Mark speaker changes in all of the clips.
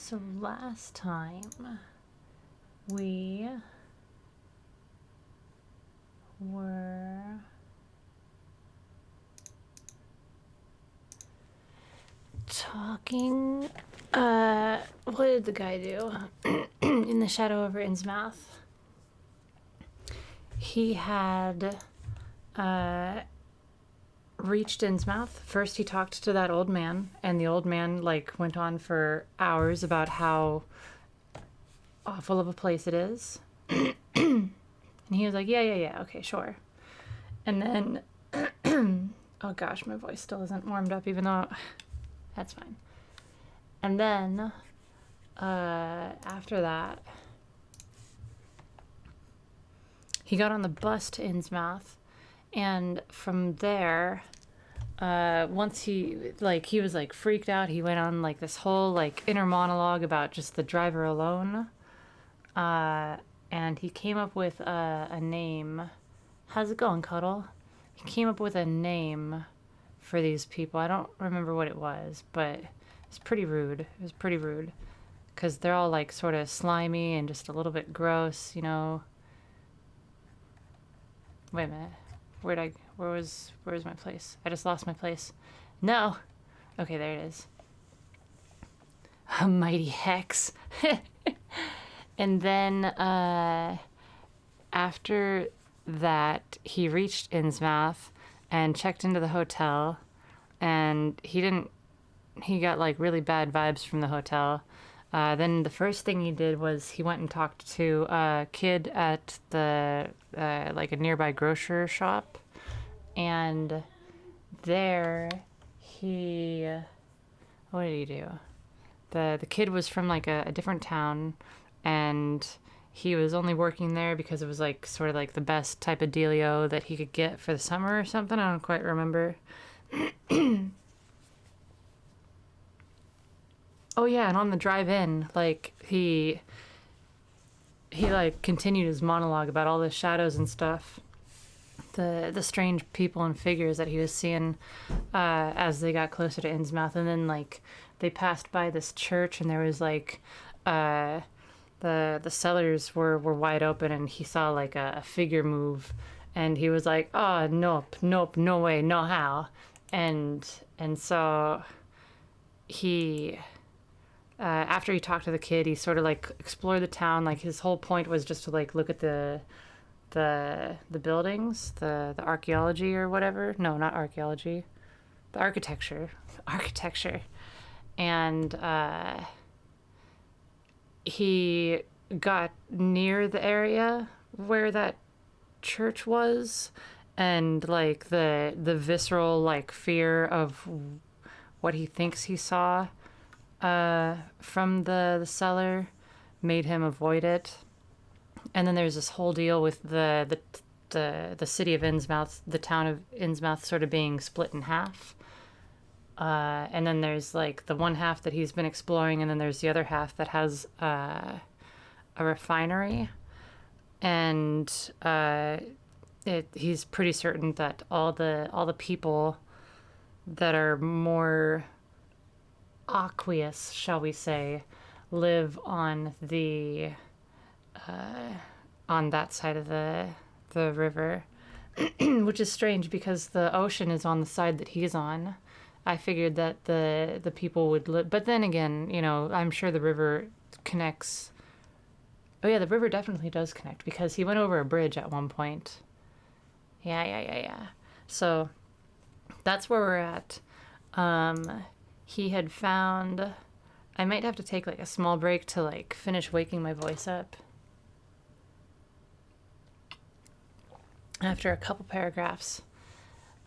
Speaker 1: So last time we were talking, what did the guy do? In the shadow over Innsmouth. He had, reached Innsmouth. First he talked to that old man, and the old man, like, went on for hours about how awful of a place it is. And he was like, yeah, okay, sure. And then, oh gosh, my voice still isn't warmed up, even though that's fine. And then, after that, he got on the bus to Innsmouth, and from there, once he was like freaked out, he went on like this whole like inner monologue about just the driver alone, and he came up with a name. How's it going, Cuddle? He came up with a name for these people. I don't remember what it was, but it's pretty rude. It was pretty rude because they're all like sort of slimy and just a little bit gross, you know. Wait a minute. Where's my place? I just lost my place. No. Okay, there it is. A mighty hex. And then after that, he reached Innsmouth and checked into the hotel, and he got like really bad vibes from the hotel. Then the first thing he did was he went and talked to a kid at the like a nearby grocery shop, and there what did he do? The kid was from like a different town, and he was only working there because it was like sort of like the best type of dealio that he could get for the summer or something. I don't quite remember. Oh yeah, and on the drive in, like he like continued his monologue about all the shadows and stuff, the strange people and figures that he was seeing as they got closer to Innsmouth. And then like they passed by this church, and there was like the cellars were wide open, and he saw like a figure move, and he was like, oh nope, no way, no how. And so he after he talked to the kid, he sort of like explored the town. Like his whole point was just to like look at the buildings, the archaeology or whatever. No, not archaeology, the architecture. And he got near the area where that church was, and like the visceral like fear of what he thinks he saw from the cellar made him avoid it. And then there's this whole deal with the city of Innsmouth, the town of Innsmouth, sort of being split in half. And then there's like the one half that he's been exploring, and then there's the other half that has a refinery. And he's pretty certain that all the people that are more aqueous, shall we say, live on the on that side of the river, which is strange because the ocean is on the side that he's on. I figured that the people would live, but then again, you know, I'm sure the river connects. Oh yeah, the river definitely does connect because he went over a bridge at one point. Yeah. So that's where we're at. He had found. I might have to take like a small break to like finish waking my voice up after a couple paragraphs.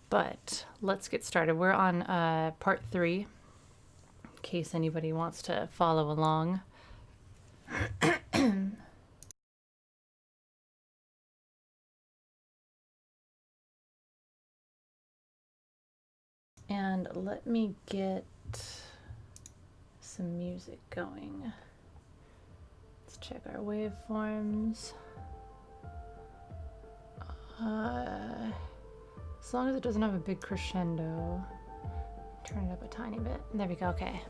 Speaker 1: But let's get started. We're on part 3, in case anybody wants to follow along. And let me get some music going. Let's check our waveforms. As long as it doesn't have a big crescendo. Turn it up a tiny bit. There we go, okay.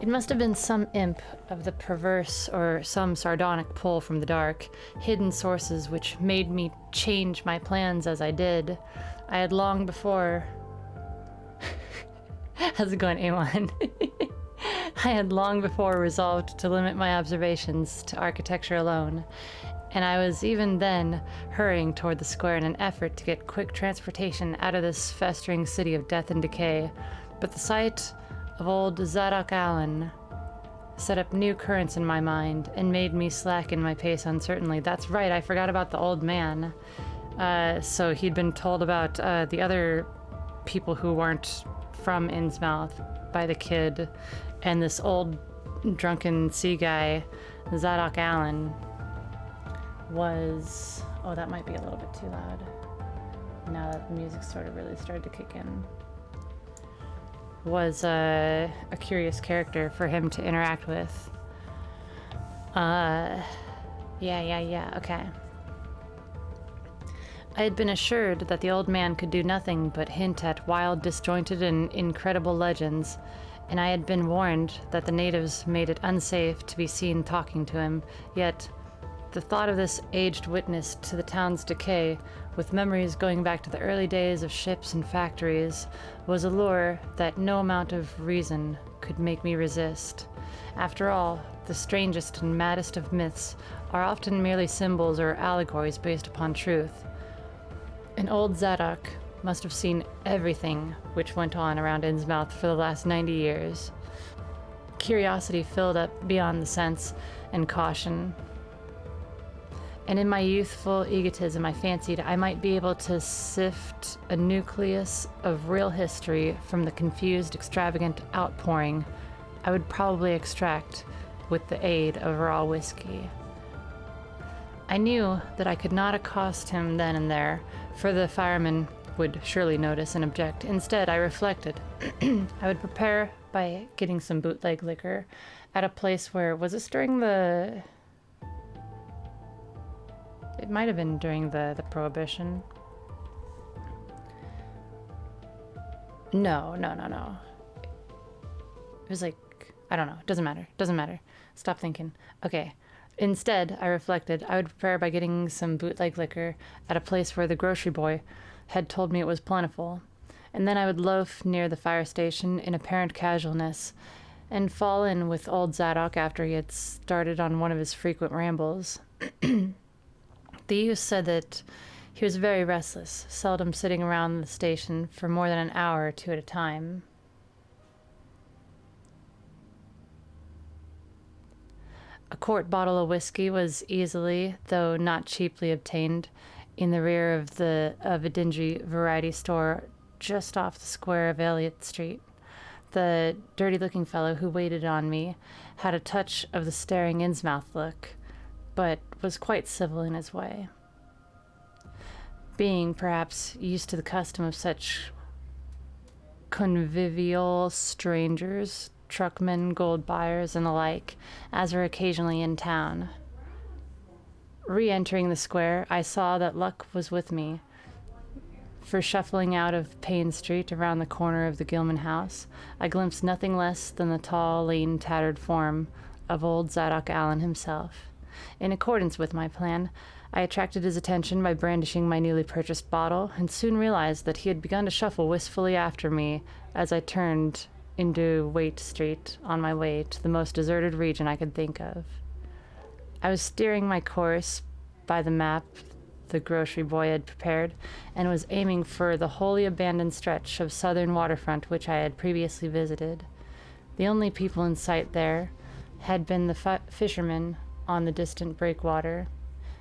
Speaker 1: It must have been some imp of the perverse or some sardonic pull from the dark, hidden sources which made me change my plans as I did. I had long before... How's it going, A1? I had long before resolved to limit my observations to architecture alone, and I was even then hurrying toward the square in an effort to get quick transportation out of this festering city of death and decay. But the sight of old Zadok Allen set up new currents in my mind and made me slacken my pace uncertainly. That's right, I forgot about the old man. So he'd been told about the other people who weren't from Innsmouth by the kid, and this old drunken sea guy, Zadok Allen, was... Oh, that might be a little bit too loud. Now that the music sort of really started to kick in. Was a curious character for him to interact with. Yeah, okay. I had been assured that the old man could do nothing but hint at wild, disjointed, and incredible legends, and I had been warned that the natives made it unsafe to be seen talking to him, yet the thought of this aged witness to the town's decay, with memories going back to the early days of ships and factories, was a lure that no amount of reason could make me resist. After all, the strangest and maddest of myths are often merely symbols or allegories based upon truth. And old Zadok must have seen everything which went on around Innsmouth for the last 90 years. Curiosity filled up beyond the sense and caution. And in my youthful egotism, I fancied I might be able to sift a nucleus of real history from the confused, extravagant outpouring I would probably extract with the aid of raw whiskey. I knew that I could not accost him then and there, for the firemen would surely notice and object. Instead, I reflected. I would prepare by getting some bootleg liquor at a place where... Was this during the... It might have been during the Prohibition. No. It was like... I don't know. Doesn't matter. Stop thinking. Okay. Instead, I reflected, I would prepare by getting some bootleg liquor at a place where the grocery boy had told me it was plentiful, and then I would loaf near the fire station in apparent casualness and fall in with old Zadok after he had started on one of his frequent rambles. The youth said that he was very restless, seldom sitting around the station for more than an hour or two at a time. A quart bottle of whiskey was easily, though not cheaply, obtained in the rear of a dingy variety store just off the square of Elliott Street. The dirty-looking fellow who waited on me had a touch of the staring Innsmouth look, but was quite civil in his way. Being, perhaps, used to the custom of such convivial strangers, truckmen, gold buyers, and the like, as were occasionally in town. Re-entering the square, I saw that luck was with me, for shuffling out of Payne Street around the corner of the Gilman house, I glimpsed nothing less than the tall, lean, tattered form of old Zadok Allen himself. In accordance with my plan, I attracted his attention by brandishing my newly purchased bottle, and soon realized that he had begun to shuffle wistfully after me as I turned into Waite Street on my way to the most deserted region I could think of. I was steering my course by the map the grocery boy had prepared, and was aiming for the wholly abandoned stretch of southern waterfront which I had previously visited. The only people in sight there had been the fishermen on the distant breakwater,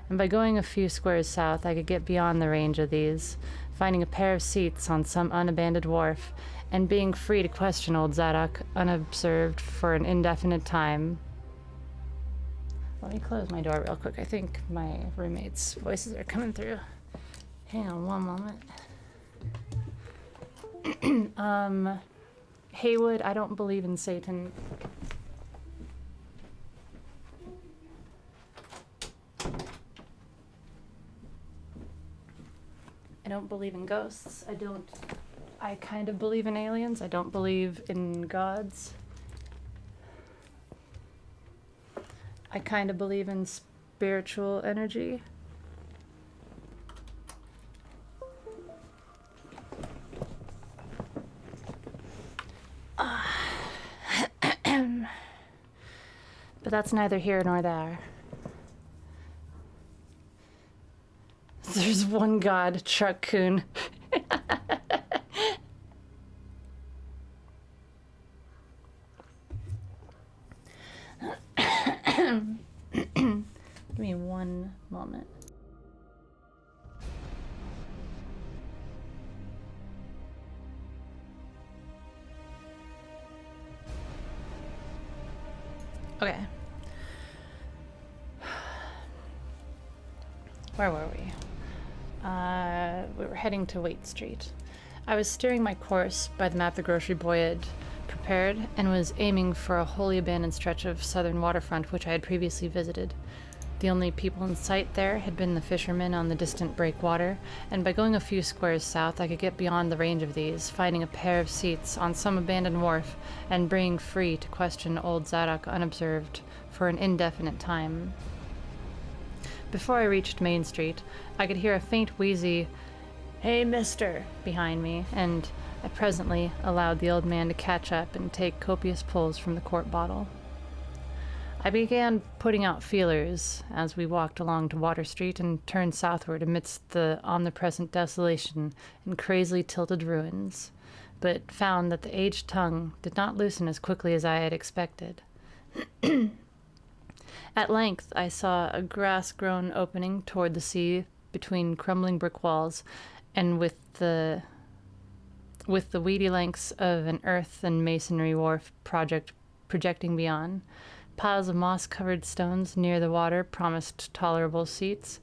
Speaker 1: and by going a few squares south I could get beyond the range of these, finding a pair of seats on some unabandoned wharf, and being free to question old Zadok unobserved for an indefinite time. Let me close my door real quick. I think my roommates' voices are coming through. Hang on one moment. Haywood, I don't believe in Satan. I don't believe in ghosts. I kind of believe in aliens. I don't believe in gods. I kind of believe in spiritual energy. But that's neither here nor there. There's one god, Truck Coon. Give me one moment. Okay. Where were we? We were heading to Waite Street. I was steering my course by the map the grocery boy had prepared and was aiming for a wholly abandoned stretch of southern waterfront which I had previously visited. The only people in sight there had been the fishermen on the distant breakwater, and by going a few squares south I could get beyond the range of these, finding a pair of seats on some abandoned wharf and being free to question old Zadok unobserved for an indefinite time. Before I reached Main Street, I could hear a faint wheezy, "Hey, mister," behind me, and I presently allowed the old man to catch up and take copious pulls from the quart bottle. I began putting out feelers as we walked along to Water Street and turned southward amidst the omnipresent desolation and crazily tilted ruins, but found that the aged tongue did not loosen as quickly as I had expected. At length I saw a grass-grown opening toward the sea between crumbling brick walls, and with the weedy lengths of an earth and masonry wharf projecting beyond. Piles of moss-covered stones near the water promised tolerable seats,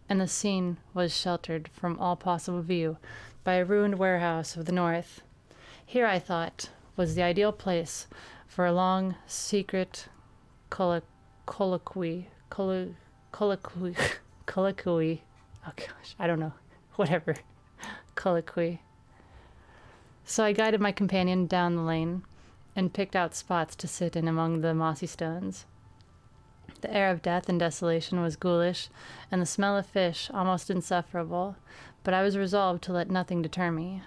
Speaker 1: and the scene was sheltered from all possible view by a ruined warehouse of the north. Here, I thought, was the ideal place for a long, secret colloquy. Oh gosh, I don't know. Whatever. Colloquy. So I guided my companion down the lane and picked out spots to sit in among the mossy stones. The air of death and desolation was ghoulish, and the smell of fish almost insufferable, but I was resolved to let nothing deter me.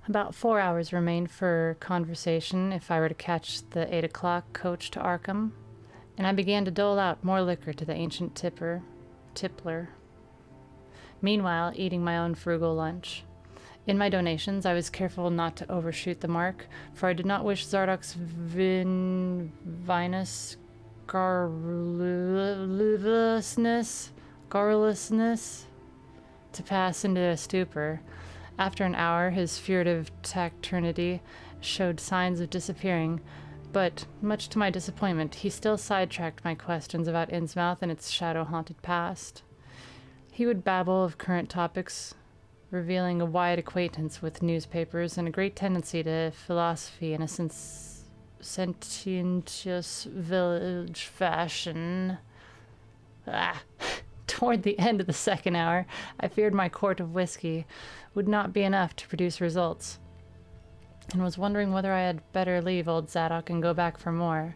Speaker 1: About 4 hours remained for conversation if I were to catch the 8 o'clock coach to Arkham, and I began to dole out more liquor to the ancient tippler. Meanwhile, eating my own frugal lunch. In my donations, I was careful not to overshoot the mark, for I did not wish Zardok's vinous garrulousness to pass into a stupor. After an hour, his furtive taciturnity showed signs of disappearing, but, much to my disappointment, he still sidetracked my questions about Innsmouth and its shadow-haunted past. He would babble of current topics, revealing a wide acquaintance with newspapers and a great tendency to philosophy in a sententious village fashion. Toward the end of the second hour, I feared my quart of whiskey would not be enough to produce results, and was wondering whether I had better leave old Zadok and go back for more.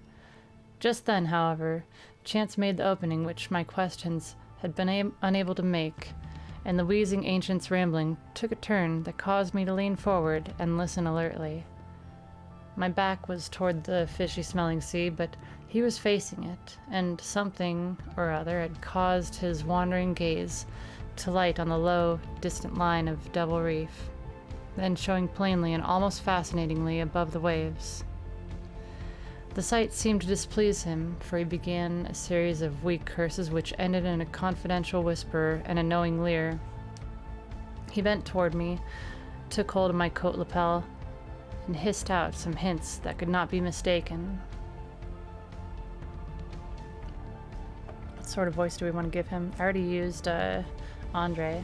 Speaker 1: Just then, however, chance made the opening which my questions had been unable to make, and the wheezing ancient's rambling took a turn that caused me to lean forward and listen alertly. My back was toward the fishy-smelling sea, but he was facing it, and something or other had caused his wandering gaze to light on the low, distant line of Double Reef, then showing plainly and almost fascinatingly above the waves. The sight seemed to displease him, for he began a series of weak curses which ended in a confidential whisper and a knowing leer. He bent toward me, took hold of my coat lapel, and hissed out some hints that could not be mistaken. What sort of voice do we want to give him? I already used Andre.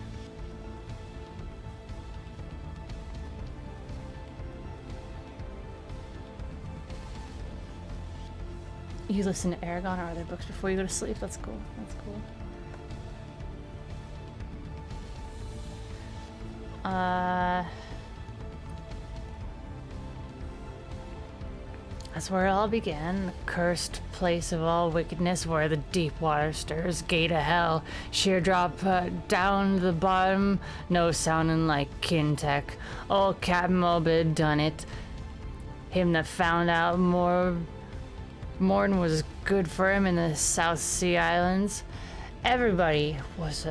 Speaker 1: You listen to Aragon or other books before you go to sleep. That's cool. That's cool. That's where it all began, the cursed place of all wickedness, where the deep water stirs, gate of hell, sheer drop down to the bottom, no sounding like Kintech. Old Captain Mobid done it. Him that found out more'n was good for him in the South Sea Islands. Everybody was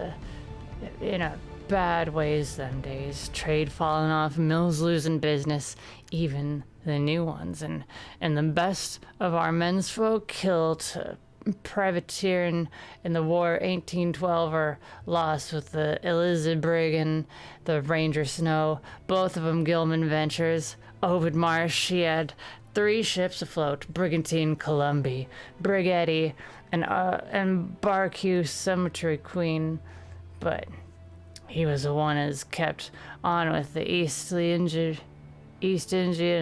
Speaker 1: in a bad ways them days. Trade falling off, mills losing business, even the new ones, and the best of our men's folk killed to privateering in the war 1812 or lost with the Elizabeth Brig and the Ranger Snow, both of them Gilman Ventures. Ovid Marsh, she had 3 ships afloat, Brigantine Columbia, Brig Eddie, and Barque Cemetery Queen, but he was the one as kept on with the East India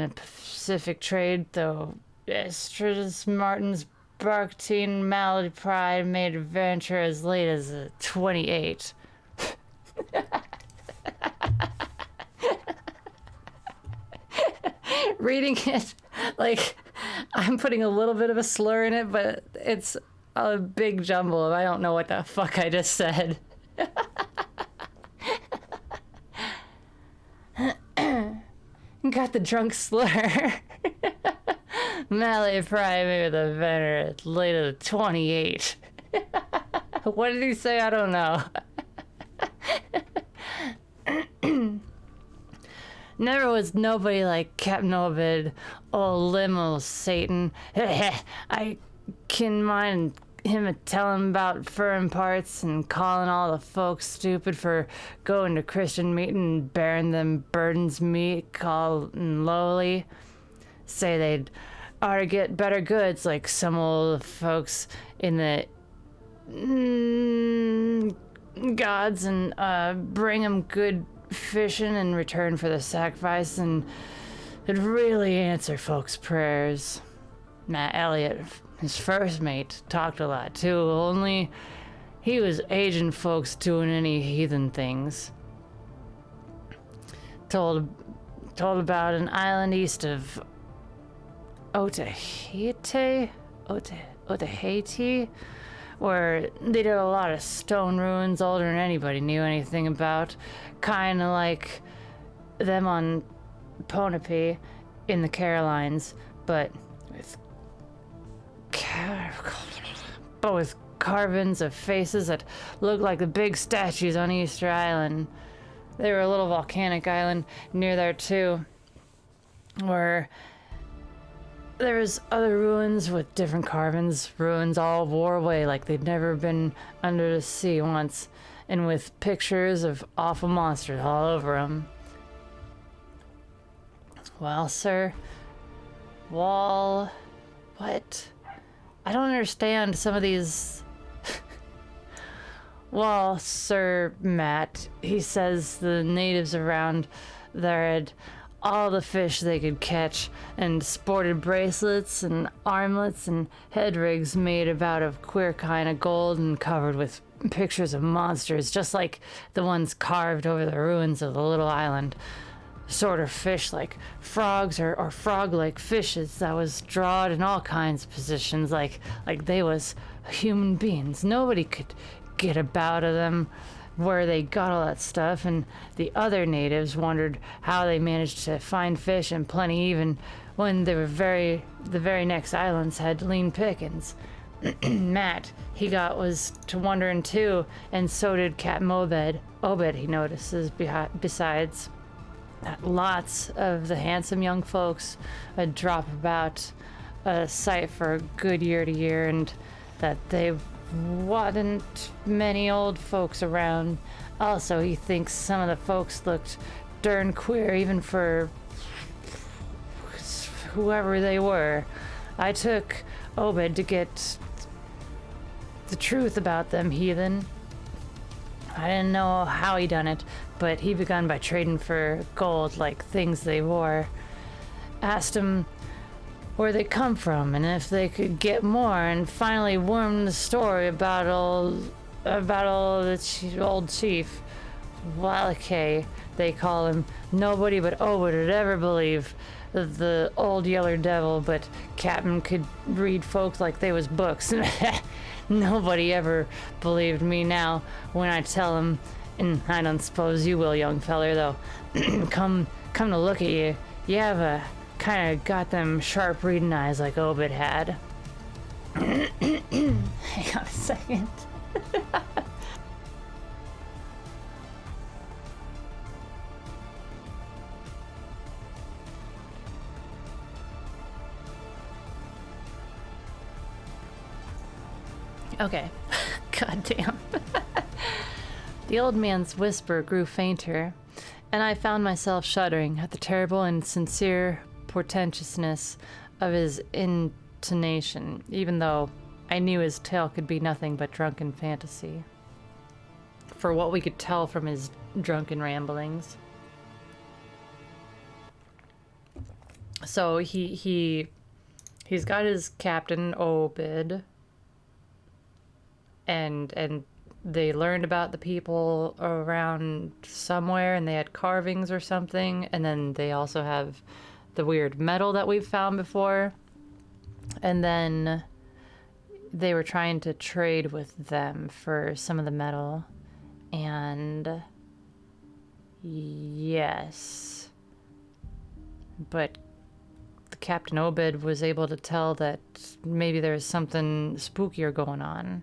Speaker 1: and Pacific trade, though Estrada's Martin's Barkatine Malady Pride made adventure as late as 28. Reading it, like, I'm putting a little bit of a slur in it, but it's a big jumble. I don't know what the fuck I just said. Got the drunk slur. Malady Pride made the adventure as late as 28. What did he say? I don't know. Never was nobody like Captain Obed, old limo Satan. I can mind him telling about furrin parts and calling all the folks stupid for going to Christian meeting and bearing them burdens meat, calling lowly. Say they'd ought to get better goods like some old folks in the gods and bring 'em good fishing in return for the sacrifice, and it'd really answer folks' prayers. Matt Elliott, his first mate, talked a lot too, only he was aging folks doing any heathen things. Told about an island east of Otaheite, where they did a lot of stone ruins older than anybody knew anything about, kind of like them on Ponape in the Carolines, but with carvings of faces that looked like the big statues on Easter Island. They were a little volcanic island near there too, where there was other ruins with different carvings, ruins all wore away like they'd never been under the sea once, and with pictures of awful monsters all over them. Well, sir, what? I don't understand some of these. Well, Sir Matt, he says the natives around there had all the fish they could catch and sported bracelets and armlets and head rigs made about of queer kind of gold and covered with pictures of monsters, just like the ones carved over the ruins of the little island. Sort of fish like frogs or frog-like fishes that was drawed in all kinds of positions like they was human beings. Nobody could get about of them where they got all that stuff, and the other natives wondered how they managed to find fish and plenty even when the very next islands had lean pickings. Matt, he was to wondering too, and so did Captain Obed, he notices besides. Lots of the handsome young folks would drop about a sight for a good year to year, and that they wasn't many old folks around. Also, he thinks some of the folks looked darn queer, even for whoever they were. I took Obed to get the truth about them heathen. I didn't know how he done it, but he begun by trading for gold like things they wore. Asked him where they come from and if they could get more, and finally wormed the story about old chief Wallace, they call him. Nobody but Obed would ever believe the old yeller devil, but Captain could read folks like they was books. Nobody ever believed me now when I tell 'em, and I don't suppose you will, young feller, though. come to look at you, you have a kind of got them sharp reading eyes like Obed had. Hang on a second. Okay. God damn. The old man's whisper grew fainter, and I found myself shuddering at the terrible and sincere portentousness of his intonation, even though I knew his tale could be nothing but drunken fantasy. For what we could tell from his drunken ramblings. So he's got his Captain Obed, and they learned about the people around somewhere, and they had carvings or something, and then they also have the weird metal that we've found before, and then they were trying to trade with them for some of the metal, and yes, but the Captain Obed was able to tell that maybe there was something spookier going on.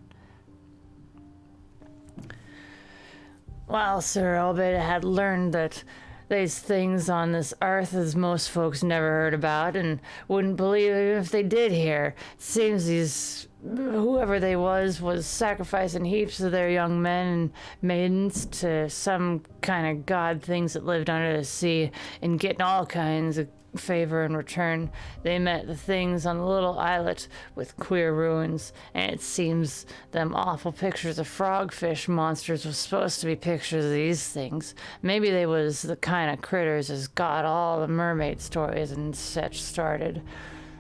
Speaker 1: Well, Sir Obed had learned that there's things on this earth as most folks never heard about and wouldn't believe even if they did hear. It seems these, whoever they was sacrificing heaps of their young men and maidens to some kind of god things that lived under the sea and getting all kinds of favor in return. They met the things on a little islet with queer ruins, and it seems them awful pictures of frogfish monsters was supposed to be pictures of these things. Maybe they was the kind of critters as got all the mermaid stories and such started.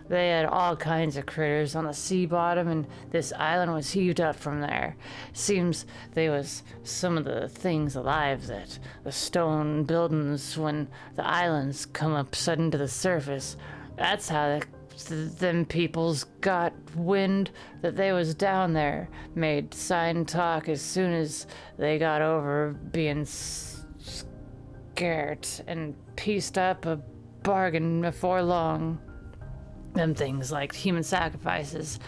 Speaker 1: They had all kinds of critters on the sea bottom, and this island was heaved up from there. Seems they was some of the things alive that the stone buildings when the islands come up sudden to the surface. That's how them peoples got wind that they was down there, made sign talk as soon as they got over being scared, and pieced up a bargain before long. Them things like human sacrifices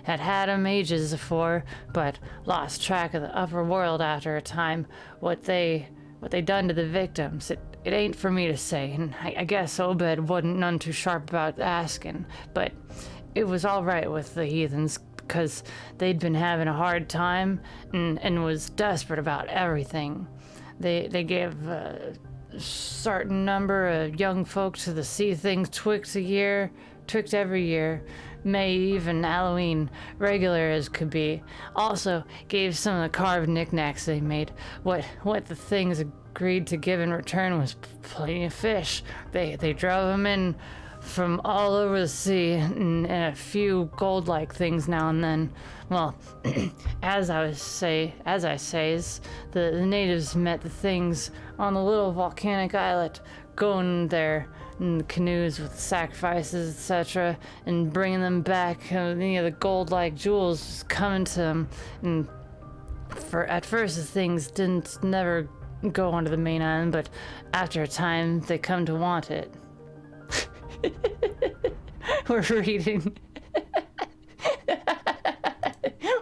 Speaker 1: had 'em ages afore, but lost track of the upper world after a time. What they done to the victims, it ain't for me to say, and I guess Obed wasn't none too sharp about asking, but it was all right with the heathens, because they'd been having a hard time and was desperate about everything. They gave a certain number of young folk to the sea things twixt every year, May Eve and Halloween, regular as could be. Also gave some of the carved knickknacks they made. What the things agreed to give in return was plenty of fish. They drove them in from all over the sea, and a few gold-like things now and then. Well, as I says, the natives met the things on the little volcanic islet, going there in the canoes with sacrifices, etc., and bringing them back. The gold-like jewels just coming to them. And at first, the things didn't never go onto the main island, but after a time, they come to want it. We're reading.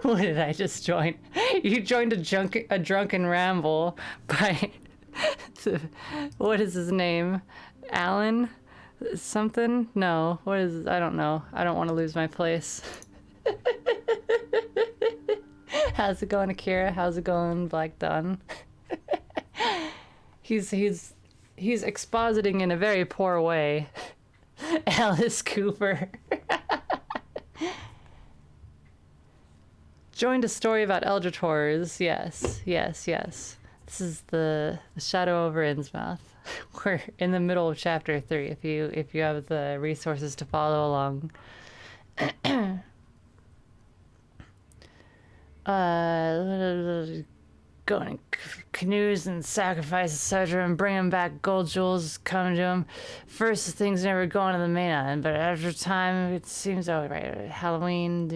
Speaker 1: What did I just join? You joined a drunken ramble by what is his name? Alan? Something? No. What is? I don't know. I don't want to lose my place. How's it going, Akira? How's it going, Black Dawn? He's expositing in a very poor way. Alice Cooper. Joined a story about eldritch horrors. Yes. This is the Shadow over Innsmouth. We're in the middle of chapter 3. If you have the resources to follow along. going in canoes and sacrifice, etc., and bringing back gold jewels coming to them. First, the things never going to the main island, but after time, it seems, oh, right, Halloween,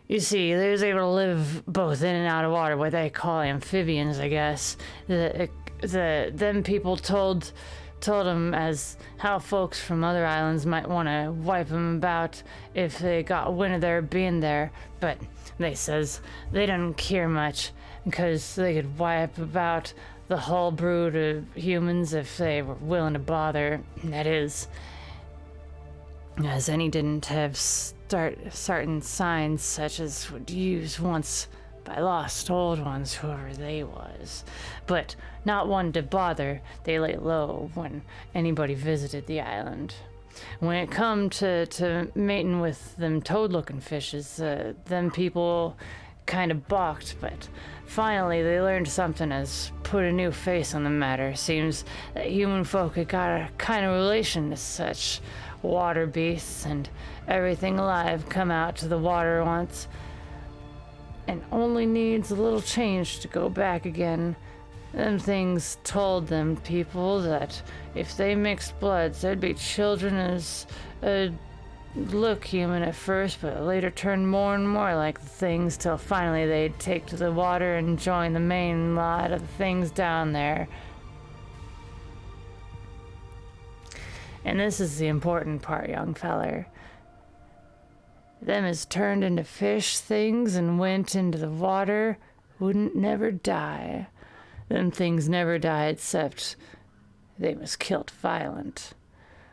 Speaker 1: you see, they was able to live both in and out of water, what they call amphibians, I guess. Them people told them as how folks from other islands might want to wipe them about if they got wind of their being there, but they says they didn't care much because they could wipe about the whole brood of humans if they were willing to bother. That is, as any didn't have certain signs such as would used once by lost old ones, whoever they was, but not one to bother. They lay low when anybody visited the island. When it come to mating with them toad-looking fishes, them people kind of balked, but finally they learned something as put a new face on the matter. Seems that human folk had got a kind of relation to such water beasts, and everything alive come out to the water once and only needs a little change to go back again. Them things told them people that if they mixed bloods, there'd be children as look human at first, but later turned more and more like the things, till finally they'd take to the water and join the main lot of the things down there. And this is the important part, young feller. Them is turned into fish things and went into the water, wouldn't never die. Them things never died, except they was killed violent.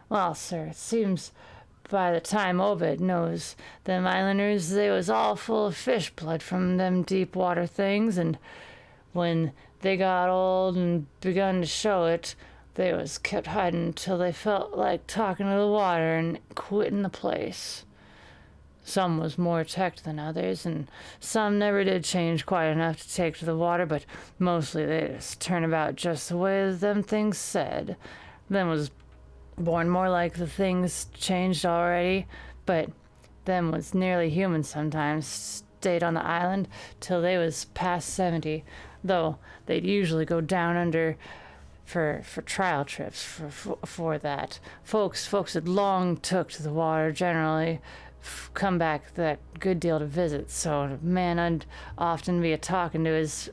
Speaker 1: Well, sir, it seems by the time Obed knows, them islanders, they was all full of fish blood from them deep water things, and when they got old and begun to show it, they was kept hiding till they felt like talking to the water and quitting the place. Some was more teched than others, and some never did change quite enough to take to the water, but mostly they just turn about just the way them things said. Them was born more like the things changed already, but them was nearly human sometimes, stayed on the island till they was past 70, though they'd usually go down under for trial trips for that. Folks had long took to the water generally, come back that good deal to visit, so a man I'd often be a-talking to his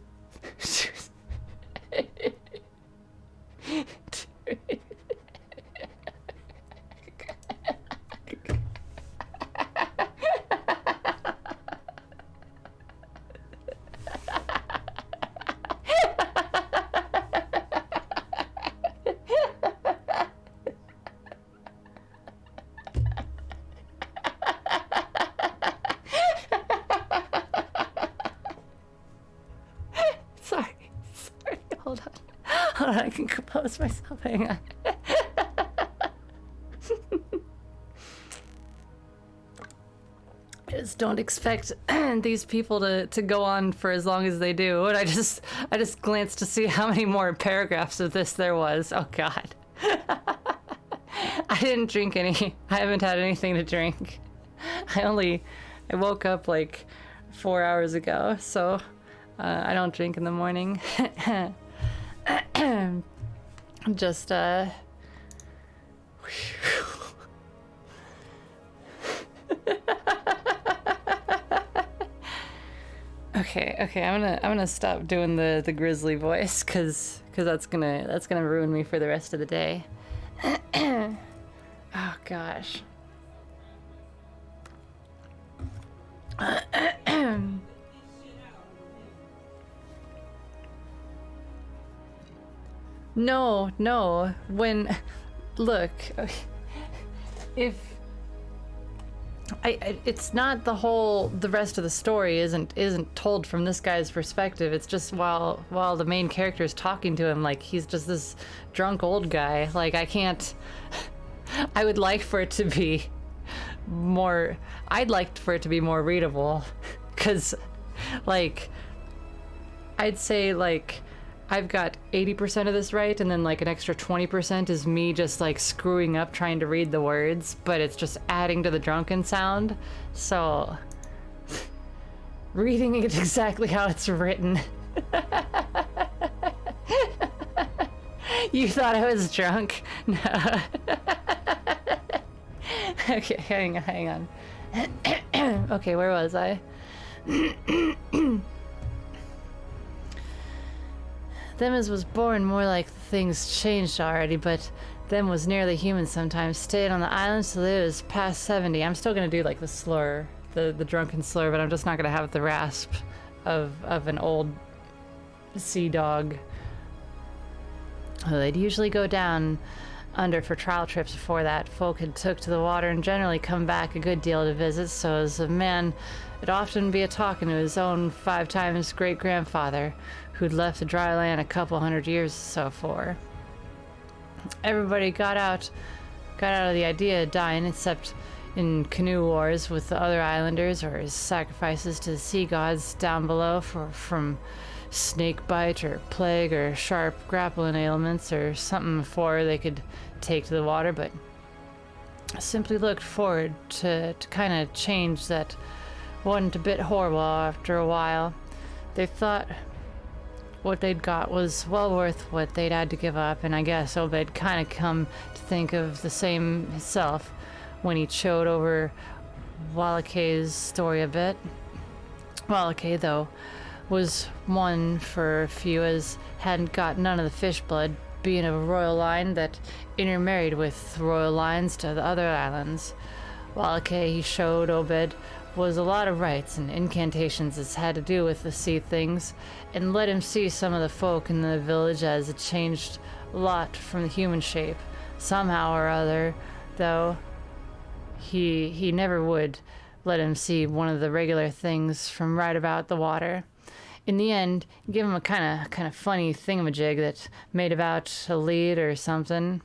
Speaker 1: Hold on, I can compose myself. Hang on. I just don't expect these people to go on for as long as they do. And I just glanced to see how many more paragraphs of this there was. Oh God. I didn't drink any. I haven't had anything to drink. I woke up like 4 hours ago, so I don't drink in the morning. Just okay, I'm gonna stop doing the grizzly voice because that's gonna ruin me for the rest of the day. Oh gosh. No. Look, if it's not the rest of the story isn't told from this guy's perspective. It's just while the main character is talking to him, like he's just this drunk old guy. Like I would like for it to be more. I'd like for it to be more readable, because, like, I'd say like I've got 80% of this right, and then like an extra 20% is me just like screwing up trying to read the words, but it's just adding to the drunken sound. So reading it exactly how it's written. You thought I was drunk? No. Okay, hang on. Okay, where was I? Them as was born more like things changed already, but them was nearly human sometimes. Stayed on the island till it was past 70. I'm still gonna do like the slur, the drunken slur, but I'm just not gonna have the rasp of an old sea dog. They'd usually go down under for trial trips before that. Folk had took to the water and generally come back a good deal to visit, so as a man it'd often be a talking to his own 5 times great-grandfather, who'd left the dry land a couple 100 years or so for. Everybody got out of the idea of dying, except in canoe wars with the other islanders, or as sacrifices to the sea gods down below from snake bite or plague or sharp grappling ailments or something before they could take to the water, but simply looked forward to kind of change that wasn't a bit horrible after a while. They thought what they'd got was well worth what they'd had to give up, and I guess Obed kind of come to think of the same himself when he chewed over Wallachay's story a bit. Wallachay, though, was one for a few as hadn't got none of the fish blood, being of a royal line that intermarried with royal lines to the other islands. Wallachay, he showed Obed, was a lot of rites and incantations as had to do with the sea things, and let him see some of the folk in the village as it changed a lot from the human shape, somehow or other, though he never would let him see one of the regular things from right about the water. In the end, he gave him a kind of funny thingamajig that made about a lead or something,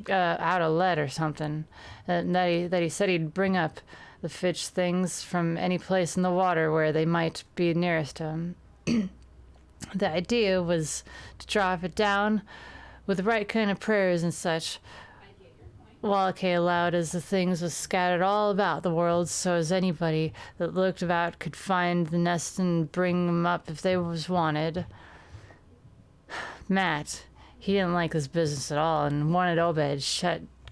Speaker 1: out of lead or something, that he said he'd bring up the fish things from any place in the water where they might be nearest to him. The idea was to drop it down with the right kind of prayers and such. Wallachay allowed as the things was scattered all about the world, so as anybody that looked about could find the nest and bring 'em up if they was wanted. Matt, he didn't like this business at all and wanted Obed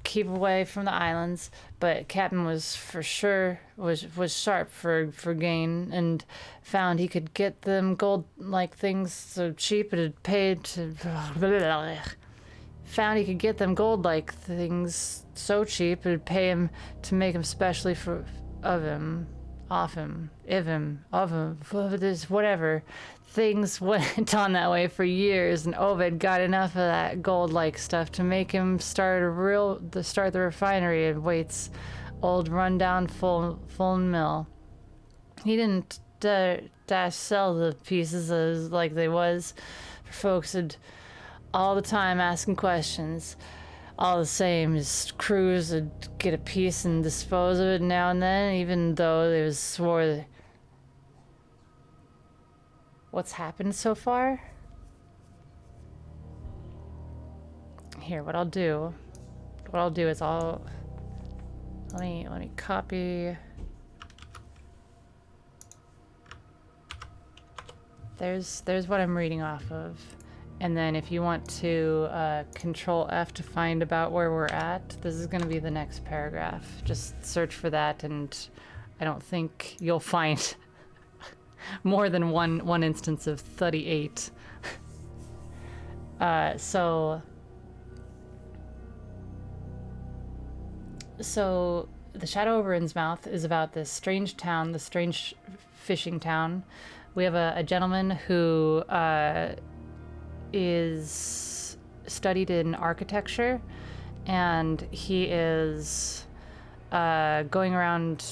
Speaker 1: keep away from the islands, but Captain was for sure was sharp for gain, and found he could get them gold like things so cheap it'd pay to found he could get them gold like things so cheap it'd pay him to make them specially whatever. Things went on that way for years, and Obed got enough of that gold-like stuff to make him start the refinery at Waite's old run-down full mill. He didn't dash sell the pieces as like they was, for folks had all the time asking questions. All the same, his crews would get a piece and dispose of it now and then, even though they was swore. What's happened so far? Here, what I'll do is let me copy. There's what I'm reading off of. And then if you want to Control F to find about where we're at, this is going to be the next paragraph. Just search for that, and I don't think you'll find more than one instance of 38. So the Shadow over Innsmouth is about this strange town, the strange fishing town. We have a gentleman who is studied in architecture, and he is going around,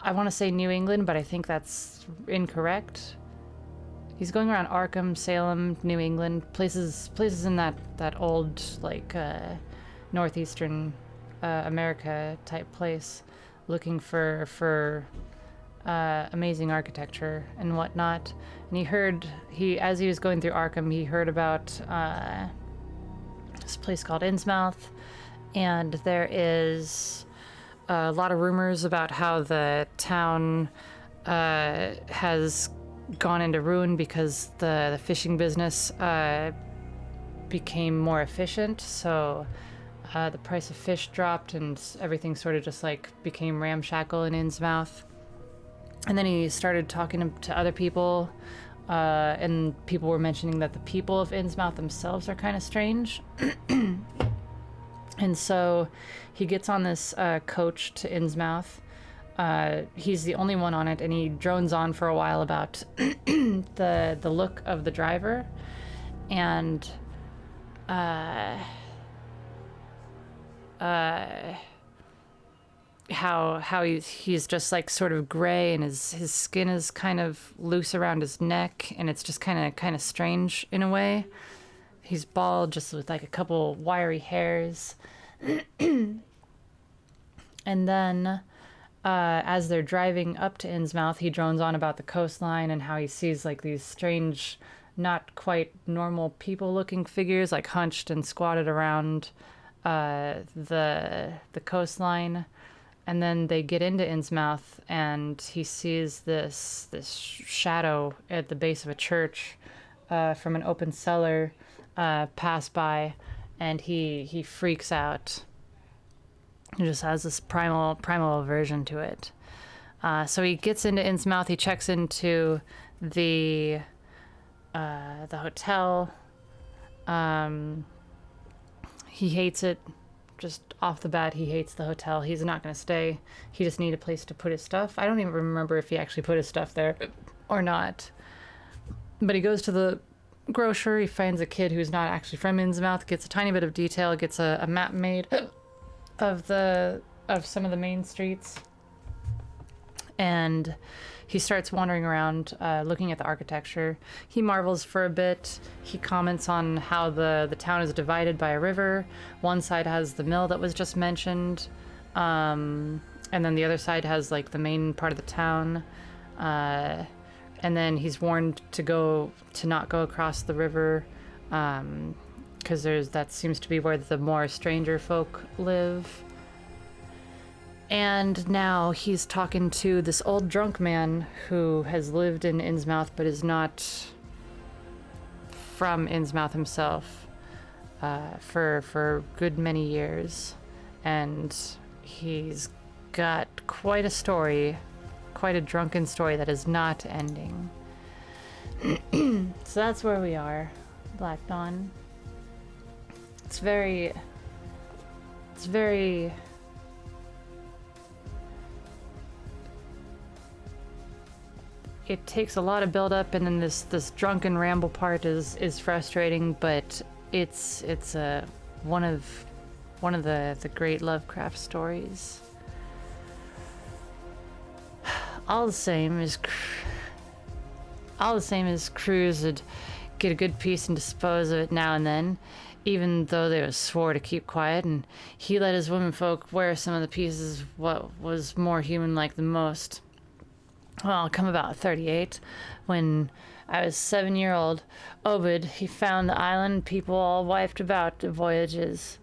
Speaker 1: I want to say New England, but I think that's incorrect. He's going around Arkham, Salem, New England, places in that old like northeastern America type place, looking for amazing architecture and whatnot. And as he was going through Arkham, he heard about this place called Innsmouth, and there is a lot of rumors about how the town has gone into ruin because the fishing business became more efficient. So the price of fish dropped and everything sort of just like became ramshackle in Innsmouth. And then he started talking to other people, and people were mentioning that the people of Innsmouth themselves are kind of strange. And so he gets on this coach to Innsmouth. He's the only one on it, and he drones on for a while about the look of the driver, and how he's just like sort of gray, and his skin is kind of loose around his neck, and it's just kind of strange in a way. He's bald, just with like a couple wiry hairs. And then as they're driving up to Innsmouth, he drones on about the coastline and how he sees like these strange, not quite normal people looking figures like hunched and squatted around the coastline. And then they get into Innsmouth, and he sees this shadow at the base of a church from an open cellar pass by, and he freaks out. He just has this primal aversion to it. So he gets into Innsmouth. He checks into the hotel. He hates it. Just off the bat, he hates the hotel. He's not going to stay. He just needs a place to put his stuff. I don't even remember if he actually put his stuff there or not. But he goes to the grocer. He finds a kid who's not actually from Innsmouth, gets a tiny bit of detail, gets a map made of some of the main streets. And he starts wandering around, looking at the architecture. He marvels for a bit. He comments on how the town is divided by a river. One side has the mill that was just mentioned, and then the other side has like the main part of the town. And then he's warned to not go across the river, because that seems to be where the more stranger folk live. And now he's talking to this old drunk man who has lived in Innsmouth but is not from Innsmouth himself for a good many years. And he's got quite a story, quite a drunken story that is not ending. So that's where we are, Black Dawn. It's very it takes a lot of build up, and then this drunken ramble part is frustrating, but it's one of the great Lovecraft stories. All the same as crews would get a good piece and dispose of it now and then, even though they was swore to keep quiet, and he let his womenfolk wear some of the pieces what was more human-like than most. Well, come about 38, when I was 7-year-old, Obed, he found the island, people all wiped about the voyages.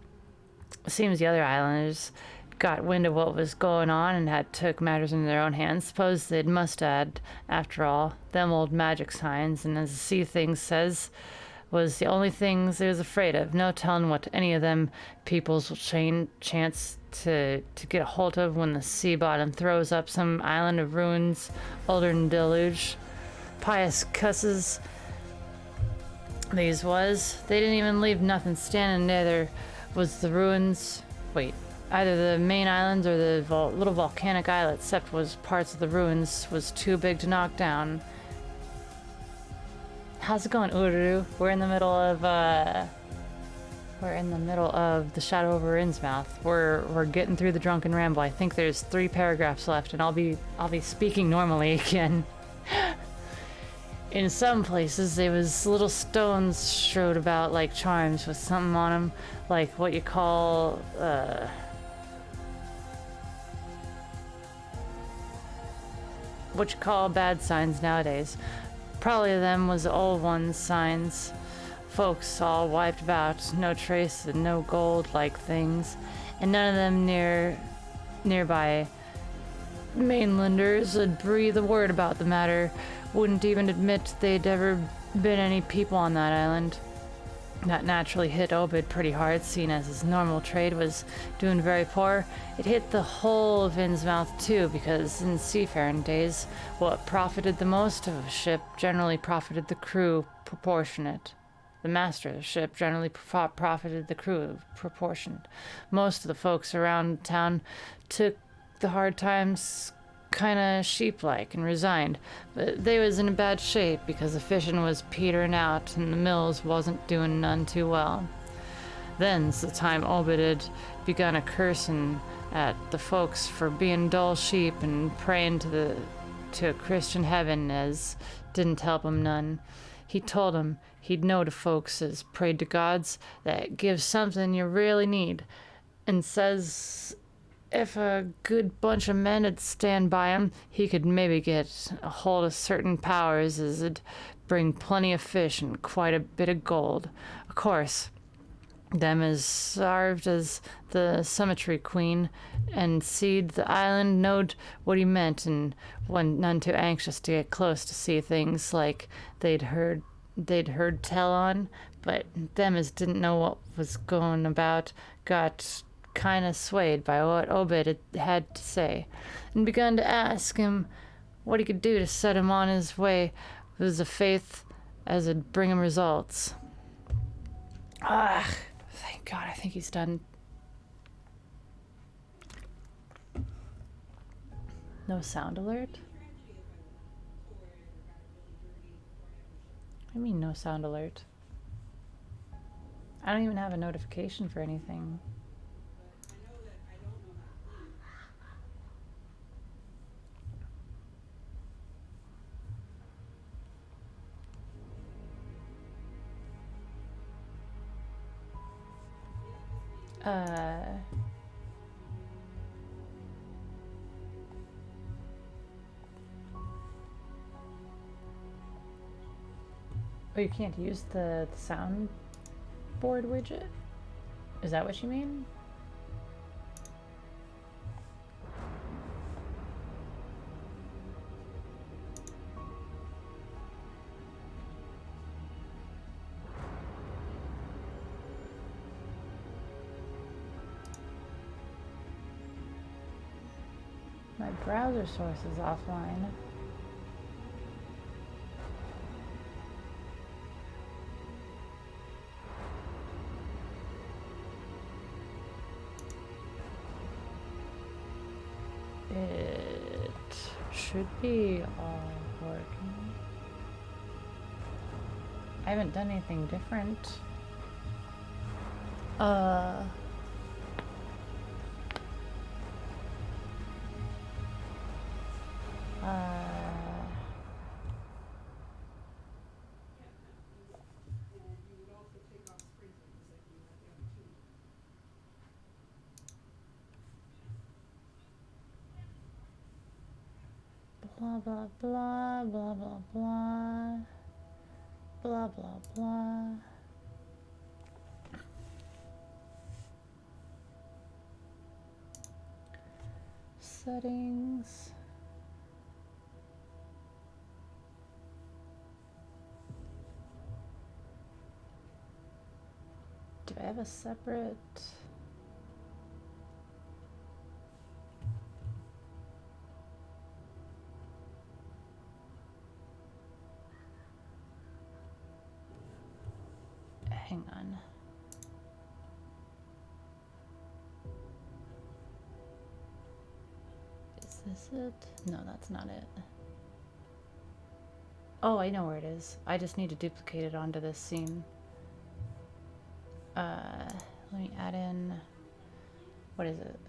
Speaker 1: Seems the other islanders got wind of what was going on and had took matters into their own hands. Suppose they'd must add, after all, them old magic signs, and as the sea thing says, was the only things they was afraid of. No telling what any of them peoples will chance to get a hold of when the sea bottom throws up some island of ruins older than deluge. Pious cusses these was. They didn't even leave nothing standing. Neither was the ruins. Wait, either the main islands or the little volcanic islet, except was parts of the ruins, was too big to knock down. How's it going, Ururu? We're in the middle of the Shadow over Innsmouth. We're getting through the drunken ramble. I think there's 3 paragraphs left, and I'll be speaking normally again. In some places, there was little stones strewed about like charms with something on them, like what you call bad signs nowadays. Probably them was the old ones' signs. Folks all wiped about, no trace of no gold-like things, and none of them Nearby mainlanders would breathe a word about the matter, wouldn't even admit they'd ever been any people on that island. That naturally hit Obed pretty hard, seeing as his normal trade was doing very poor. It hit the whole of Innsmouth too, because in seafaring days, what profited the most of a ship generally profited the crew proportionate. The master of the ship generally profited the crew proportionate. Most of the folks around town took the hard times kinda sheep-like and resigned, but they was in a bad shape because the fishing was petering out and the mills wasn't doing none too well. Then's the time Obed had begun a cursing at the folks for being dull sheep and praying to a Christian heaven as didn't help 'em none. He told 'em he'd know to folks as prayed to gods that gives something you really need, and says if a good bunch of men would stand by him, he could maybe get a hold of certain powers as 'd bring plenty of fish and quite a bit of gold. Of course, them as sarved as the cemetery queen and seed the island knowed what he meant and wasn't none too anxious to get close to see things like they'd heard tell on, but them as didn't know what was going about got kind of swayed by what Obed had to say, and begun to ask him what he could do to set him on his way with a faith as 'd bring him results. Ah, thank God, I think he's done. No sound alert? I mean no sound alert. I don't even have a notification for anything. Oh, you can't use the sound board widget? Is that what you mean? My browser source is offline. It should be all working. I haven't done anything different. Blah blah blah blah blah blah blah blah blah. Settings. Do I have a separate? Hang on. Is this it? No, that's not it. Oh, I know where it is. I just need to duplicate it onto this scene. Let me add in, what is it?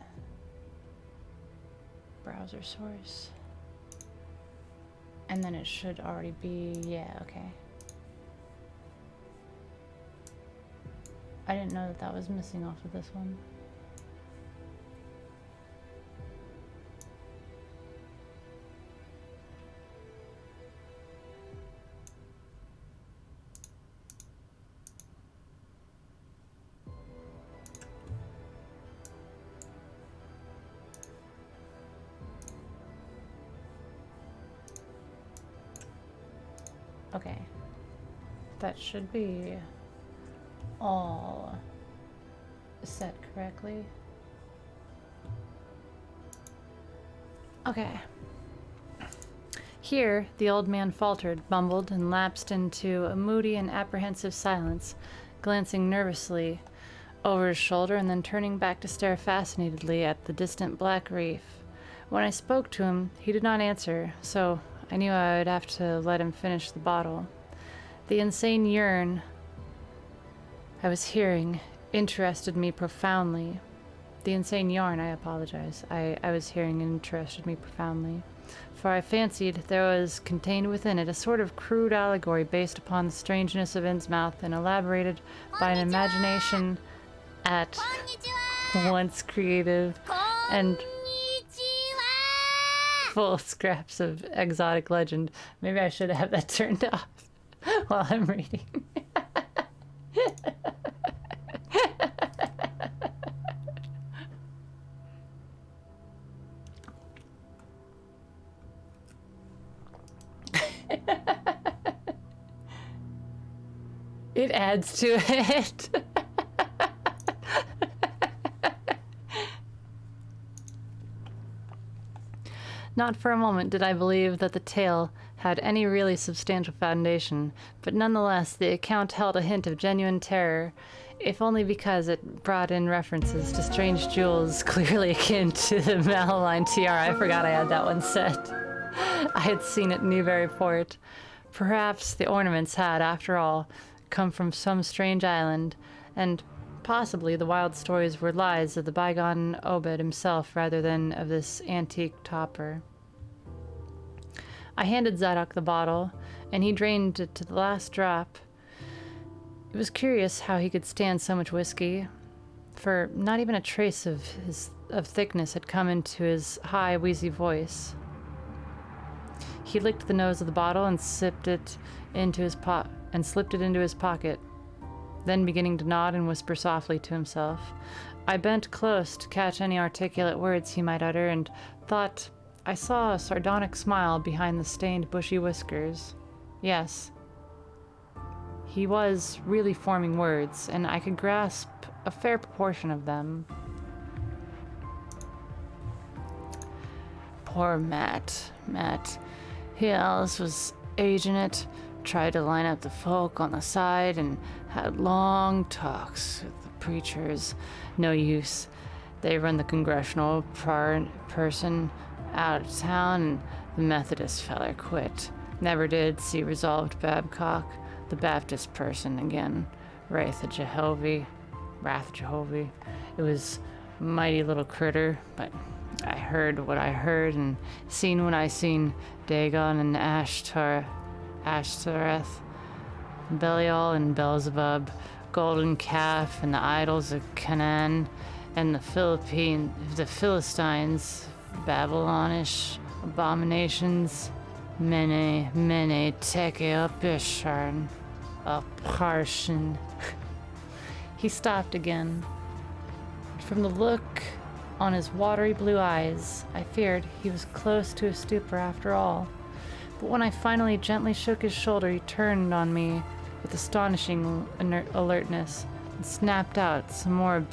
Speaker 1: Browser source. And then it should already be, yeah, okay. I didn't know that was missing off of this one. Okay. That should be all set correctly. Okay. Here, the old man faltered, mumbled, and lapsed into a moody and apprehensive silence, glancing nervously over his shoulder and then turning back to stare fascinatedly at the distant black reef. When I spoke to him, he did not answer, so I knew I would have to let him finish the bottle. The insane yearn I was hearing interested me profoundly. The insane yarn, I apologize. I was hearing interested me profoundly. For I fancied there was contained within it a sort of crude allegory based upon the strangeness of Innsmouth and elaborated by an imagination at once creative and full of scraps of exotic legend. Maybe I should have that turned off while I'm reading. It adds to it. Not for a moment did I believe that the tale had any really substantial foundation, but nonetheless the account held a hint of genuine terror, if only because it brought in references to strange jewels clearly akin to the Malaline tiara. I forgot I had that one set. I had seen it in Newburyport. Perhaps the ornaments had, after all, come from some strange island, and possibly the wild stories were lies of the bygone Obed himself rather than of this antique topper. I handed Zadok the bottle, and he drained it to the last drop. It was curious how he could stand so much whiskey, for not even a trace of thickness had come into his high, wheezy voice. He licked the nose of the bottle and slipped it into his pocket, then beginning to nod and whisper softly to himself. I bent close to catch any articulate words he might utter, and thought I saw a sardonic smile behind the stained, bushy whiskers. Yes, he was really forming words, and I could grasp a fair proportion of them. Poor Matt. He else was aging it, tried to line up the folk on the side, and had long talks with the preachers. No use. They run the congressional person out of town, and the Methodist feller quit. Never did see resolved Babcock, the Baptist person again. Wrath of Jehovah. It was a mighty little critter, but I heard what I heard and seen what I seen. Dagon and Ashtoreth, Belial and Beelzebub, golden calf and the idols of Canaan, and the Philistines, Babylonish abominations, mene teke upharshin. He stopped again. From the look on his watery blue eyes, I feared he was close to a stupor after all. But when I finally gently shook his shoulder, he turned on me with astonishing alertness and snapped out some more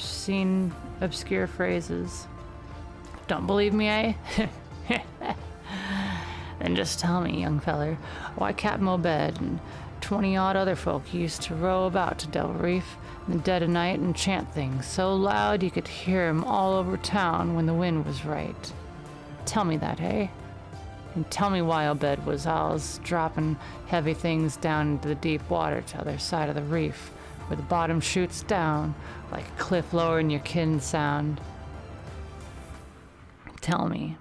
Speaker 1: obscure phrases. Don't believe me, eh? Then just tell me, young feller, why Captain Obed and 20-odd other folk used to row about to Devil Reef in the dead of night and chant things so loud you could hear 'em all over town when the wind was right. Tell me that, eh? And tell me why Obed was always dropping heavy things down into the deep water to the other side of the reef, where the bottom shoots down like a cliff lower than your kin sound. Tell me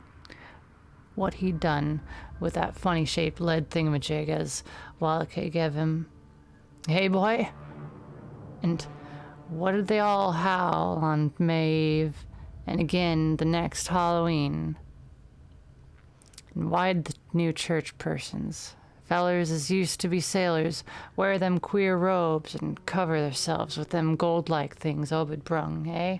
Speaker 1: what he'd done with that funny-shaped lead thingamajig as Wallachie gave him. Hey, boy? And what did they all howl on Maeve and again the next Halloween? And why'd the new church persons, fellers as used to be sailors, wear them queer robes and cover themselves with them gold-like things Obed brung, eh?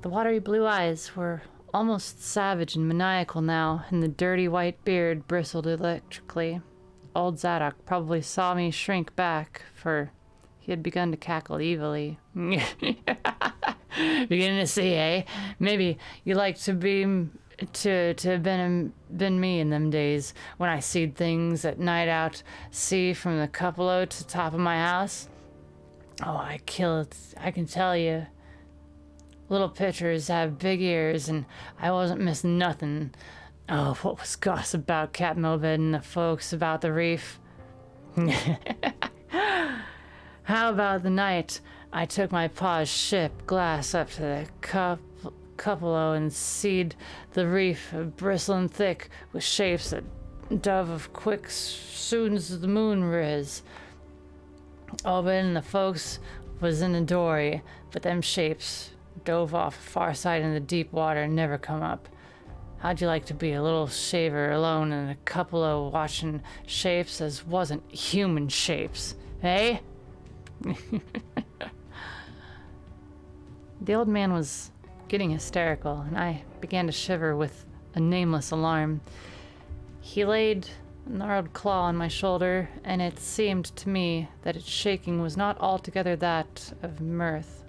Speaker 1: The watery blue eyes were almost savage and maniacal now, and the dirty white beard bristled electrically. Old Zadok probably saw me shrink back, for he had begun to cackle evilly. Beginning to see, eh? Maybe you like to be to have been me in them days when I seed things at night out sea from the cupola to top of my house. Oh, I kill it, I can tell you. Little pitchers have big ears, and I wasn't missing nothing. Oh, what was gossip about Captain Obed and the folks about the reef? How about the night I took my pa's ship glass up to the cupola and seed the reef bristling thick with shapes that dove of quick soon's the moon riz. Obed and the folks was in the dory, but them shapes dove off far side in the deep water and never come up. How'd you like to be a little shaver alone in a cupola watching shapes as wasn't human shapes, eh? The old man was getting hysterical, and I began to shiver with a nameless alarm. He laid a gnarled claw on my shoulder, and it seemed to me that its shaking was not altogether that of mirth.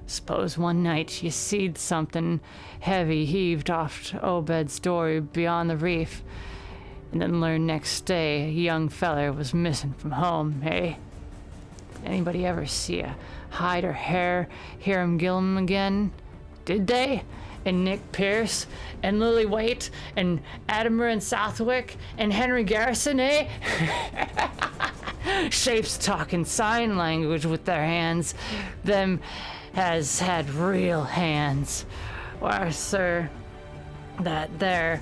Speaker 1: Suppose one night you seed something heavy heaved off Obed's dory beyond the reef, and then learned next day a young feller was missing from home, eh? Did anybody ever see a hide or hair Hiram Gillum again? Did they? And Nick Pierce, and Lily Waite, and Adamer and Southwick, and Henry Garrison, eh? Shapes talking sign language with their hands. Them has had real hands. Why, sir, that there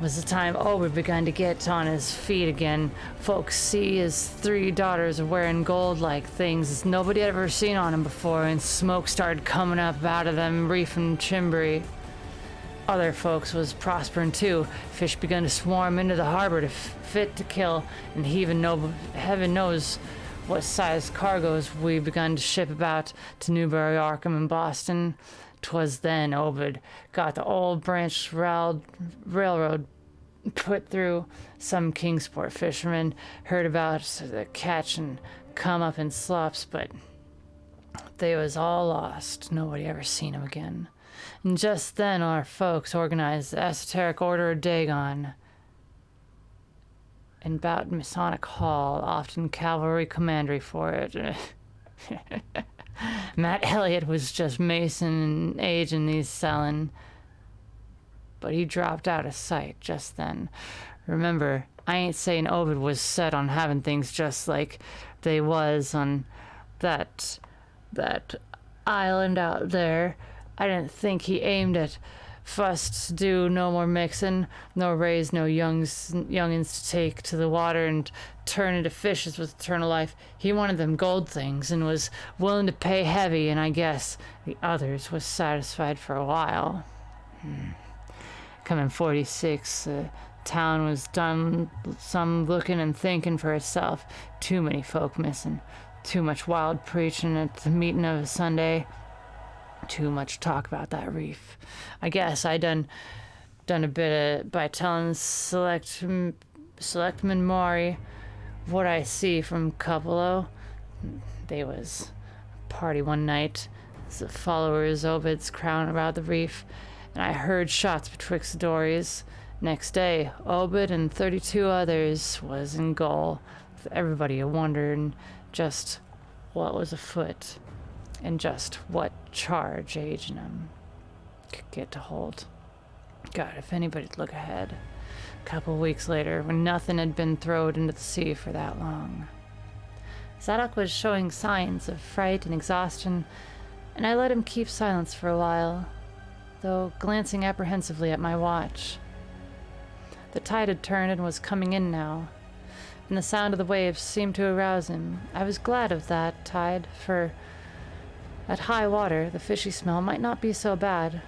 Speaker 1: was the time Obed begun to get on his feet again. Folks see his 3 daughters wearing gold-like things as nobody had ever seen on him before, and smoke started coming up out of them reef and chimbley. Other folks was prospering too. Fish begun to swarm into the harbor to fit to kill, and heaven knows what size cargoes we begun to ship about to Newbury, Arkham, and Boston. 'Twas then Obed got the old branch railroad put through. Some Kingsport fishermen heard about the catch and come up in slops, but they was all lost. Nobody ever seen 'em again. And just then our folks organized the esoteric order of Dagon. And bout Masonic Hall, often cavalry commandery for it. Matt Elliott was just Mason and aging these selling. But he dropped out of sight just then. Remember, I ain't saying Obed was set on having things just like they was on that island out there. I didn't think he aimed at fuss to do no more mixing, nor raise no youngins to take to the water and turn into fishes with eternal life. He wanted them gold things and was willing to pay heavy, and I guess the others was satisfied for a while. Coming 46, the town was done some looking and thinking for itself. Too many folk missing, too much wild preaching at the meeting of a Sunday. Too much talk about that reef. I guess I done a bit by telling Selectman Maury what I see from Cupola. They was a party one night, the followers Obed's crowding about the reef, and I heard shots betwixt the dories. Next day, Obed and 32 others was in goal, with everybody a-wondering just what was afoot, and just what charge aging 'em could get to hold. God, if anybody'd look ahead. A couple weeks later, when nothing had been thrown into the sea for that long. Zadok was showing signs of fright and exhaustion, and I let him keep silence for a while, though glancing apprehensively at my watch. The tide had turned and was coming in now, and the sound of the waves seemed to arouse him. I was glad of that tide, for at high water the fishy smell might not be so bad.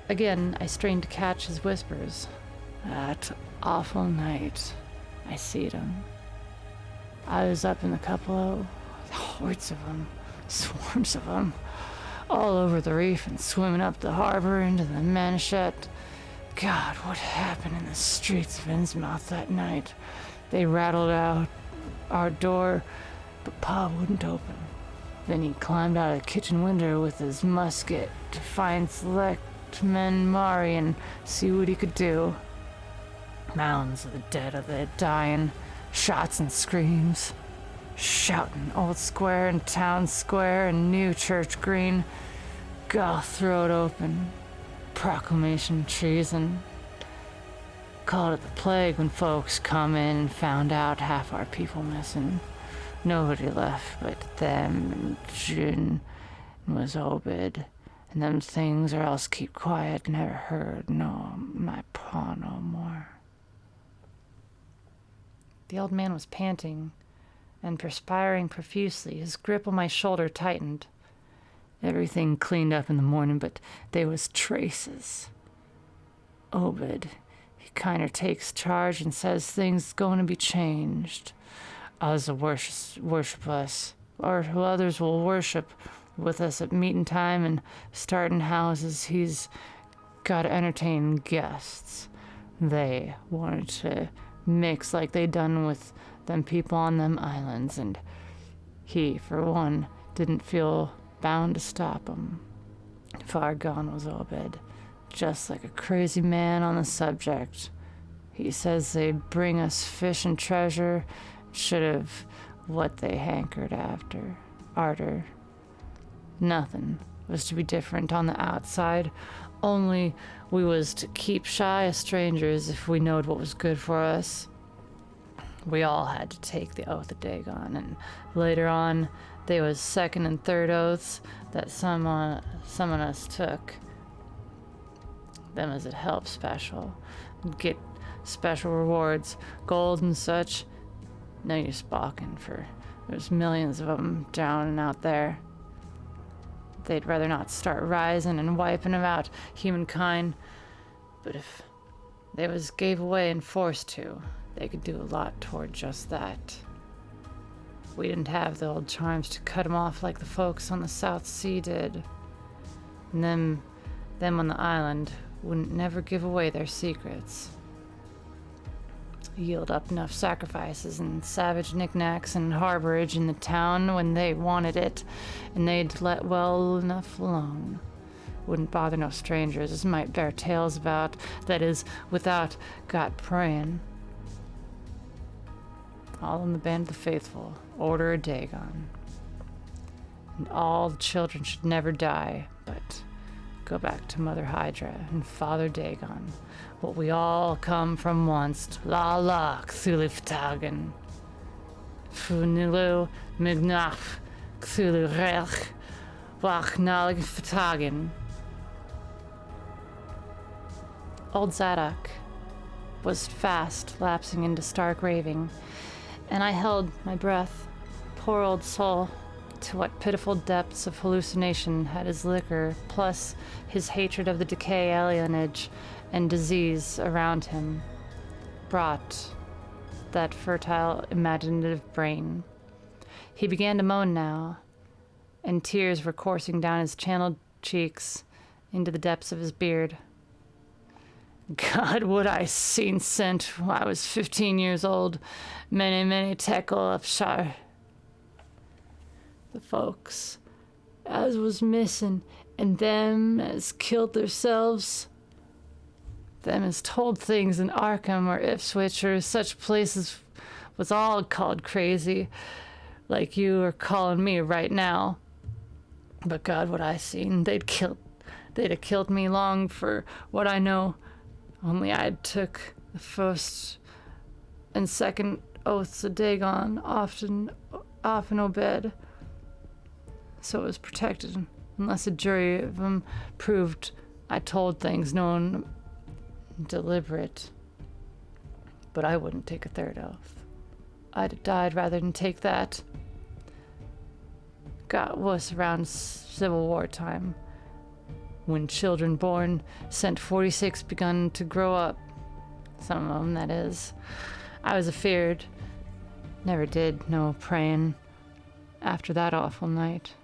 Speaker 1: Again I strained to catch his whispers. That awful night, I seed 'em. I was up in the cupola, hordes of 'em, swarms of 'em, all over the reef and swimming up the harbor into the Manchette. God, what happened in the streets of Innsmouth that night? They rattled out our door, but Pa wouldn't open. Then he climbed out of the kitchen window with his musket to find select men Mari and see what he could do. Mounds of the dead of the dying, shots and screams, shouting Old Square and Town Square and New Church Green. God, throw it open. Proclamation treason. Called it the plague when folks come in and found out half our people missing. Nobody left but them and June was Obed. And them things or else keep quiet, never heard no my pa no more. The old man was panting and perspiring profusely. His grip on my shoulder tightened. Everything cleaned up in the morning, but there was traces. Obed, he kinder takes charge and says things going to be changed. Others will worship us, or who others will worship with us at meeting time and starting houses. He's got to entertain guests. They wanted to mix like they done with them people on them islands, and he, for one, didn't feel bound to stop 'em. Far gone was Obed, just like a crazy man on the subject. He says they bring us fish and treasure, should have what they hankered after, arter. Nothing was to be different on the outside, only we was to keep shy of strangers if we knowed what was good for us. We all had to take the oath of Dagon, and later on, there was second and third oaths that some on us took. Them as it helped special. Get special rewards, gold and such. No use balking, for there's millions of them down and out there. They'd rather not start rising and wiping out humankind, but if they was gave away and forced to, they could do a lot toward just that. We didn't have the old charms to cut 'em off like the folks on the South Sea did. And them on the island wouldn't never give away their secrets. Yield up enough sacrifices and savage knickknacks and harborage in the town when they wanted it, and they'd let well enough alone. Wouldn't bother no strangers as might bear tales about, that is, without got praying. All in the band of the faithful, order of Dagon. And all the children should never die, but go back to Mother Hydra and Father Dagon. What we all come from once. La la, Cthulhu Ftagan. Funilu Mignach, Cthulhu Relch, Wachnalig Ftagan. Old Zadok was fast lapsing into stark raving, and I held my breath. Poor old soul. To what pitiful depths of hallucination had his liquor, plus his hatred of the decay, alienage, and disease around him, brought that fertile, imaginative brain. He began to moan now, and tears were coursing down his channeled cheeks into the depths of his beard. God, what I seen sent when I was 15 years old, many tekel of Shar. The folks as was missing, and them as killed theirselves. Them as told things in Arkham or Ipswich or such places was all called crazy, like you are calling me right now. But God, what I seen, they'd have killed me long for what I know. Only I'd took the first and second oaths of Dagon, often obeyed. So it was protected, unless a jury of them proved I told things known deliberate. But I wouldn't take a third oath. I'd have died rather than take that. Got was around Civil War time, when children born sent 46 begun to grow up. Some of them, that is. I was afeared. Never did no praying after that awful night.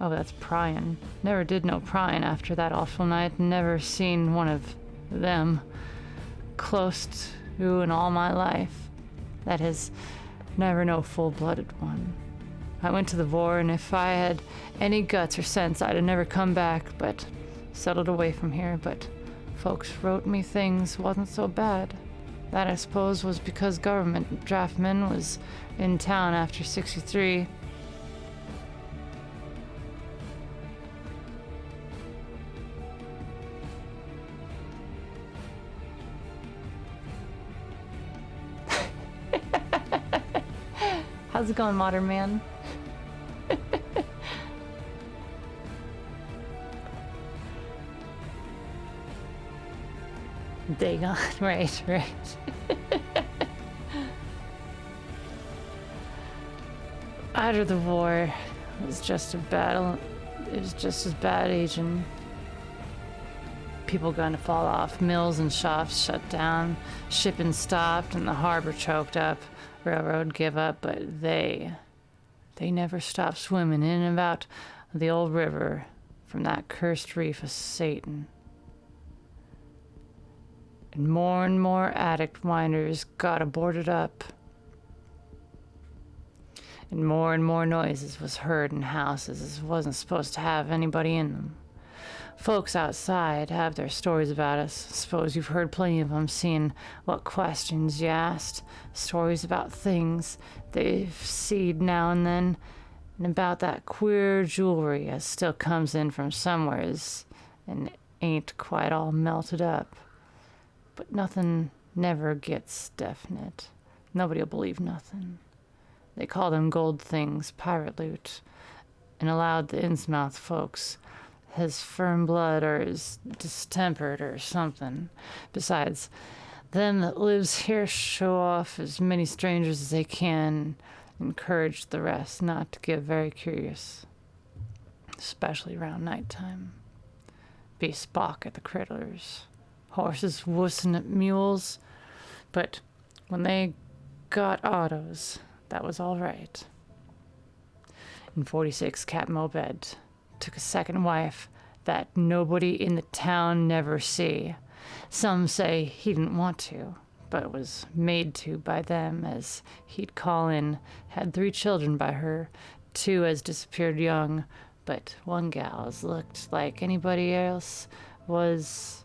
Speaker 1: Oh, that's prying. Never did no prying after that awful night. Never seen one of them close to in all my life. That is, never no full-blooded one. I went to the war, and if I had any guts or sense, I'd have never come back, but settled away from here. But folks wrote me things wasn't so bad. That, I suppose, was because government draftman was in town after 63. How's it going, modern man? Dagon, right. After the war, it was just a battle. It was just as bad aging. People going to fall off, mills and shops shut down, shipping stopped, and the harbor choked up. Railroad give up, but they never stopped swimming in and about the old river from that cursed reef of Satan. And more addict winders got boarded up. And more noises was heard in houses as wasn't supposed to have anybody in them. Folks outside have their stories about us. Suppose you've heard plenty of them, seeing what questions you asked. Stories about things they've seen now and then, and about that queer jewelry as still comes in from somewheres and ain't quite all melted up. But nothing never gets definite. Nobody'll believe nothing. They call them gold things pirate loot, and allowed the Innsmouth folks has firm blood or is distempered or something. Besides, them that lives here show off as many strangers as they can, encourage the rest not to get very curious, especially around nighttime. Be spock at the critters. Horses wussing at mules, but when they got autos, that was all right. In 46, Captain Obed took a second wife that nobody in the town never see. Some say he didn't want to, but was made to by them, as he'd call in, had 3 children by her, 2 as disappeared young, but one gal as looked like anybody else was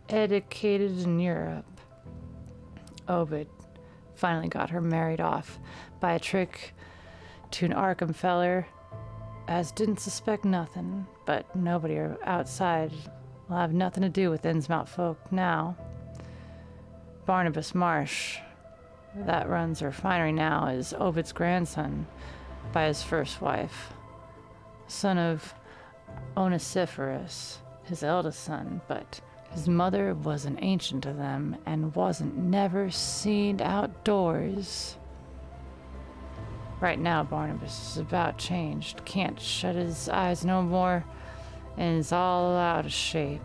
Speaker 1: educated in Europe. Obed finally got her married off by a trick to an Arkham feller as didn't suspect nothing, but nobody outside will have nothing to do with Innsmouth folk now. Barnabas Marsh, that runs the refinery now, is Obed's grandson by his first wife, son of Onesiphorus, his eldest son, but his mother was an ancient of them and wasn't never seen outdoors. Right now, Barnabas is about changed, can't shut his eyes no more, and is all out of shape.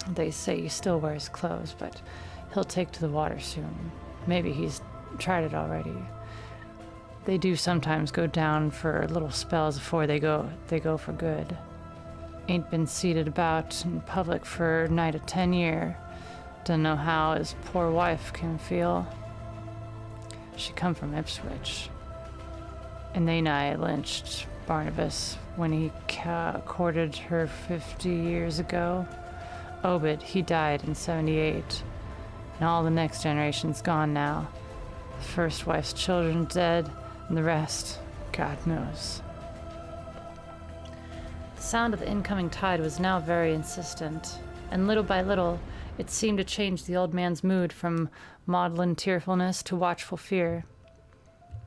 Speaker 1: They say he still wears clothes, but he'll take to the water soon. Maybe he's tried it already. They do sometimes go down for little spells before they go for good. Ain't been seated about in public for nigh to 10 year. Don't know how his poor wife can feel. She come from Ipswich, and they nigh lynched Barnabas when he courted her 50 years ago. Obed, he died in 78, and all the next generation's gone now. The first wife's children dead, and the rest, God knows. The sound of the incoming tide was now very insistent, and little by little, it seemed to change the old man's mood from maudlin tearfulness to watchful fear.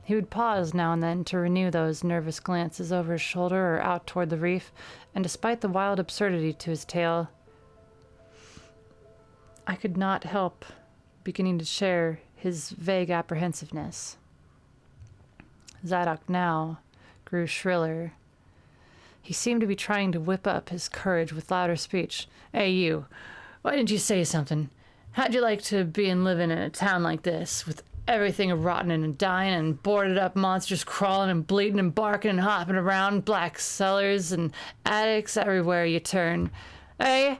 Speaker 1: He would pause now and then to renew those nervous glances over his shoulder or out toward the reef, and despite the wild absurdity to his tale, I could not help beginning to share his vague apprehensiveness. Zadok now grew shriller. He seemed to be trying to whip up his courage with louder speech. "Hey, you, why didn't you say something? How'd you like to be and living in a town like this, with Everything rotten and dying and boarded up monsters crawling and bleeding and barking and hopping around, black cellars and attics everywhere you turn. Hey?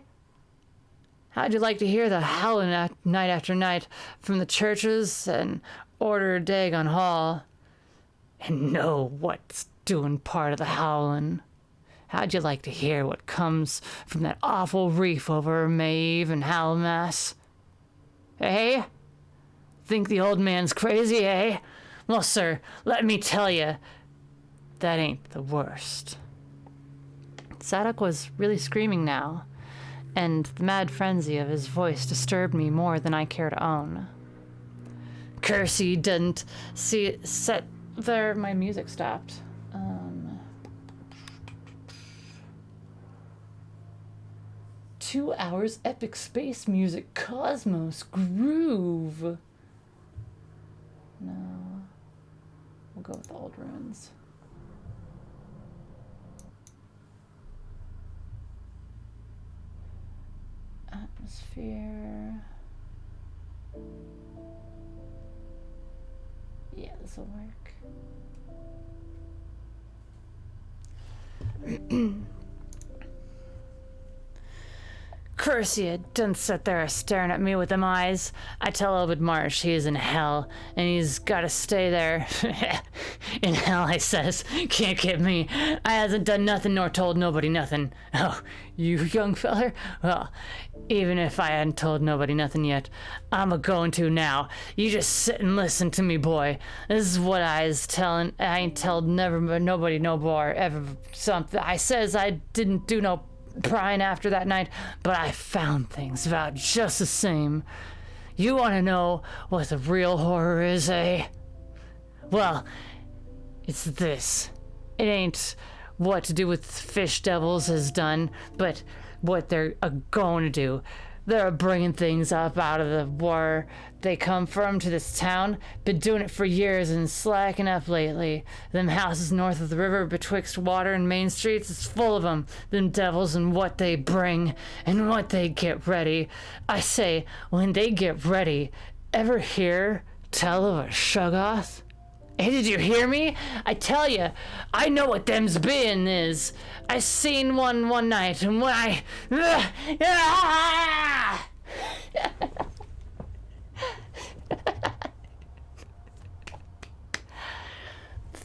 Speaker 1: How'd you like to hear the howling night after night from the churches and order a Dagon Hall? And know what's doing part of the howling? How'd you like to hear what comes from that awful reef over Maeve and Hallowmass? Eh? Think the old man's crazy, eh? Well, sir, let me tell you, that ain't the worst. Zadok was really screaming now, and the mad frenzy of his voice disturbed me more than I care to own. Curse he didn't see it set there. My music stopped. 2 hours epic space music cosmos groove. No. We'll go with the old ruins. Atmosphere. Yeah, this will work. Curse you, don't sit there staring at me with them eyes. I tell Obed Marsh he is in hell, and he's gotta stay there. In hell, I says. Can't get me. I hasn't done nothing nor told nobody nothing. Oh, you young feller? Well, even if I hadn't told nobody nothing yet, I'm a-going to now. You just sit and listen to me, boy. This is what I is telling. I ain't told never nobody no more ever something. I says I didn't do no prying after that night, but I found things about just the same. You want to know what the real horror is, eh? Well, it's this. It ain't what to do with fish devils has done, but what they're going to do. They're bringing things up out of the war they come from to this town. Been doing it for years and slacking up lately. Them houses north of the river betwixt Water and Main Streets is full of them. Them devils and what they bring and what they get ready. I say, when they get ready, ever hear tell of a Shoggoth? Hey, did you hear me? I tell you, I know what them's bin is. I seen one night, and when I...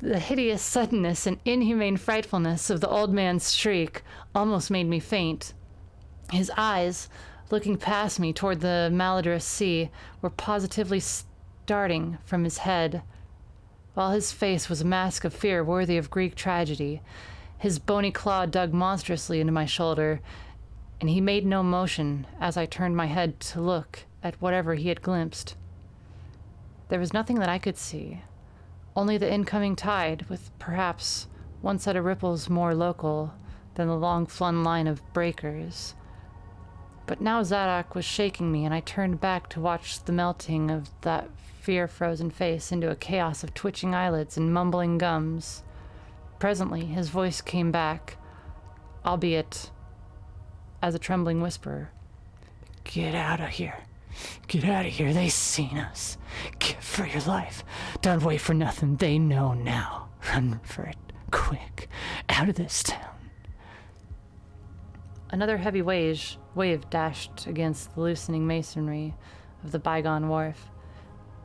Speaker 1: The hideous suddenness and inhumane frightfulness of the old man's shriek almost made me faint. His eyes, looking past me toward the malodorous sea, were positively starting from his head, while his face was a mask of fear worthy of Greek tragedy. His bony claw dug monstrously into my shoulder, and he made no motion as I turned my head to look at whatever he had glimpsed. There was nothing that I could see, only the incoming tide, with perhaps one set of ripples more local than the long-flung line of breakers. But now Zadok was shaking me, and I turned back to watch the melting of that fear-frozen face into a chaos of twitching eyelids and mumbling gums. Presently, his voice came back, albeit as a trembling whisper. Get out of here. Get out of here. They seen us. Get for your life. Don't wait for nothing. They know now. Run for it. Quick. Out of this town. Another heavy wave dashed against the loosening masonry of the bygone wharf,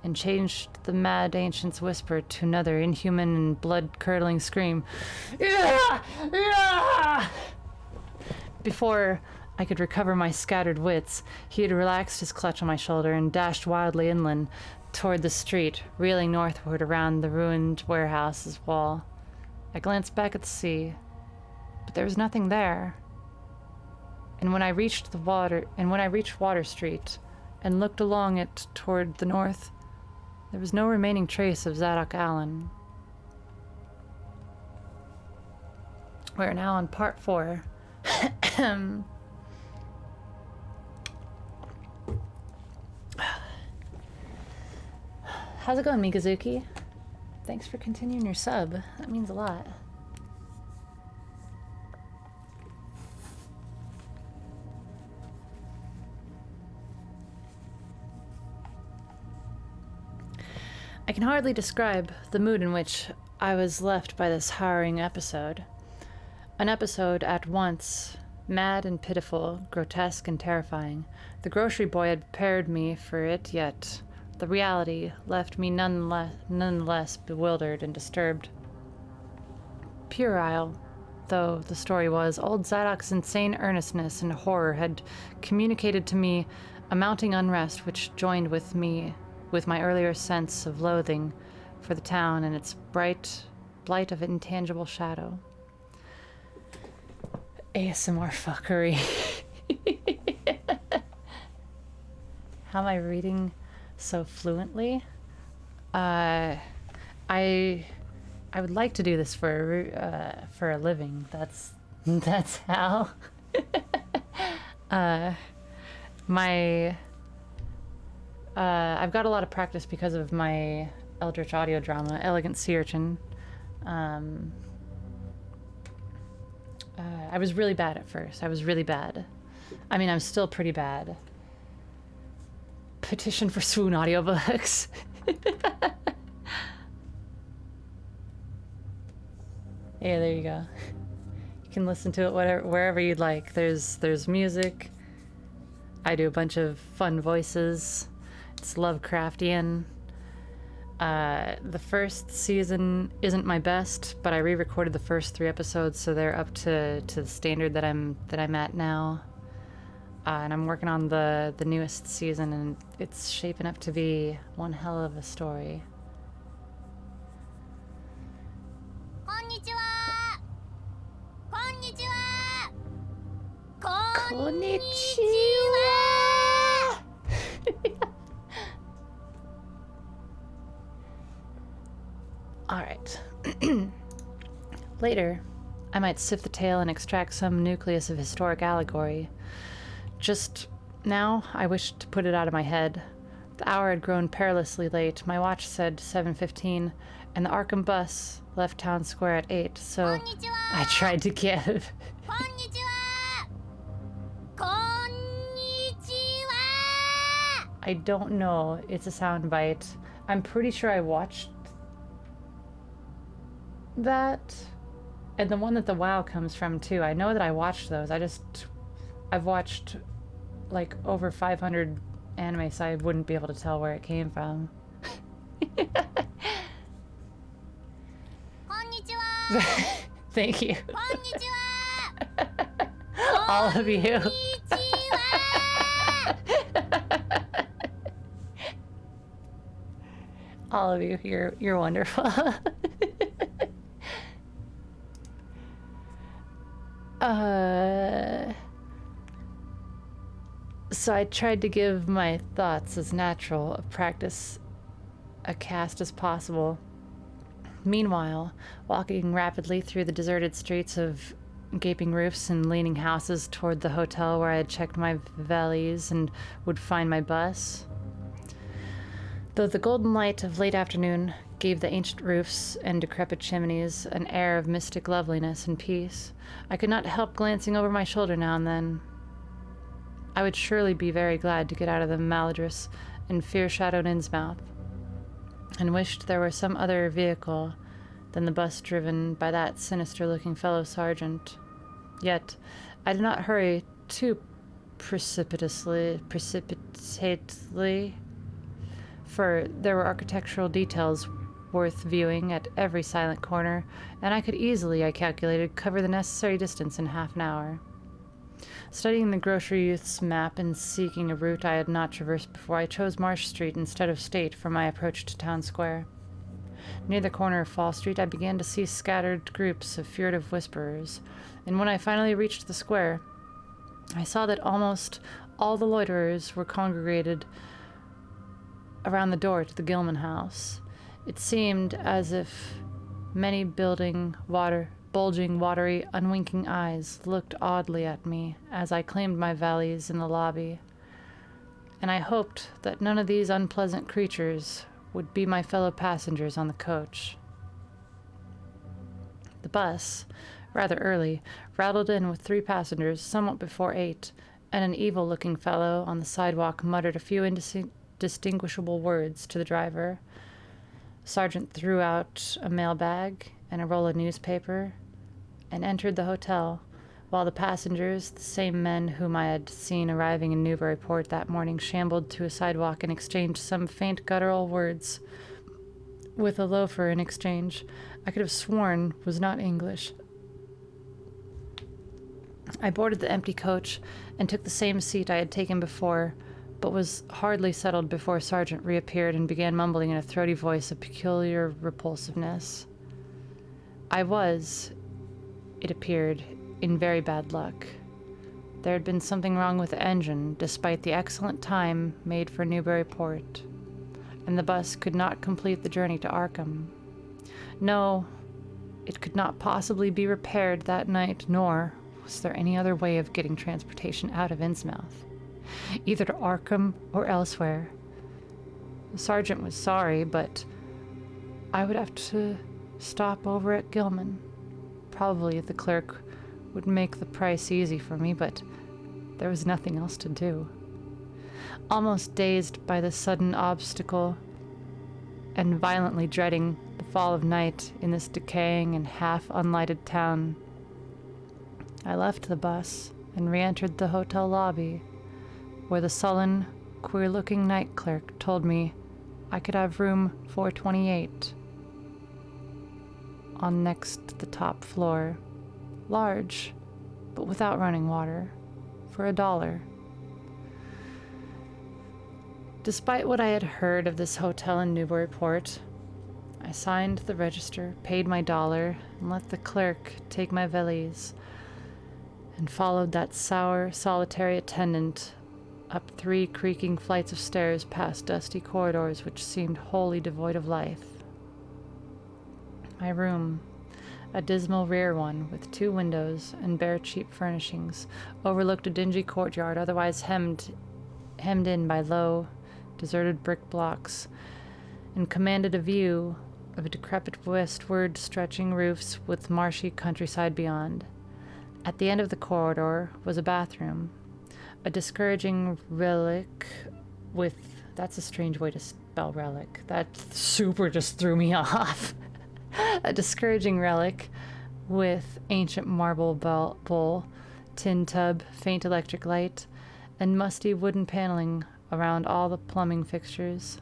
Speaker 1: and changed the mad ancient's whisper to another inhuman and blood-curdling scream. Yeah! Yeah! Before I could recover my scattered wits, he had relaxed his clutch on my shoulder and dashed wildly inland toward the street, reeling northward around the ruined warehouse's wall. I glanced back at the sea, but there was nothing there. And when I reached Water Street and looked along it toward the north, there was no remaining trace of Zadok Allen. We're now on part 4. How's it going, Mikazuki? Thanks for continuing your sub. That means a lot. I can hardly describe the mood in which I was left by this harrowing episode. An episode at once mad and pitiful, grotesque and terrifying. The grocery boy had prepared me for it, yet the reality left me nonetheless bewildered and disturbed. Puerile though the story was, old Zadok's insane earnestness and horror had communicated to me a mounting unrest which joined with my earlier sense of loathing for the town and its blight of intangible shadow. ASMR fuckery. How am I reading so fluently? I would like to do this for a living. That's how. I've got a lot of practice because of my Eldritch audio drama, Elegant Sea Urchin. I was really bad at first. I was really bad. I mean, I'm still pretty bad. Petition for Swoon audiobooks. Yeah, there you go. You can listen to it wherever you'd like. There's music. I do a bunch of fun voices. It's Lovecraftian. The first season isn't my best, but I re-recorded the first 3 episodes, so they're up to the standard that I'm at now. And I'm working on the newest season, and it's shaping up to be one hell of a story. Konnichiwa! Alright. Later, I might sift the tale and extract some nucleus of historic allegory. Just now, I wished to put it out of my head. The hour had grown perilously late. My watch said 7:15, and the Arkham bus left town square at 8, so Konnichiwa! I tried to give. Konnichiwa! Konnichiwa! I don't know. It's a soundbite. I'm pretty sure I watched that, and the one that the WoW comes from too. I know that I watched those. I've watched like over 500 anime, so I wouldn't be able to tell where it came from. Konnichiwa! Thank you. Konnichiwa! All of you. All of you, you're wonderful. So I tried to give my thoughts as natural a practice a cast as possible. Meanwhile, walking rapidly through the deserted streets of gaping roofs and leaning houses toward the hotel where I had checked my valise and would find my bus. Though the golden light of late afternoon gave the ancient roofs and decrepit chimneys an air of mystic loveliness and peace, I could not help glancing over my shoulder now and then. I would surely be very glad to get out of the malodorous and fear-shadowed Innsmouth, and wished there were some other vehicle than the bus driven by that sinister-looking fellow sergeant. Yet I did not hurry too precipitately, for there were architectural details worth viewing at every silent corner, and I could easily, I calculated, cover the necessary distance in half an hour. Studying the grocery youth's map and seeking a route I had not traversed before, I chose Marsh Street instead of State for my approach to Town Square. Near the corner of Fall Street, I began to see scattered groups of furtive whisperers, and when I finally reached the square, I saw that almost all the loiterers were congregated around the door to the Gilman house. It seemed as if many bulging, watery, unwinking eyes looked oddly at me as I claimed my valise in the lobby, and I hoped that none of these unpleasant creatures would be my fellow passengers on the coach. The bus, rather early, rattled in with 3 passengers somewhat before 8, and an evil-looking fellow on the sidewalk muttered a few indistinguishable words to the driver. The sergeant threw out a mailbag and a roll of newspaper and entered the hotel, while the passengers, the same men whom I had seen arriving in Newburyport that morning, shambled to a sidewalk and exchanged some faint guttural words with a loafer in exchange I could have sworn was not English. I boarded the empty coach and took the same seat I had taken before, but was hardly settled before a sergeant reappeared and began mumbling in a throaty voice of peculiar repulsiveness. I was, it appeared, in very bad luck. There had been something wrong with the engine, despite the excellent time made for Newburyport, and the bus could not complete the journey to Arkham. No, it could not possibly be repaired that night, nor was there any other way of getting transportation out of Innsmouth, either to Arkham or elsewhere. The sergeant was sorry, but I would have to stop over at Gilman. Probably the clerk would make the price easy for me, but there was nothing else to do. Almost dazed by this sudden obstacle, and violently dreading the fall of night in this decaying and half-unlighted town, I left the bus and re-entered the hotel lobby, where the sullen, queer-looking night clerk told me I could have room 428 on next the top floor, large, but without running water, for $1. Despite what I had heard of this hotel in Newburyport, I signed the register, paid my $1, and let the clerk take my valise, and followed that sour, solitary attendant up 3 creaking flights of stairs past dusty corridors which seemed wholly devoid of life. My room, a dismal rear one with 2 windows and bare cheap furnishings, overlooked a dingy courtyard otherwise hemmed in by low, deserted brick blocks, and commanded a view of decrepit westward stretching roofs with marshy countryside beyond. At the end of the corridor was a bathroom, a discouraging relic with... That's a strange way to spell relic. That super just threw me off. A discouraging relic with ancient marble bowl, tin tub, faint electric light, and musty wooden paneling around all the plumbing fixtures.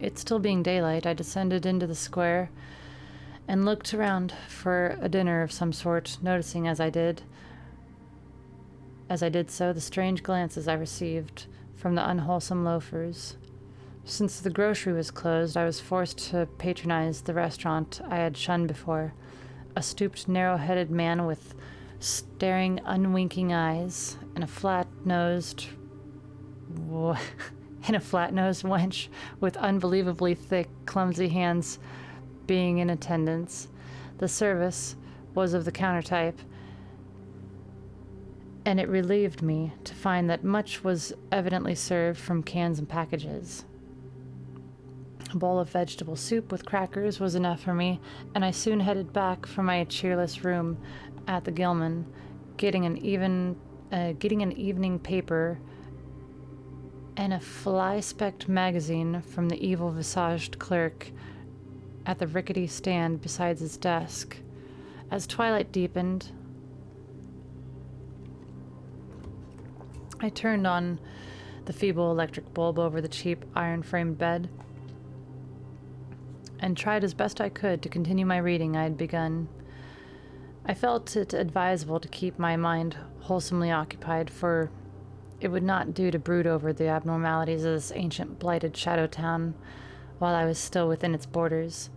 Speaker 1: It still being daylight, I descended into the square and looked around for a dinner of some sort, noticing as I did so the strange glances I received from the unwholesome loafers. Since the grocery was closed, I was forced to patronize the restaurant I had shunned before, a stooped, narrow-headed man with staring, unwinking eyes, and a flat-nosed wench with unbelievably thick, clumsy hands being in attendance. The service was of the counter type, and it relieved me to find that much was evidently served from cans and packages. A bowl of vegetable soup with crackers was enough for me, and I soon headed back for my cheerless room at the Gilman, getting an evening paper and a fly-specked magazine from the evil-visaged clerk at the rickety stand beside his desk. As twilight deepened, I turned on the feeble electric bulb over the cheap iron-framed bed and tried as best I could to continue my reading I had begun. I felt it advisable to keep my mind wholesomely occupied, for it would not do to brood over the abnormalities of this ancient blighted shadow town while I was still within its borders.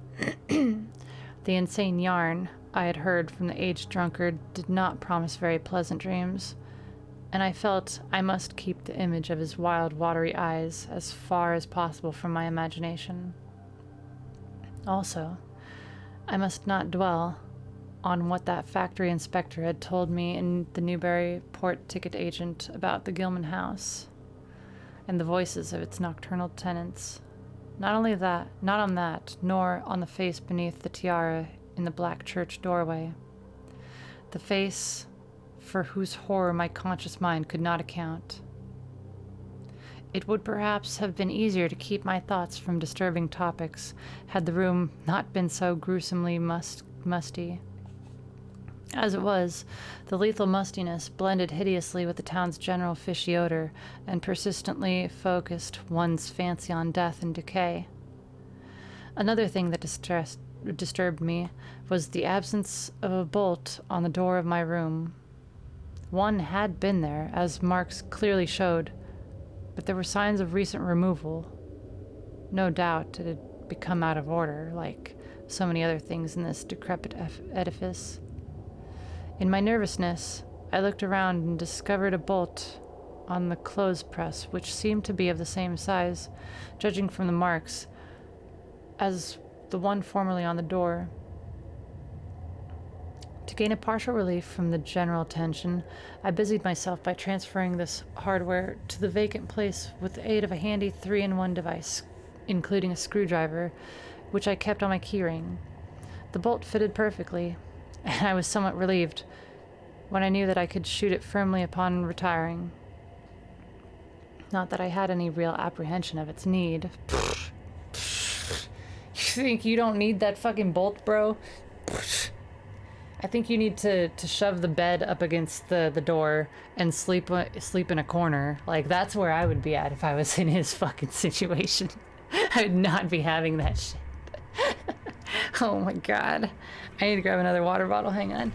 Speaker 1: The insane yarn I had heard from the aged drunkard did not promise very pleasant dreams, and I felt I must keep the image of his wild, watery eyes as far as possible from my imagination. Also, I must not dwell on what that factory inspector had told me in the Newburyport ticket agent about the Gilman house and the voices of its nocturnal tenants. Not on that, nor on the face beneath the tiara in the black church doorway. The face for whose horror my conscious mind could not account. It would perhaps have been easier to keep my thoughts from disturbing topics had the room not been so gruesomely musty. As it was, the lethal mustiness blended hideously with the town's general fishy odor and persistently focused one's fancy on death and decay. Another thing that disturbed me was the absence of a bolt on the door of my room. One had been there, as marks clearly showed, but there were signs of recent removal. No doubt it had become out of order, like so many other things in this decrepit edifice. In my nervousness, I looked around and discovered a bolt on the clothes press, which seemed to be of the same size, judging from the marks, as the one formerly on the door. To gain a partial relief from the general tension, I busied myself by transferring this hardware to the vacant place with the aid of a handy 3-in-1 device, including a screwdriver, which I kept on my keyring. The bolt fitted perfectly, and I was somewhat relieved when I knew that I could shoot it firmly upon retiring. Not that I had any real apprehension of its need. You think you don't need that fucking bolt, bro? I think you need to shove the bed up against the door and sleep in a corner. Like, that's where I would be at if I was in his fucking situation. I would not be having that shit. Oh my god. I need to grab another water bottle. Hang on.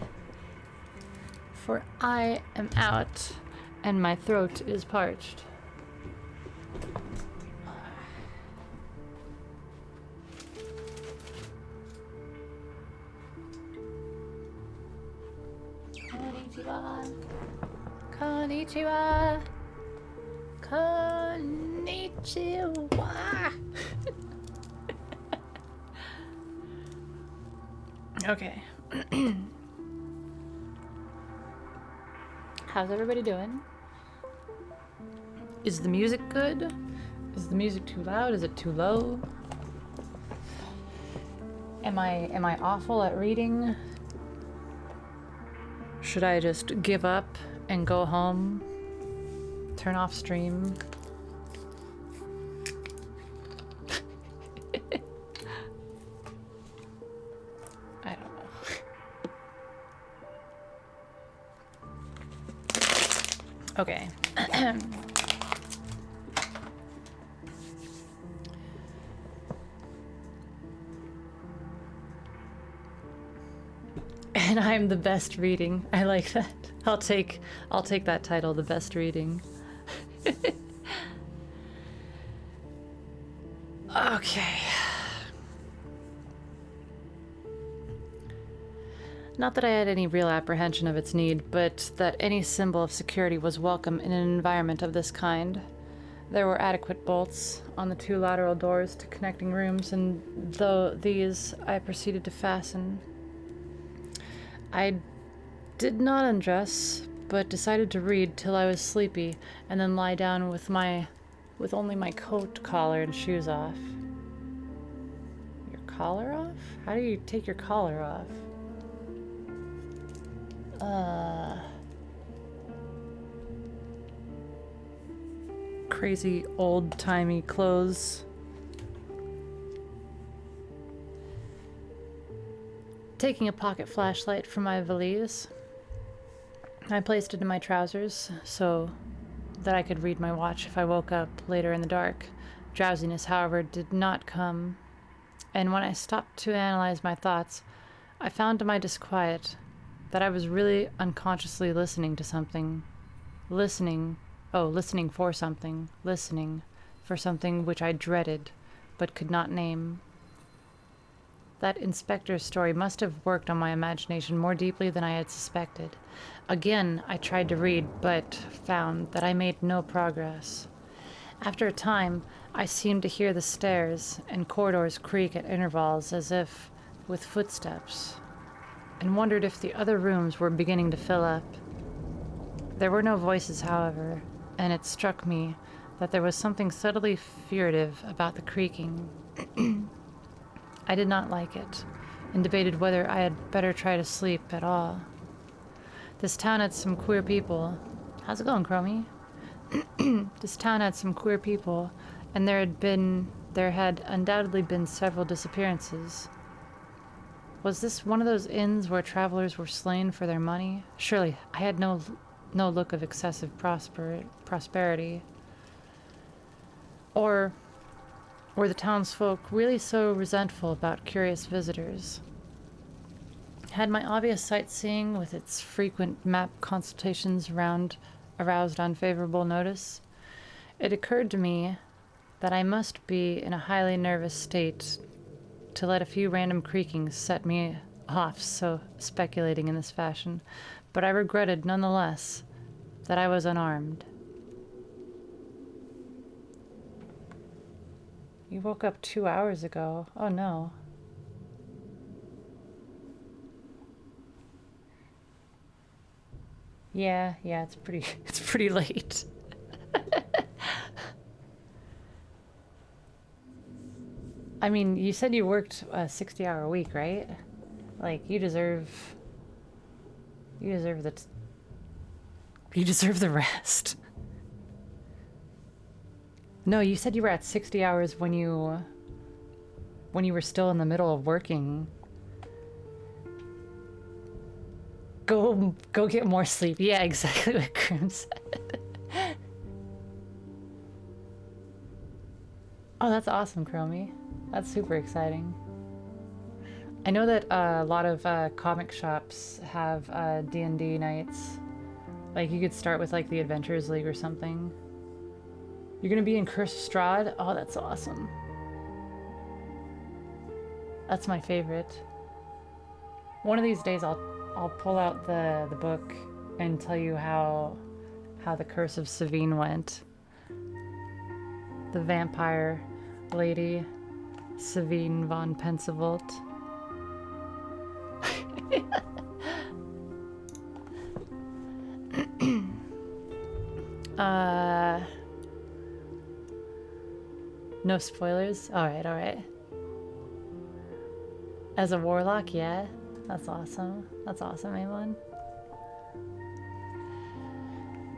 Speaker 1: For I am out and my throat is parched. Konnichiwa. Konnichiwa. Okay. How's everybody doing? Is the music good? Is the music too loud? Is it too low? Am I awful at reading? Should I just give up and go home? Turn off stream? I don't know. Okay. And I'm the best reading. I like that. I'll take that title, the best reading. Okay. Not that I had any real apprehension of its need, but that any symbol of security was welcome in an environment of this kind. There were adequate bolts on the 2 lateral doors to connecting rooms, and these I proceeded to fasten. I did not undress, but decided to read till I was sleepy, and then lie down with only my coat collar and shoes off. Your collar off? How do you take your collar off? Crazy old-timey clothes. Taking a pocket flashlight from my valise, I placed it in my trousers so that I could read my watch if I woke up later in the dark. Drowsiness, however, did not come, and when I stopped to analyze my thoughts, I found to my disquiet that I was really unconsciously listening to something. Listening for something which I dreaded, but could not name. That inspector's story must have worked on my imagination more deeply than I had suspected. Again, I tried to read, but found that I made no progress. After a time, I seemed to hear the stairs and corridors creak at intervals as if with footsteps, and wondered if the other rooms were beginning to fill up. There were no voices, however, and it struck me that there was something subtly furtive about the creaking. I did not like it, and debated whether I had better try to sleep at all. This town had some queer people. How's it going, Chromie? This town had some queer people, and there had undoubtedly been several disappearances. Was this one of those inns where travelers were slain for their money? Surely I had no look of excessive prosperity. Or were the townsfolk really so resentful about curious visitors? Had my obvious sightseeing, with its frequent map consultations, aroused unfavorable notice? It occurred to me that I must be in a highly nervous state to let a few random creakings set me off so speculating in this fashion, but I regretted nonetheless that I was unarmed. You woke up 2 hours ago. Oh no. Yeah, it's pretty late. I mean, you said you worked a 60-hour week, right? Like, you deserve the rest. No, you said you were at 60 hours when you were still in the middle of working. Go get more sleep. Yeah, exactly what Grim said. Oh, that's awesome, Chromie. That's super exciting. I know that a lot of comic shops have D&D nights. Like, you could start with like the Adventurers League or something. You're gonna be in Curse of Strahd? Oh, that's awesome. That's my favorite. One of these days I'll pull out the book and tell you how the Curse of Savine went. The vampire lady, Savine von Pensavolt. No spoilers? Alright. As a warlock, yeah. That's awesome. That's awesome, Aelin.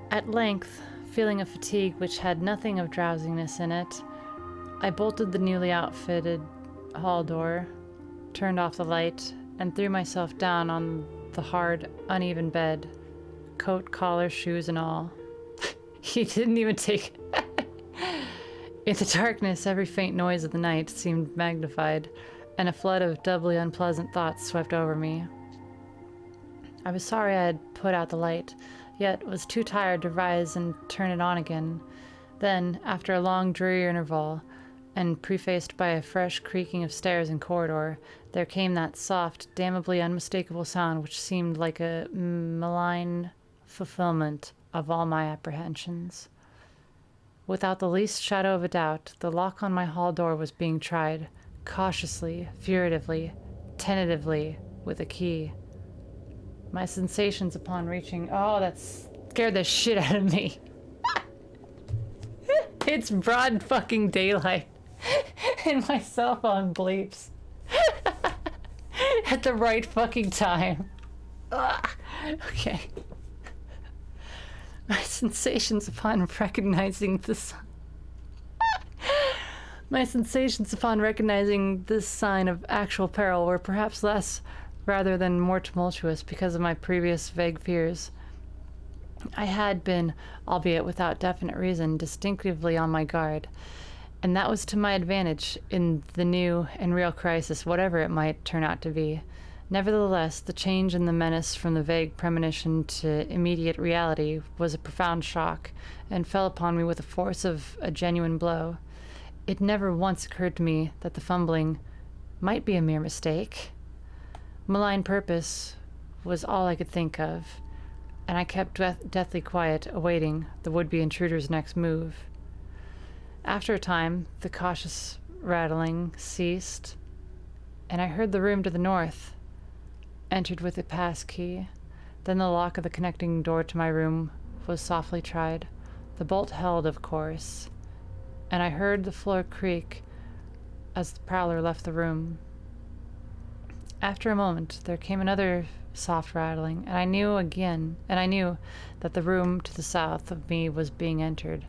Speaker 1: At length, feeling a fatigue which had nothing of drowsiness in it, I bolted the newly outfitted hall door, turned off the light, and threw myself down on the hard, uneven bed, coat, collar, shoes, and all. He didn't even take... In the darkness, every faint noise of the night seemed magnified, and a flood of doubly unpleasant thoughts swept over me. I was sorry I had put out the light, yet was too tired to rise and turn it on again. Then, after a long, dreary interval, and prefaced by a fresh creaking of stairs and corridor, there came that soft, damnably unmistakable sound which seemed like a malign fulfillment of all my apprehensions. Without the least shadow of a doubt, the lock on my hall door was being tried, cautiously, furtively, tentatively, with a key. My sensations upon reaching... Oh, that scared the shit out of me. It's broad fucking daylight. And my cell phone bleeps. At the right fucking time. Ugh. Okay. My sensations upon recognizing this... My sensations upon recognizing this sign of actual peril were perhaps less rather than more tumultuous because of my previous vague fears. I had been, albeit without definite reason, distinctively on my guard, and that was to my advantage in the new and real crisis, whatever it might turn out to be. Nevertheless, the change in the menace from the vague premonition to immediate reality was a profound shock, and fell upon me with the force of a genuine blow. It never once occurred to me that the fumbling might be a mere mistake. Malign purpose was all I could think of, and I kept deathly quiet, awaiting the would-be intruder's next move. After a time, the cautious rattling ceased, and I heard the room to the north, entered with a pass key. Then the lock of the connecting door to my room was softly tried. The bolt held, of course, and I heard the floor creak as the prowler left the room. After a moment, there came another soft rattling, and I knew that the room to the south of me was being entered.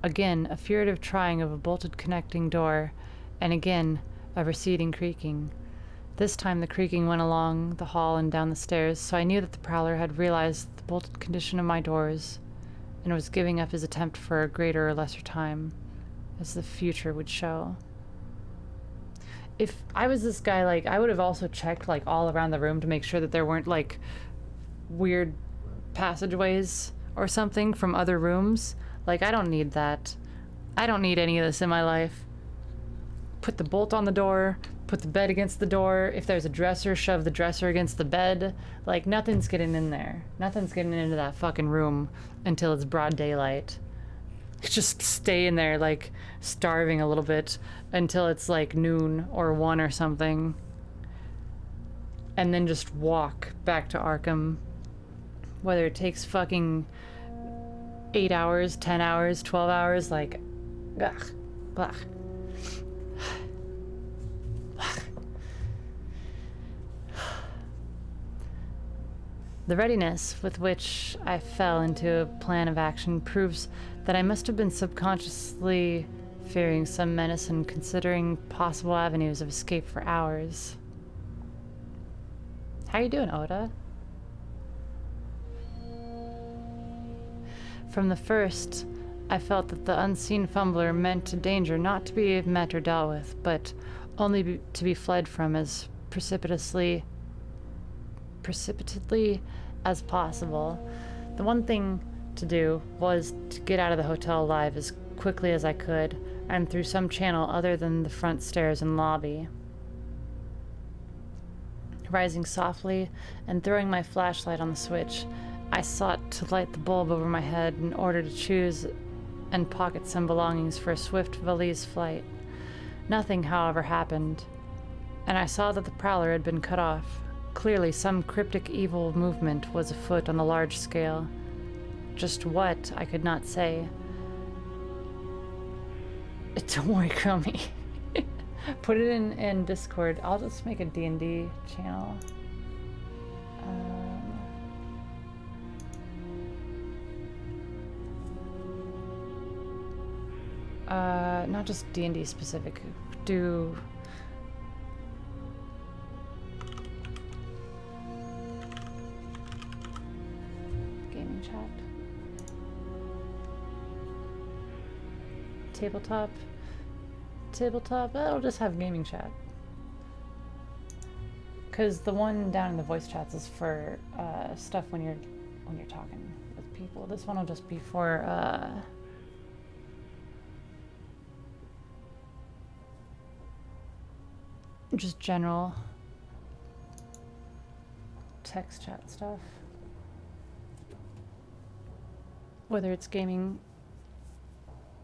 Speaker 1: Again, a furtive trying of a bolted connecting door, and again, a receding creaking. This time the creaking went along the hall and down the stairs, so I knew that the prowler had realized the bolted condition of my doors and was giving up his attempt for a greater or lesser time, as the future would show. If I was this guy, like, I would have also checked, like, all around the room to make sure that there weren't, like, weird passageways or something from other rooms. Like, I don't need that. I don't need any of this in my life. Put the bolt on the door, put the bed against the door. If there's a dresser, shove the dresser against the bed. Like, nothing's getting in there. Nothing's getting into that fucking room until it's broad daylight. Just stay in there, like, starving a little bit until it's, like, noon or 1 or something. And then just walk back to Arkham. Whether it takes fucking 8 hours, 10 hours, 12 hours, like, ugh, ugh. The readiness with which I fell into a plan of action proves that I must have been subconsciously fearing some menace and considering possible avenues of escape for hours. How you doing, Oda? From the first, I felt that the unseen fumbler meant a danger not to be met or dealt with, but only to be fled from as precipitately as possible. The one thing to do was to get out of the hotel alive as quickly as I could, and through some channel other than the front stairs and lobby. Rising softly and throwing my flashlight on the switch, I sought to light the bulb over my head in order to choose and pocket some belongings for a swift valise flight. Nothing, however, happened, and I saw that the prowler had been cut off. Clearly, some cryptic evil movement was afoot on the large scale. Just what, I could not say. Don't worry, Chromie. Put it in Discord. I'll just make a D&D channel. Not just D&D specific. Do... gaming chat. Tabletop, I'll just have gaming chat. Because the one down in the voice chats is for stuff when you're talking with people. This one will just be for just general text chat stuff. Whether it's gaming,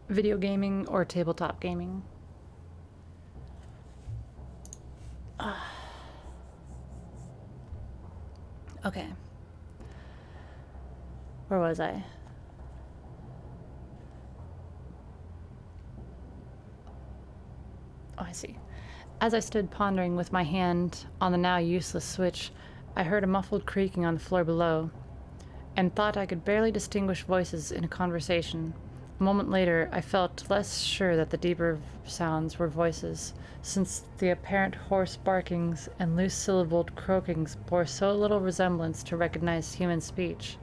Speaker 1: video gaming, or tabletop gaming. Okay. Where was I? Oh, I see. As I stood pondering with my hand on the now useless switch, I heard a muffled creaking on the floor below, and thought I could barely distinguish voices in a conversation. A moment later, I felt less sure that the deeper sounds were voices, since the apparent hoarse barkings and loose-syllabled croakings bore so little resemblance to recognized human speech.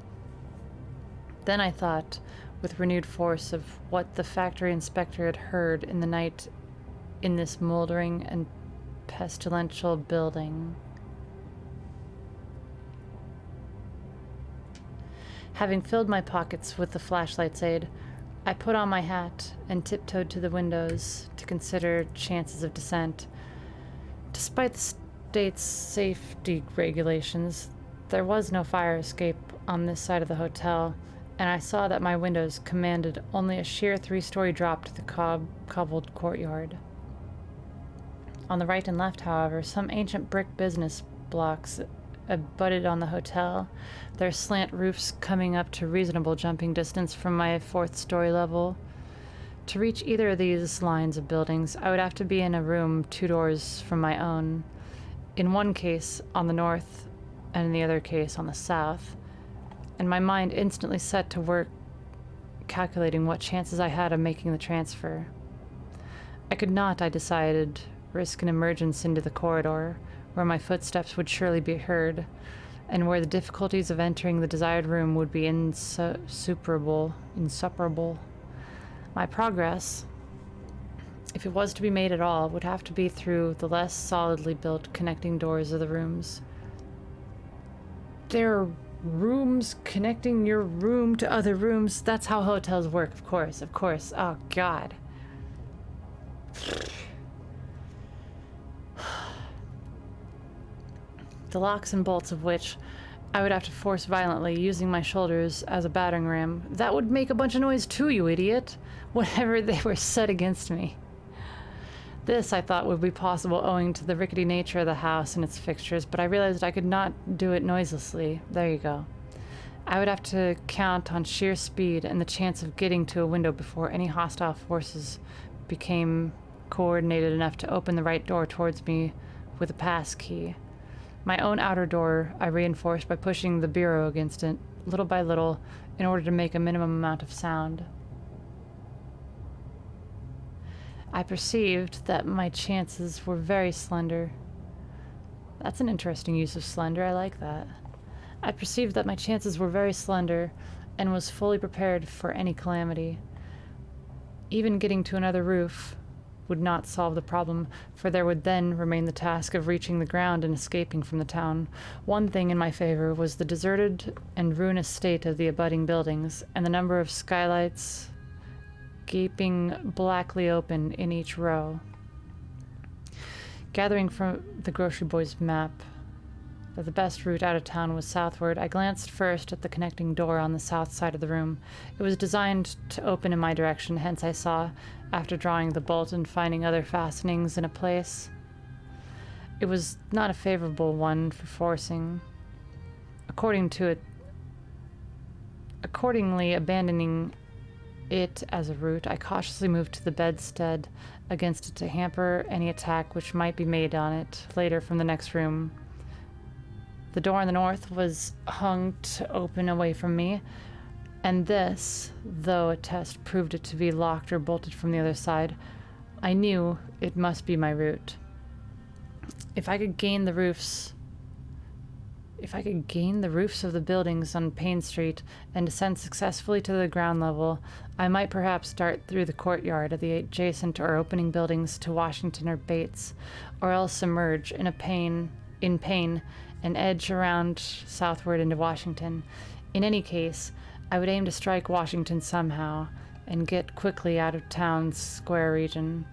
Speaker 1: Then I thought, with renewed force, of what the factory inspector had heard in the night in this moldering and pestilential building. Having filled my pockets with the flashlight's aid, I put on my hat and tiptoed to the windows to consider chances of descent. Despite the state's safety regulations, there was no fire escape on this side of the hotel, and I saw that my windows commanded only a sheer 3-story drop to the cobbled courtyard. On the right and left, however, some ancient brick business blocks abutted on the hotel, their slant roofs coming up to reasonable jumping distance from my 4th-story level. To reach either of these lines of buildings, I would have to be in a room 2 doors from my own. In one case, on the north, and in the other case on the south, and my mind instantly set to work calculating what chances I had of making the transfer. I could not, I decided, risk an emergence into the corridor, where my footsteps would surely be heard, and where the difficulties of entering the desired room would be insuperable. My progress, if it was to be made at all, would have to be through the less solidly built connecting doors of the rooms. There are rooms connecting your room to other rooms. That's how hotels work, of course. Oh, God. The locks and bolts of which I would have to force violently, using my shoulders as a battering ram. That would make a bunch of noise too, you idiot. Whatever they were set against me. This, I thought, would be possible owing to the rickety nature of the house and its fixtures, but I realized I could not do it noiselessly. There you go. I would have to count on sheer speed and the chance of getting to a window before any hostile forces became coordinated enough to open the right door towards me with a pass key. My own outer door I reinforced by pushing the bureau against it, little by little, in order to make a minimum amount of sound. I perceived that my chances were very slender. That's an interesting use of slender, I like that. I perceived that my chances were very slender and was fully prepared for any calamity. Even getting to another roof would not solve the problem, for there would then remain the task of reaching the ground and escaping from the town. One thing in my favor was the deserted and ruinous state of the abutting buildings, and the number of skylights gaping blackly open in each row. Gathering from the grocery boy's map that the best route out of town was southward, I glanced first at the connecting door on the south side of the room. It was designed to open in my direction, hence I saw, after drawing the bolt and finding other fastenings in a place. It was not a favorable one for forcing. Accordingly, abandoning it as a route, I cautiously moved to the bedstead against it to hamper any attack which might be made on it later from the next room. The door on the north was hung to open away from me, and this, though a test proved it to be locked or bolted from the other side, I knew it must be my route. If I could gain the roofs of the buildings on Payne Street and descend successfully to the ground level, I might perhaps start through the courtyard of the adjacent or opening buildings to Washington or Bates, or else emerge in Payne and edge around southward into Washington. In any case, I would aim to strike Washington somehow and get quickly out of town's square region.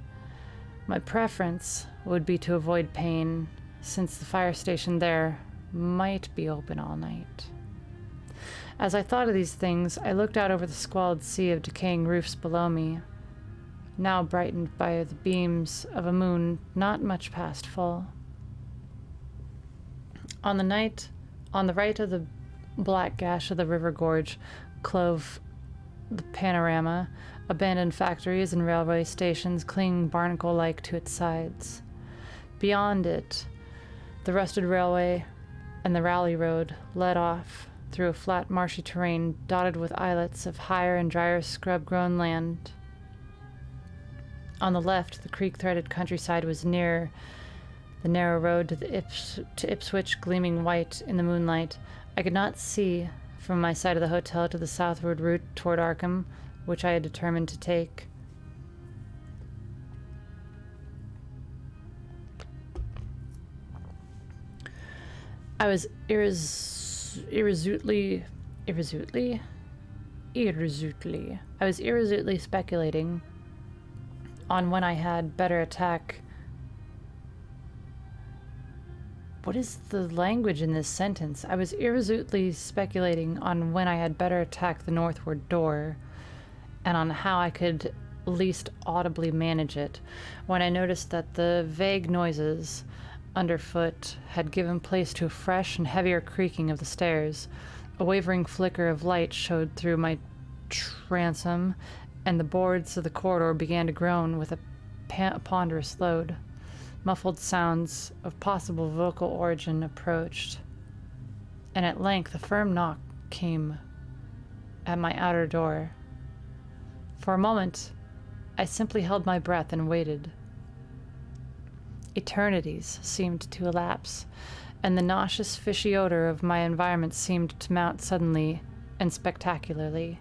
Speaker 1: My preference would be to avoid Payne, since the fire station there might be open all night. As I thought of these things, I looked out over the squalid sea of decaying roofs below me, now brightened by the beams of a moon not much past full. On the right of the black gash of the river gorge clove the panorama, abandoned factories and railway stations clinging barnacle-like to its sides. Beyond it, the rusted railway and the Raleigh Road led off through a flat marshy terrain dotted with islets of higher and drier scrub-grown land. On the left, the creek-threaded countryside was near the narrow road to Ipswich gleaming white in the moonlight. I could not see from my side of the hotel to the southward route toward Arkham, which I had determined to take. I was irresolutely speculating on when I had better attack. What is the language in this sentence? I was irresolutely speculating on when I had better attack the northward door, and on how I could least audibly manage it, when I noticed that the vague noises underfoot had given place to a fresh and heavier creaking of the stairs. A wavering flicker of light showed through my transom, and the boards of the corridor began to groan with a ponderous load. Muffled sounds of possible vocal origin approached. and at length a firm knock came at my outer door. For a moment, I simply held my breath and waited. Eternities seemed to elapse, and the nauseous, fishy odor of my environment seemed to mount suddenly and spectacularly.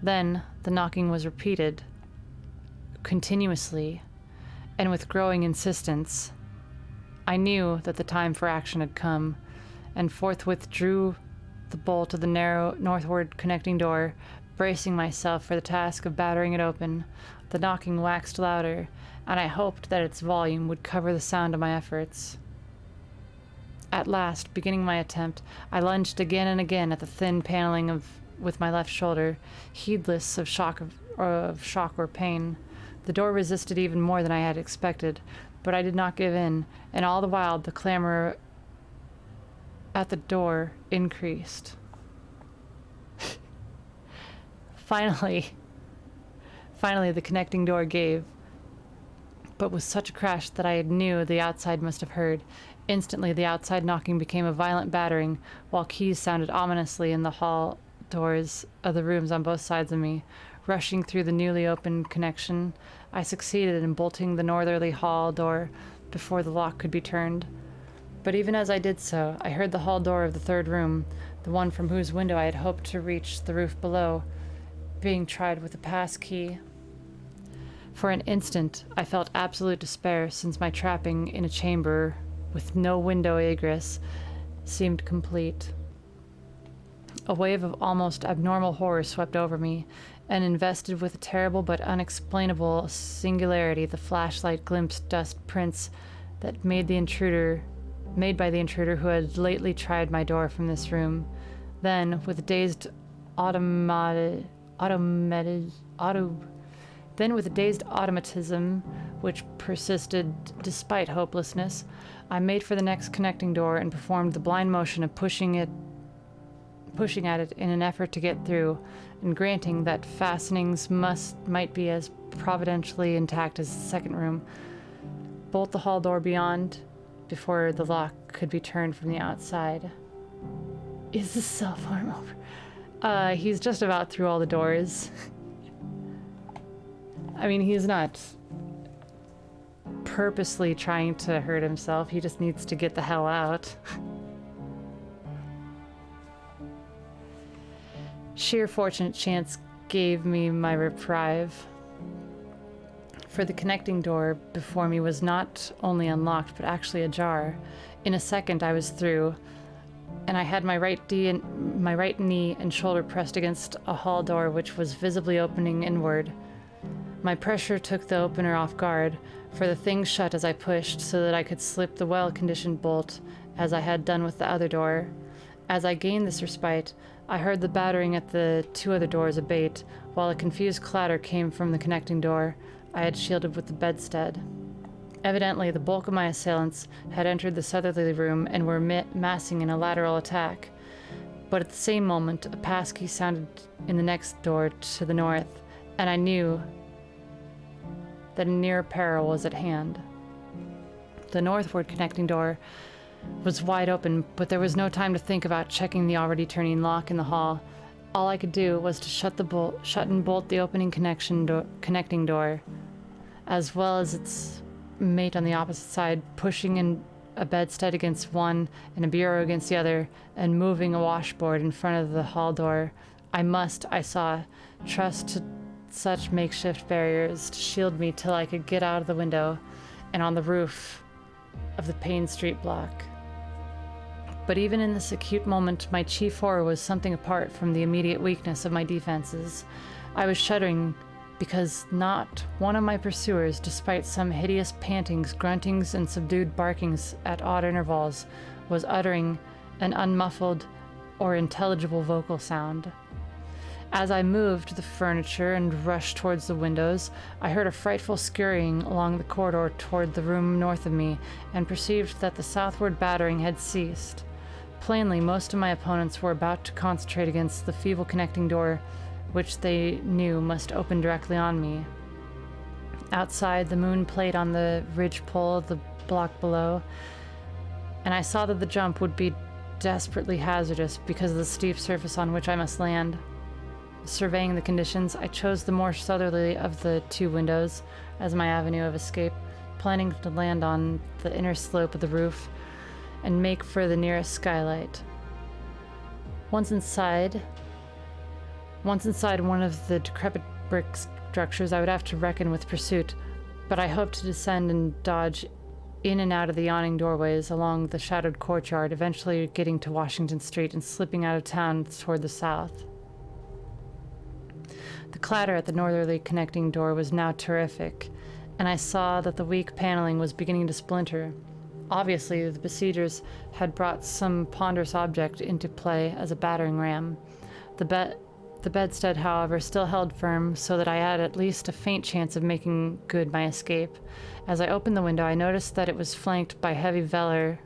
Speaker 1: Then the knocking was repeated, continuously, and with growing insistence. I knew that the time for action had come, and forthwith drew the bolt of the narrow northward connecting door, bracing myself for the task of battering it open. The knocking waxed louder, and I hoped that its volume would cover the sound of my efforts. At last, beginning my attempt, I lunged again and again at the thin paneling with my left shoulder, heedless of shock or pain. The door resisted even more than I had expected, but I did not give in, and all the while the clamor at the door increased. Finally, the connecting door gave, but with such a crash that I knew the outside must have heard. Instantly, the outside knocking became a violent battering, while keys sounded ominously in the hall doors of the rooms on both sides of me. Rushing through the newly opened connection, I succeeded in bolting the northerly hall door before the lock could be turned. But even as I did so, I heard the hall door of the third room, the one from whose window I had hoped to reach the roof below, being tried with a pass key. For an instant, I felt absolute despair, since my trapping in a chamber with no window egress seemed complete. A wave of almost abnormal horror swept over me, and invested with a terrible but unexplainable singularity, the flashlight glimpsed dust prints that made by the intruder who had lately tried my door from this room. Then, with a dazed automatism which persisted despite hopelessness, I made for the next connecting door and performed the blind motion of pushing at it in an effort to get through, and granting that fastenings might be as providentially intact as the second room, bolt the hall door beyond before the lock could be turned from the outside. Is the self-harm over? He's just about through all the doors. I mean, he's not purposely trying to hurt himself. He just needs to get the hell out. Sheer fortunate chance gave me my reprieve, for the connecting door before me was not only unlocked, but actually ajar. In a second, I was through, and I had my right knee and shoulder pressed against a hall door which was visibly opening inward. My pressure took the opener off guard, for the thing shut as I pushed, so that I could slip the well-conditioned bolt, as I had done with the other door. As I gained this respite, I heard the battering at the two other doors abate, while a confused clatter came from the connecting door I had shielded with the bedstead. Evidently, the bulk of my assailants had entered the southerly room and were massing in a lateral attack. But at the same moment, a passkey sounded in the next door to the north, and I knew that a near peril was at hand. The northward connecting door was wide open, but there was no time to think about checking the already turning lock in the hall. All I could do was to shut and bolt the opening connecting door, as well as its mate on the opposite side, pushing in a bedstead against one and a bureau against the other, and moving a washboard in front of the hall door. I saw, trust to such makeshift barriers to shield me till I could get out of the window and on the roof of the Payne Street block. But even in this acute moment, my chief horror was something apart from the immediate weakness of my defenses. I was shuddering because not one of my pursuers, despite some hideous pantings, gruntings, and subdued barkings at odd intervals, was uttering an unmuffled or intelligible vocal sound. As I moved the furniture and rushed towards the windows, I heard a frightful scurrying along the corridor toward the room north of me, and perceived that the southward battering had ceased. Plainly, most of my opponents were about to concentrate against the feeble connecting door, which they knew must open directly on me. Outside, the moon played on the ridgepole of the block below, and I saw that the jump would be desperately hazardous because of the steep surface on which I must land. Surveying the conditions, I chose the more southerly of the two windows as my avenue of escape, planning to land on the inner slope of the roof and make for the nearest skylight. Once inside one of the decrepit brick structures, I would have to reckon with pursuit, but I hoped to descend and dodge in and out of the yawning doorways along the shadowed courtyard, eventually getting to Washington Street and slipping out of town toward the south. The clatter at the northerly connecting door was now terrific, and I saw that the weak paneling was beginning to splinter. Obviously, the besiegers had brought some ponderous object into play as a battering ram. The bedstead, however, still held firm, so that I had at least a faint chance of making good my escape. As I opened the window, I noticed that it was flanked by heavy velour.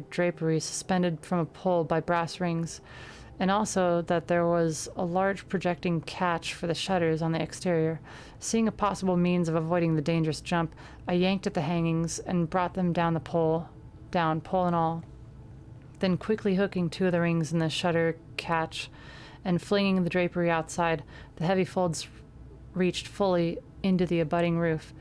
Speaker 1: Drapery suspended from a pole by brass rings, and also that there was a large projecting catch for the shutters on the exterior. Seeing a possible means of avoiding the dangerous jump, I yanked at the hangings and brought them down pole and all. Then quickly hooking two of the rings in the shutter catch and flinging the drapery outside, the heavy folds reached fully into the abutting roof,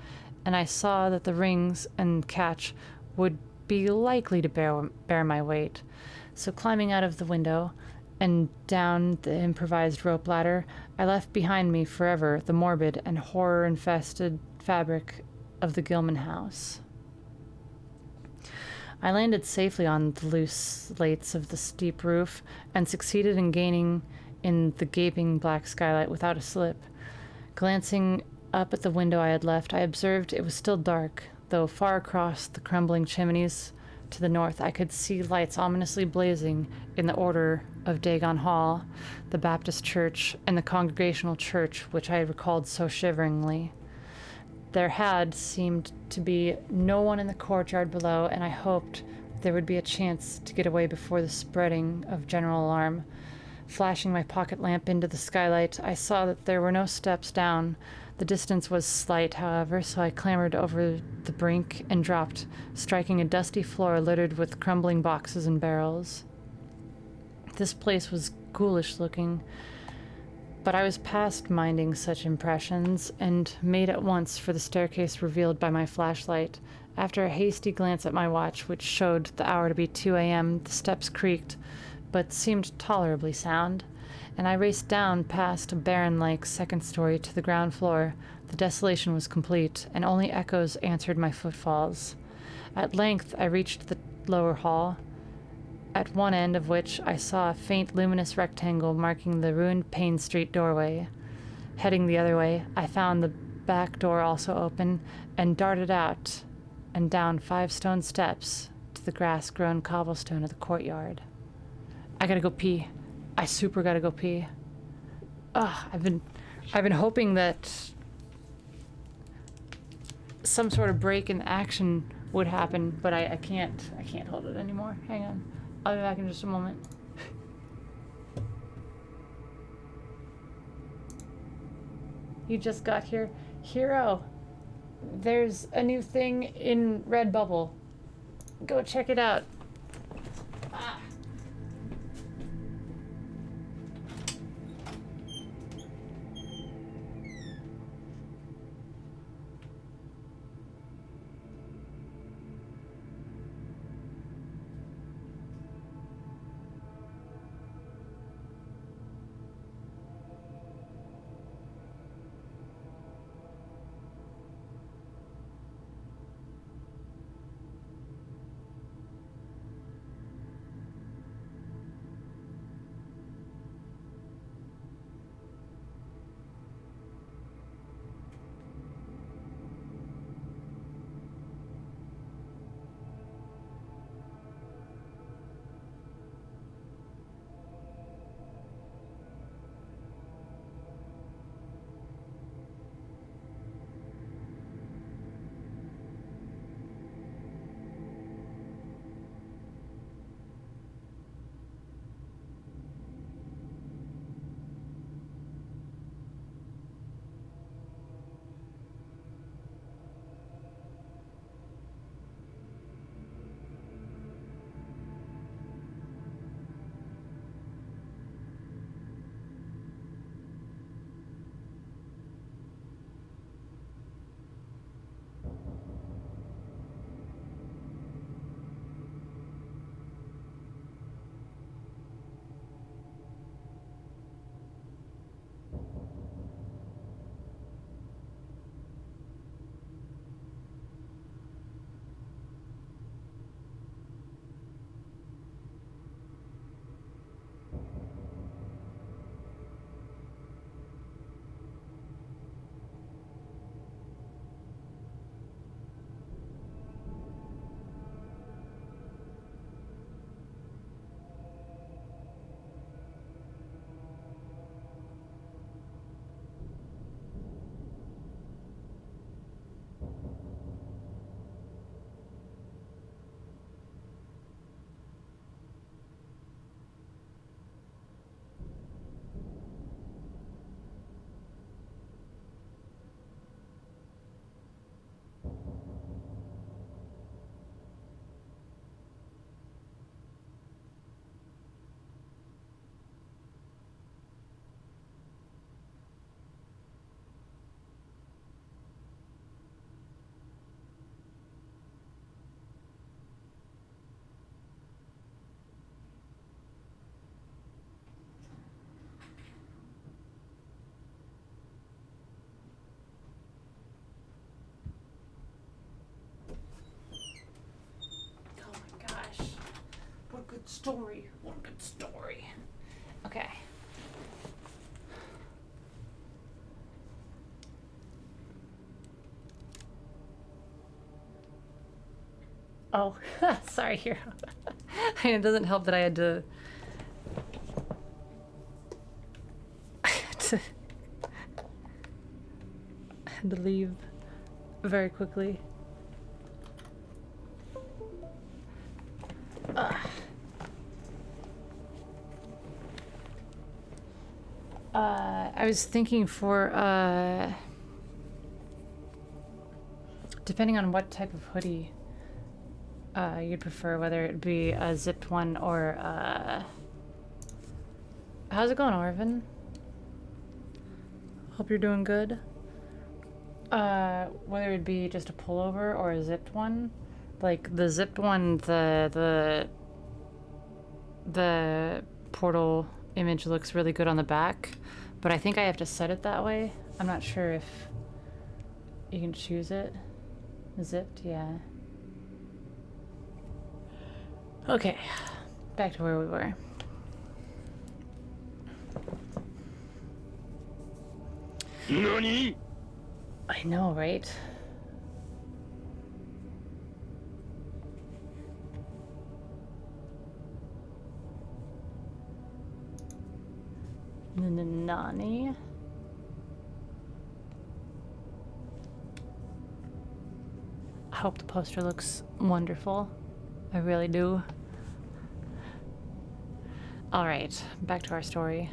Speaker 1: and I saw that the rings and catch would be likely to bear my weight. So climbing out of the window and down the improvised rope ladder, I left behind me forever the morbid and horror-infested fabric of the Gilman house. I landed safely on the loose slates of the steep roof and succeeded in gaining in the gaping black skylight without a slip. Glancing up at the window I had left, I observed it was still dark, though far across the crumbling chimneys to the north I could see lights ominously blazing in the order of Dagon Hall, the Baptist church, and the Congregational church which I had recalled so shiveringly. There had seemed to be no one in the courtyard below, and I hoped there would be a chance to get away before the spreading of general alarm. Flashing my pocket lamp into the skylight, I saw that there were no steps down. The distance was slight, however, so I clambered over the brink and dropped, striking a dusty floor littered with crumbling boxes and barrels. This place was ghoulish looking, but I was past minding such impressions, and made at once for the staircase revealed by my flashlight. After a hasty glance at my watch, which showed the hour to be 2 a.m., the steps creaked, but seemed tolerably sound, and I raced down past a barren-like second story to the ground floor. The desolation was complete, and only echoes answered my footfalls. At length I reached the lower hall, at one end of which I saw a faint luminous rectangle marking the ruined Payne Street doorway. Heading the other way, I found the back door also open, and darted out and down 5 stone steps to the grass-grown cobblestone of the courtyard. I gotta go pee. I super gotta go pee. I've been hoping that some sort of break in action would happen, but I can't hold it anymore. Hang on. I'll be back in just a moment. You just got here. Hero, there's a new thing in Redbubble. Go check it out. story. One good story. Okay. Oh, sorry, Hero. It doesn't help that I had to leave very quickly. I was thinking for depending on what type of hoodie you'd prefer, whether it be a zipped one or how's it going, Orvin? Hope you're doing good. Whether it be just a pullover or a zipped one. Like the zipped one, the portal image looks really good on the back, but I think I have to set it that way. I'm not sure if you can choose it. Zipped, yeah. Okay, back to where we were.
Speaker 2: NANI?!
Speaker 1: I know, right? Nani? I hope the poster looks wonderful. I really do. Alright, back to our story.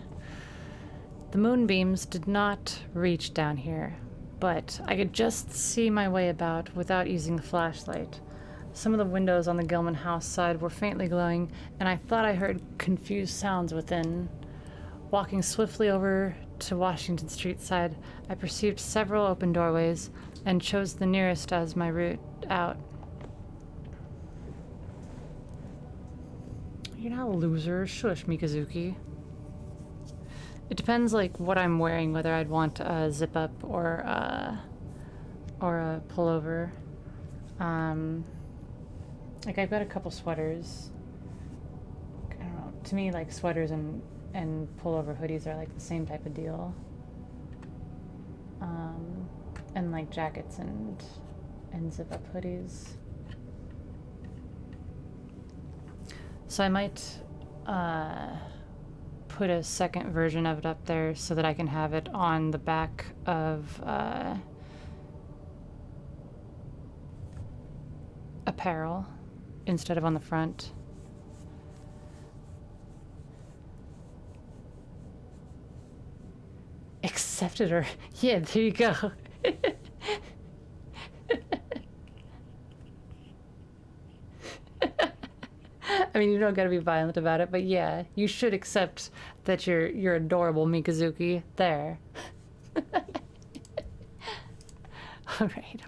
Speaker 1: The moonbeams did not reach down here, but I could just see my way about without using the flashlight. Some of the windows on the Gilman house side were faintly glowing, and I thought I heard confused sounds within. Walking swiftly over to Washington Street side, I perceived several open doorways and chose the nearest as my route out. You're not a loser. Shush, Mikazuki. It depends, like, what I'm wearing, whether I'd want a zip-up or a pullover. Like, I've got a couple sweaters. I don't know. To me, like, sweaters and pullover hoodies are, like, the same type of deal. And, like, jackets and zip-up hoodies. So I might put a second version of it up there so that I can have it on the back of apparel instead of on the front. Accepted her. Yeah, there you go. I mean, you don't gotta be violent about it, but yeah, you should accept that you're adorable, Mikazuki. There. All right.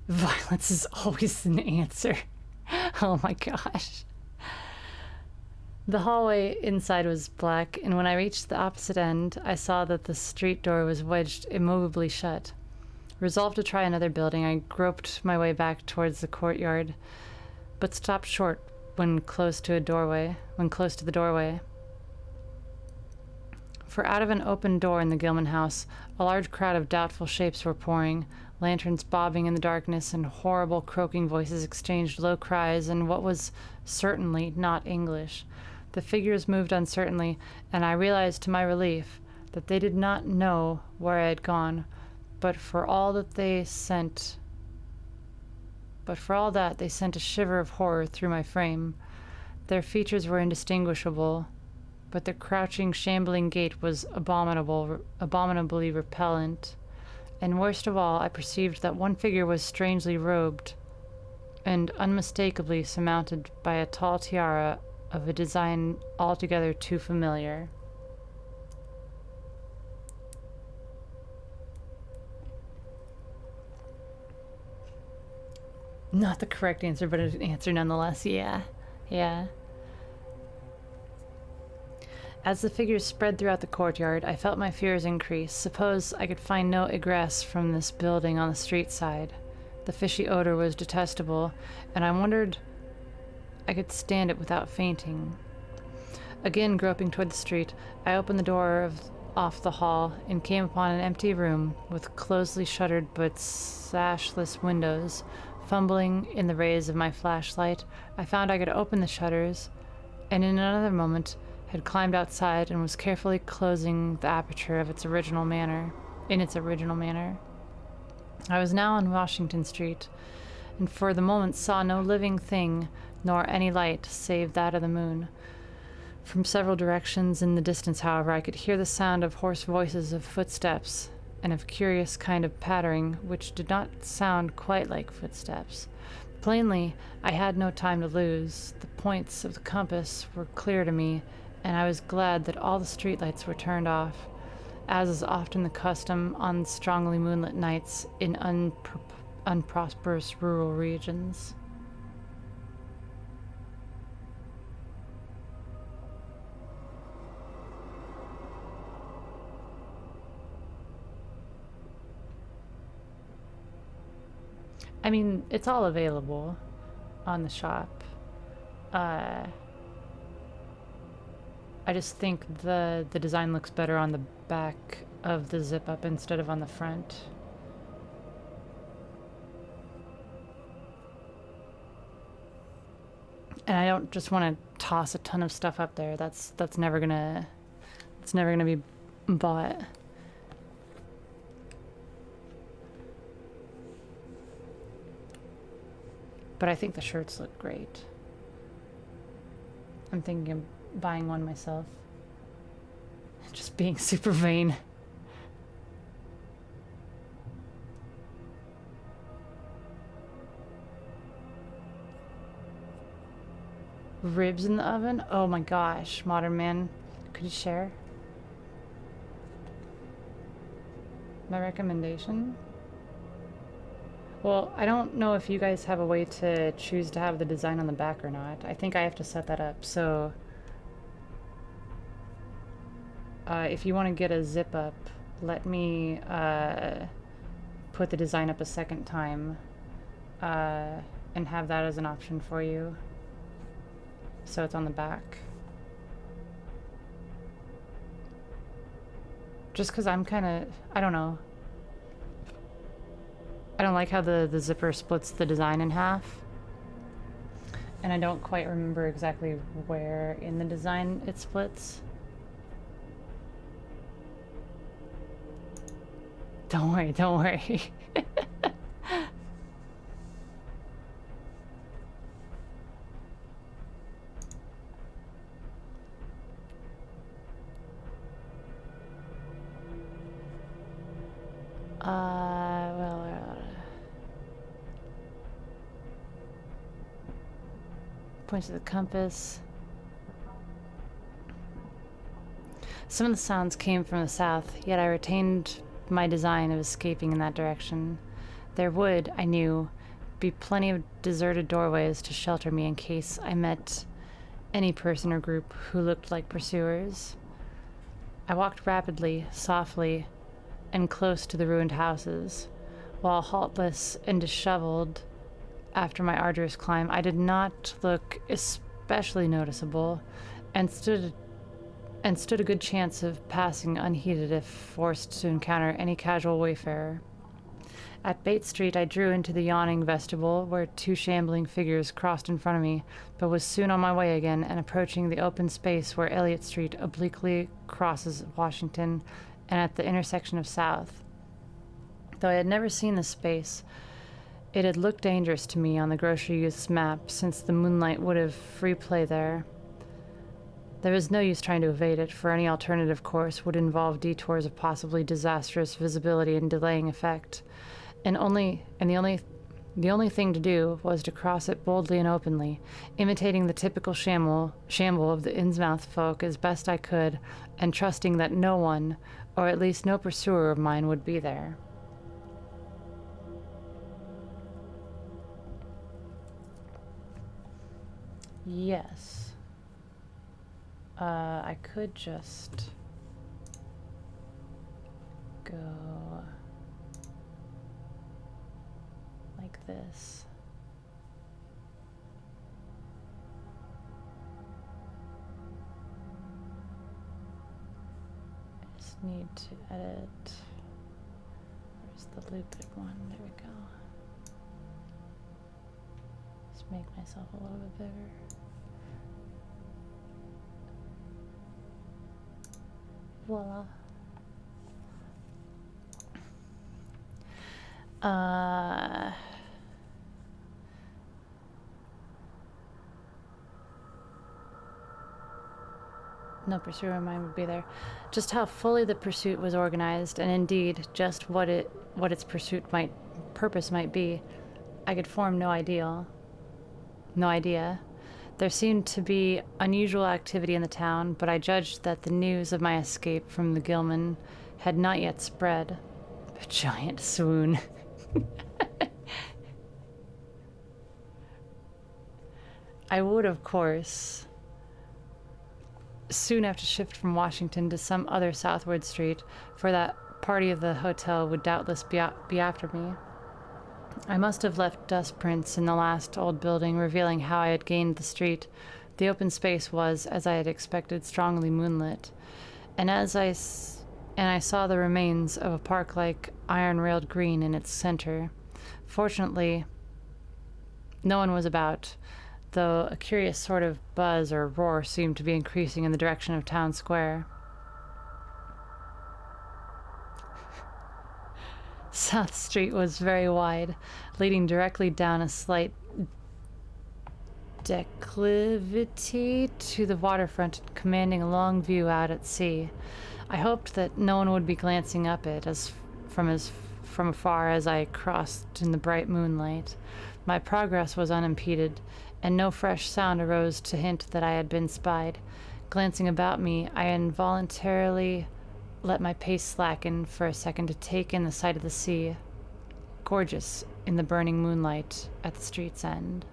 Speaker 1: Violence is always an answer. Oh my gosh. The hallway inside was black, and when I reached the opposite end, I saw that the street door was wedged immovably shut. Resolved to try another building, I groped my way back towards the courtyard, but stopped short when close to the doorway. For out of an open door in the Gilman house, a large crowd of doubtful shapes were pouring, lanterns bobbing in the darkness, and horrible croaking voices exchanged low cries in what was certainly not English. The figures moved uncertainly, and I realized to my relief that they did not know where I had gone, but for all that they sent a shiver of horror through my frame. Their features were indistinguishable, but their crouching, shambling gait was abominably repellent. And worst of all, I perceived that one figure was strangely robed and unmistakably surmounted by a tall tiara of a design altogether too familiar. Not the correct answer, but an answer nonetheless. Yeah. As the figures spread throughout the courtyard, I felt my fears increase. Suppose I could find no egress from this building on the street side. The fishy odor was detestable, and I wondered I could stand it without fainting. Again, groping toward the street, I opened the door off the hall and came upon an empty room with closely shuttered but sashless windows. Fumbling in the rays of my flashlight, I found I could open the shutters, and in another moment had climbed outside and was carefully closing the aperture of its original manner. I was now on Washington Street, and for the moment saw no living thing nor any light save that of the moon. From several directions in the distance, however, I could hear the sound of hoarse voices, of footsteps, and of curious kind of pattering, which did not sound quite like footsteps. Plainly, I had no time to lose. The points of the compass were clear to me, and I was glad that all the streetlights were turned off, as is often the custom on strongly moonlit nights in unprosperous rural regions. I mean, it's all available on the shop. I just think the design looks better on the back of the zip up instead of on the front. And I don't just want to toss a ton of stuff up there. That's never gonna be bought. But I think the shirts look great. I'm thinking of buying one myself. Just being super vain. Ribs in the oven? Oh my gosh, Modern Man. Could you share? My recommendation? Well, I don't know if you guys have a way to choose to have the design on the back or not. I think I have to set that up. So if you want to get a zip up, let me put the design up a second time and have that as an option for you. So it's on the back. Just because I'm kind of, I don't know. I don't like how the zipper splits the design in half. And I don't quite remember exactly where in the design it splits. Don't worry, don't worry. Points of the compass. Some of the sounds came from the south, yet I retained my design of escaping in that direction. There would, I knew, be plenty of deserted doorways to shelter me in case I met any person or group who looked like pursuers. I walked rapidly, softly, and close to the ruined houses. While haltless and disheveled after my arduous climb, I did not look especially noticeable, and stood a good chance of passing unheeded if forced to encounter any casual wayfarer. At Bates Street, I drew into the yawning vestibule where two shambling figures crossed in front of me, but was soon on my way again and approaching the open space where Elliott Street obliquely crosses Washington and at the intersection of South. Though I had never seen this space, it had looked dangerous to me on the grocery youth's map, since the moonlight would have free play there. There was no use trying to evade it, for any alternative course would involve detours of possibly disastrous visibility and delaying effect. The only thing to do was to cross it boldly and openly, imitating the typical shamble of the Innsmouth folk as best I could, and trusting that no one, or at least no pursuer of mine, would be there. Yes. I could just go like this. I just need to edit. Where's the looped one? There we go. Just make myself a little bit bigger. Voila. No pursuer of mine would be there. Just how fully the pursuit was organized, and indeed just what its purpose might be, I could form no idea. There seemed to be unusual activity in the town, but I judged that the news of my escape from the Gilman had not yet spread. A giant swoon. I would, of course, soon have to shift from Washington to some other southward street, for that party of the hotel would doubtless be after me. I must have left dust prints in the last old building, revealing how I had gained the street. The open space was, as I had expected, strongly moonlit, and I saw the remains of a park-like iron-railed green in its center. Fortunately, no one was about, though a curious sort of buzz or roar seemed to be increasing in the direction of Town Square. South Street was very wide, leading directly down a slight declivity to the waterfront, commanding a long view out at sea. I hoped that no one would be glancing up it from afar as I crossed in the bright moonlight. My progress was unimpeded, and no fresh sound arose to hint that I had been spied. Glancing about me, I involuntarily let my pace slacken for a second to take in the sight of the sea, gorgeous in the burning moonlight at the street's end.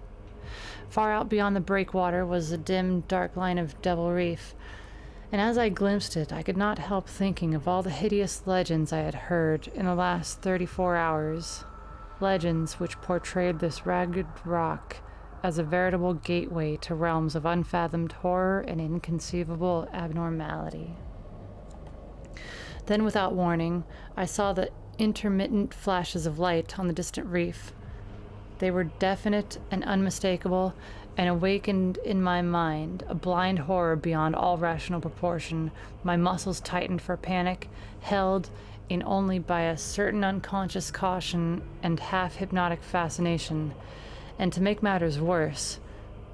Speaker 1: Far out beyond the breakwater was a dim, dark line of Devil Reef, and as I glimpsed it, I could not help thinking of all the hideous legends I had heard in the last 34 hours, legends which portrayed this ragged rock as a veritable gateway to realms of unfathomed horror and inconceivable abnormality. Then, without warning, I saw the intermittent flashes of light on the distant reef. They were definite and unmistakable, and awakened in my mind a blind horror beyond all rational proportion. My muscles tightened for panic, held in only by a certain unconscious caution and half-hypnotic fascination. And to make matters worse,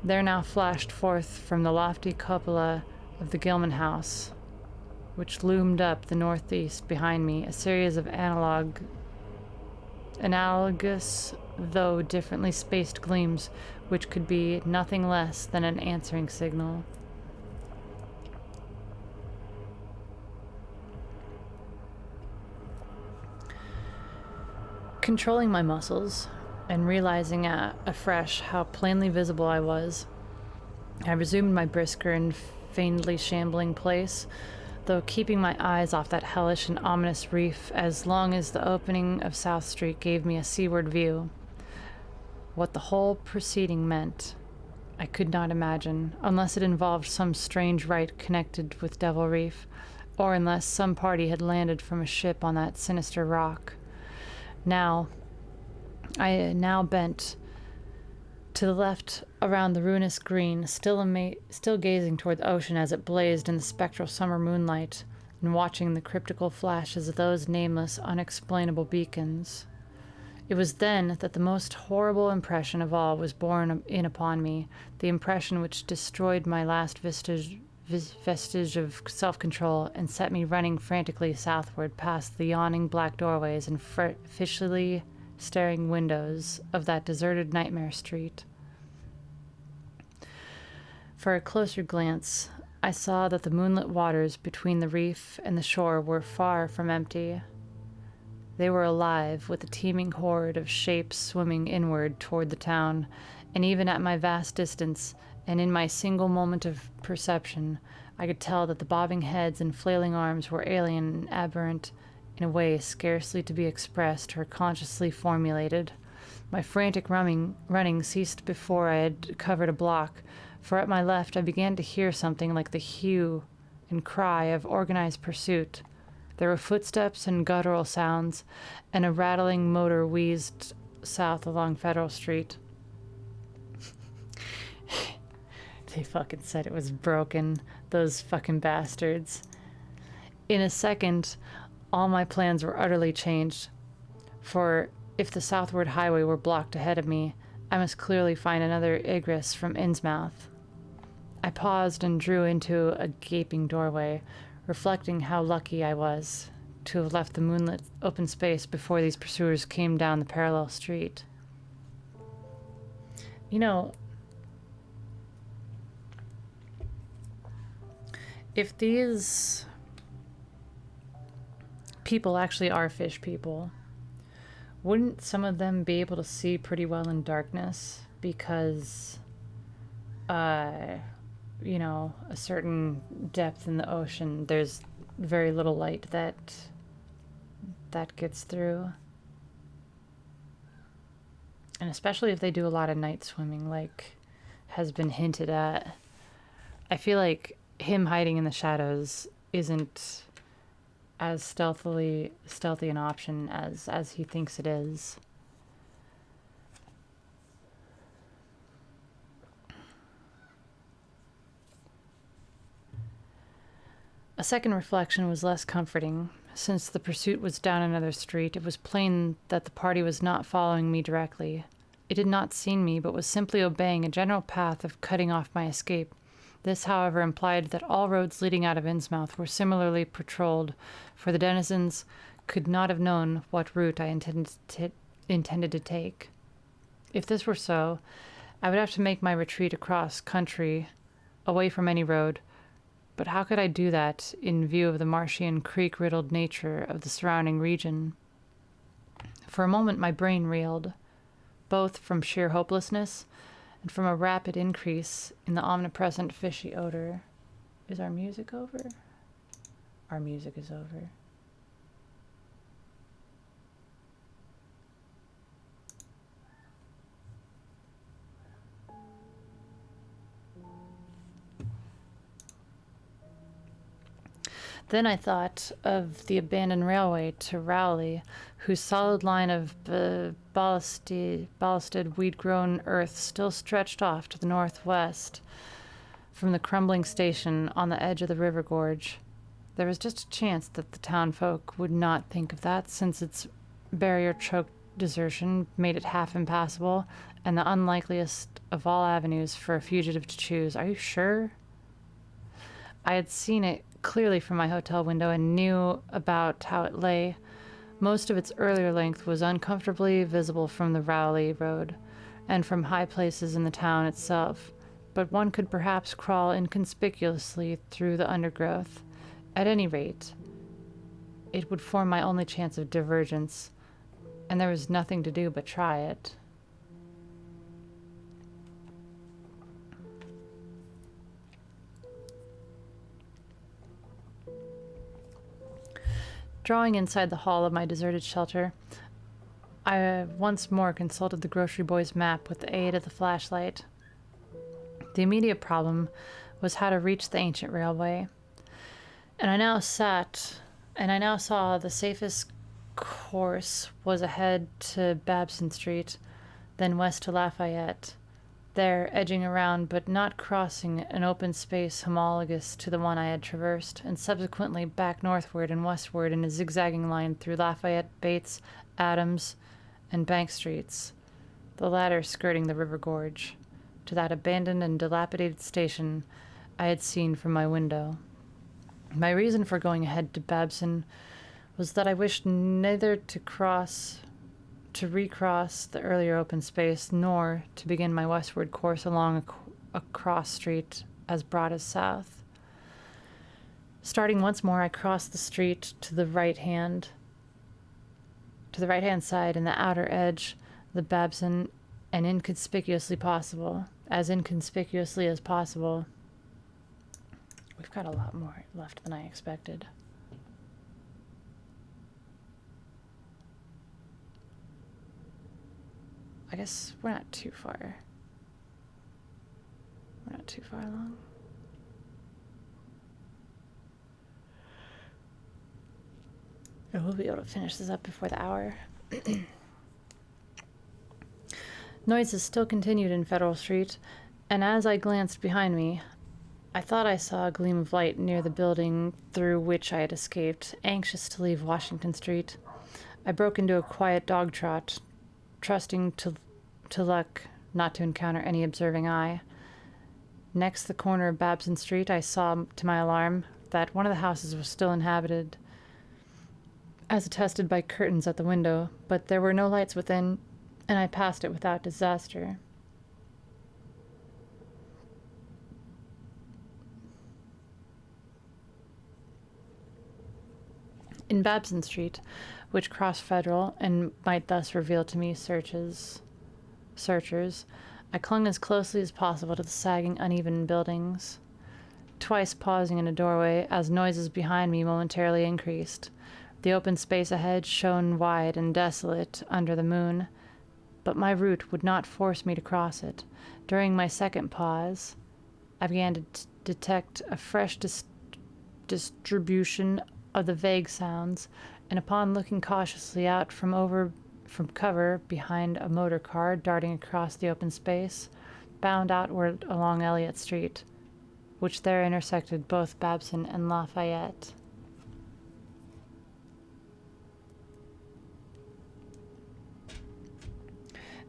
Speaker 1: there now flashed forth from the lofty cupola of the Gilman house, which loomed up the northeast behind me, a series of analogous, though differently spaced gleams, which could be nothing less than an answering signal. Controlling my muscles, and realizing afresh how plainly visible I was, I resumed my brisker and feignedly shambling place, though keeping my eyes off that hellish and ominous reef as long as the opening of South Street gave me a seaward view. What the whole proceeding meant, I could not imagine, unless it involved some strange rite connected with Devil Reef, or unless some party had landed from a ship on that sinister rock. I now bent to the left around the ruinous green, still gazing toward the ocean as it blazed in the spectral summer moonlight, and watching the cryptical flashes of those nameless, unexplainable beacons. It was then that the most horrible impression of all was borne in upon me, the impression which destroyed my last vestige of self-control and set me running frantically southward past the yawning black doorways and fishily staring windows of that deserted nightmare street. For a closer glance, I saw that the moonlit waters between the reef and the shore were far from empty. They were alive with a teeming horde of shapes swimming inward toward the town, And even at my vast distance, and in my single moment of perception, I could tell that the bobbing heads and flailing arms were alien and aberrant in a way scarcely to be expressed or consciously formulated. My frantic running ceased before I had covered a block, for at my left I began to hear something like the hue and cry of organized pursuit. There were footsteps and guttural sounds, and a rattling motor wheezed south along Federal Street. They fucking said it was broken, those fucking bastards. In a second, all my plans were utterly changed, for if the southward highway were blocked ahead of me, I must clearly find another egress from Innsmouth. I paused and drew into a gaping doorway, reflecting how lucky I was to have left the moonlit open space before these pursuers came down the parallel street. You know, if these people actually are fish people, wouldn't some of them be able to see pretty well in darkness? Because, a certain depth in the ocean, there's very little light that gets through. And especially if they do a lot of night swimming, like has been hinted at. I feel like him hiding in the shadows isn't as stealthy an option as he thinks it is. A second reflection was less comforting. Since the pursuit was down another street, it was plain that the party was not following me directly. It had not seen me, but was simply obeying a general path of cutting off my escape. This, however, implied that all roads leading out of Innsmouth were similarly patrolled, for the denizens could not have known what route I intended to take. If this were so, I would have to make my retreat across country, away from any road. But how could I do that in view of the marshy and creek-riddled nature of the surrounding region? For a moment my brain reeled, both from sheer hopelessness and from a rapid increase in the omnipresent fishy odor. Is our music over? Our music is over. Then I thought of the abandoned railway to Rowley, whose solid line of ballasted weed-grown earth still stretched off to the northwest from the crumbling station on the edge of the river gorge. There was just a chance that the townfolk would not think of that, since its barrier-choked desertion made it half impassable, and the unlikeliest of all avenues for a fugitive to choose. Are you sure? I had seen it clearly from my hotel window and knew about how it lay. Most of its earlier length was uncomfortably visible from the Rowley Road and from high places in the town itself, but one could perhaps crawl inconspicuously through the undergrowth. At any rate, it would form my only chance of divergence, and there was nothing to do but try it. Drawing inside the hall of my deserted shelter, I once more consulted the grocery boy's map with the aid of the flashlight. The immediate problem was how to reach the ancient railway, and I now saw the safest course was ahead to Babson Street, then west to Lafayette, there edging around but not crossing an open space homologous to the one I had traversed, and subsequently back northward and westward in a zigzagging line through Lafayette, Bates, Adams, and Bank Streets, the latter skirting the river gorge, to that abandoned and dilapidated station I had seen from my window. My reason for going ahead to Babson was that I wished neither to recross the earlier open space, nor to begin my westward course along a cross street as broad as south. Starting once more, I crossed the street to the right-hand side, and the outer edge, the Babson and inconspicuously possible. As inconspicuously as possible. We've got a lot more left than I expected. I guess we're not too far. We're not too far along. And we'll be able to finish this up before the hour. Noises still continued in Federal Street, and as I glanced behind me, I thought I saw a gleam of light near the building through which I had escaped, anxious to leave Washington Street. I broke into a quiet dog trot, trusting to luck not to encounter any observing eye. Next the corner of Babson Street, I saw, to my alarm, that one of the houses was still inhabited, as attested by curtains at the window, but there were no lights within, and I passed it without disaster. In Babson Street, which crossed Federal and might thus reveal to me searchers, I clung as closely as possible to the sagging, uneven buildings, twice pausing in a doorway as noises behind me momentarily increased. The open space ahead shone wide and desolate under the moon, but my route would not force me to cross it. During my second pause, I began to detect a fresh distribution of the vague sounds, and upon looking cautiously out from cover behind a motor car darting across the open space, bound outward along Elliott Street, which there intersected both Babson and Lafayette.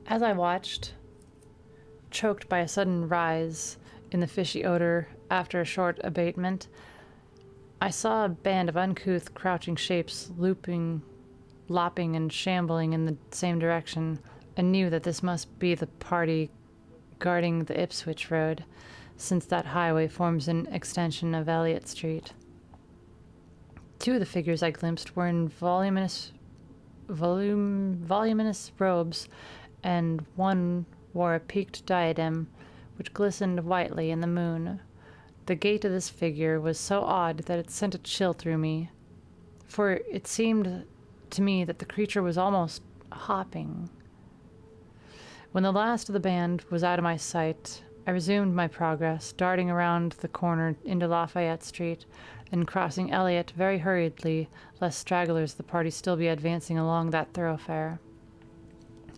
Speaker 1: As I watched, choked by a sudden rise in the fishy odor after a short abatement, I saw a band of uncouth, crouching shapes lopping and shambling in the same direction, and knew that this must be the party guarding the Ipswich Road, since that highway forms an extension of Elliott Street. Two of the figures I glimpsed were in voluminous robes, and one wore a peaked diadem which glistened whitely in the moon. The gait of this figure was so odd that it sent a chill through me, for it seemed to me that the creature was almost hopping. When the last of the band was out of my sight, I resumed my progress, darting around the corner into Lafayette Street and crossing Elliott very hurriedly, lest stragglers of the party still be advancing along that thoroughfare.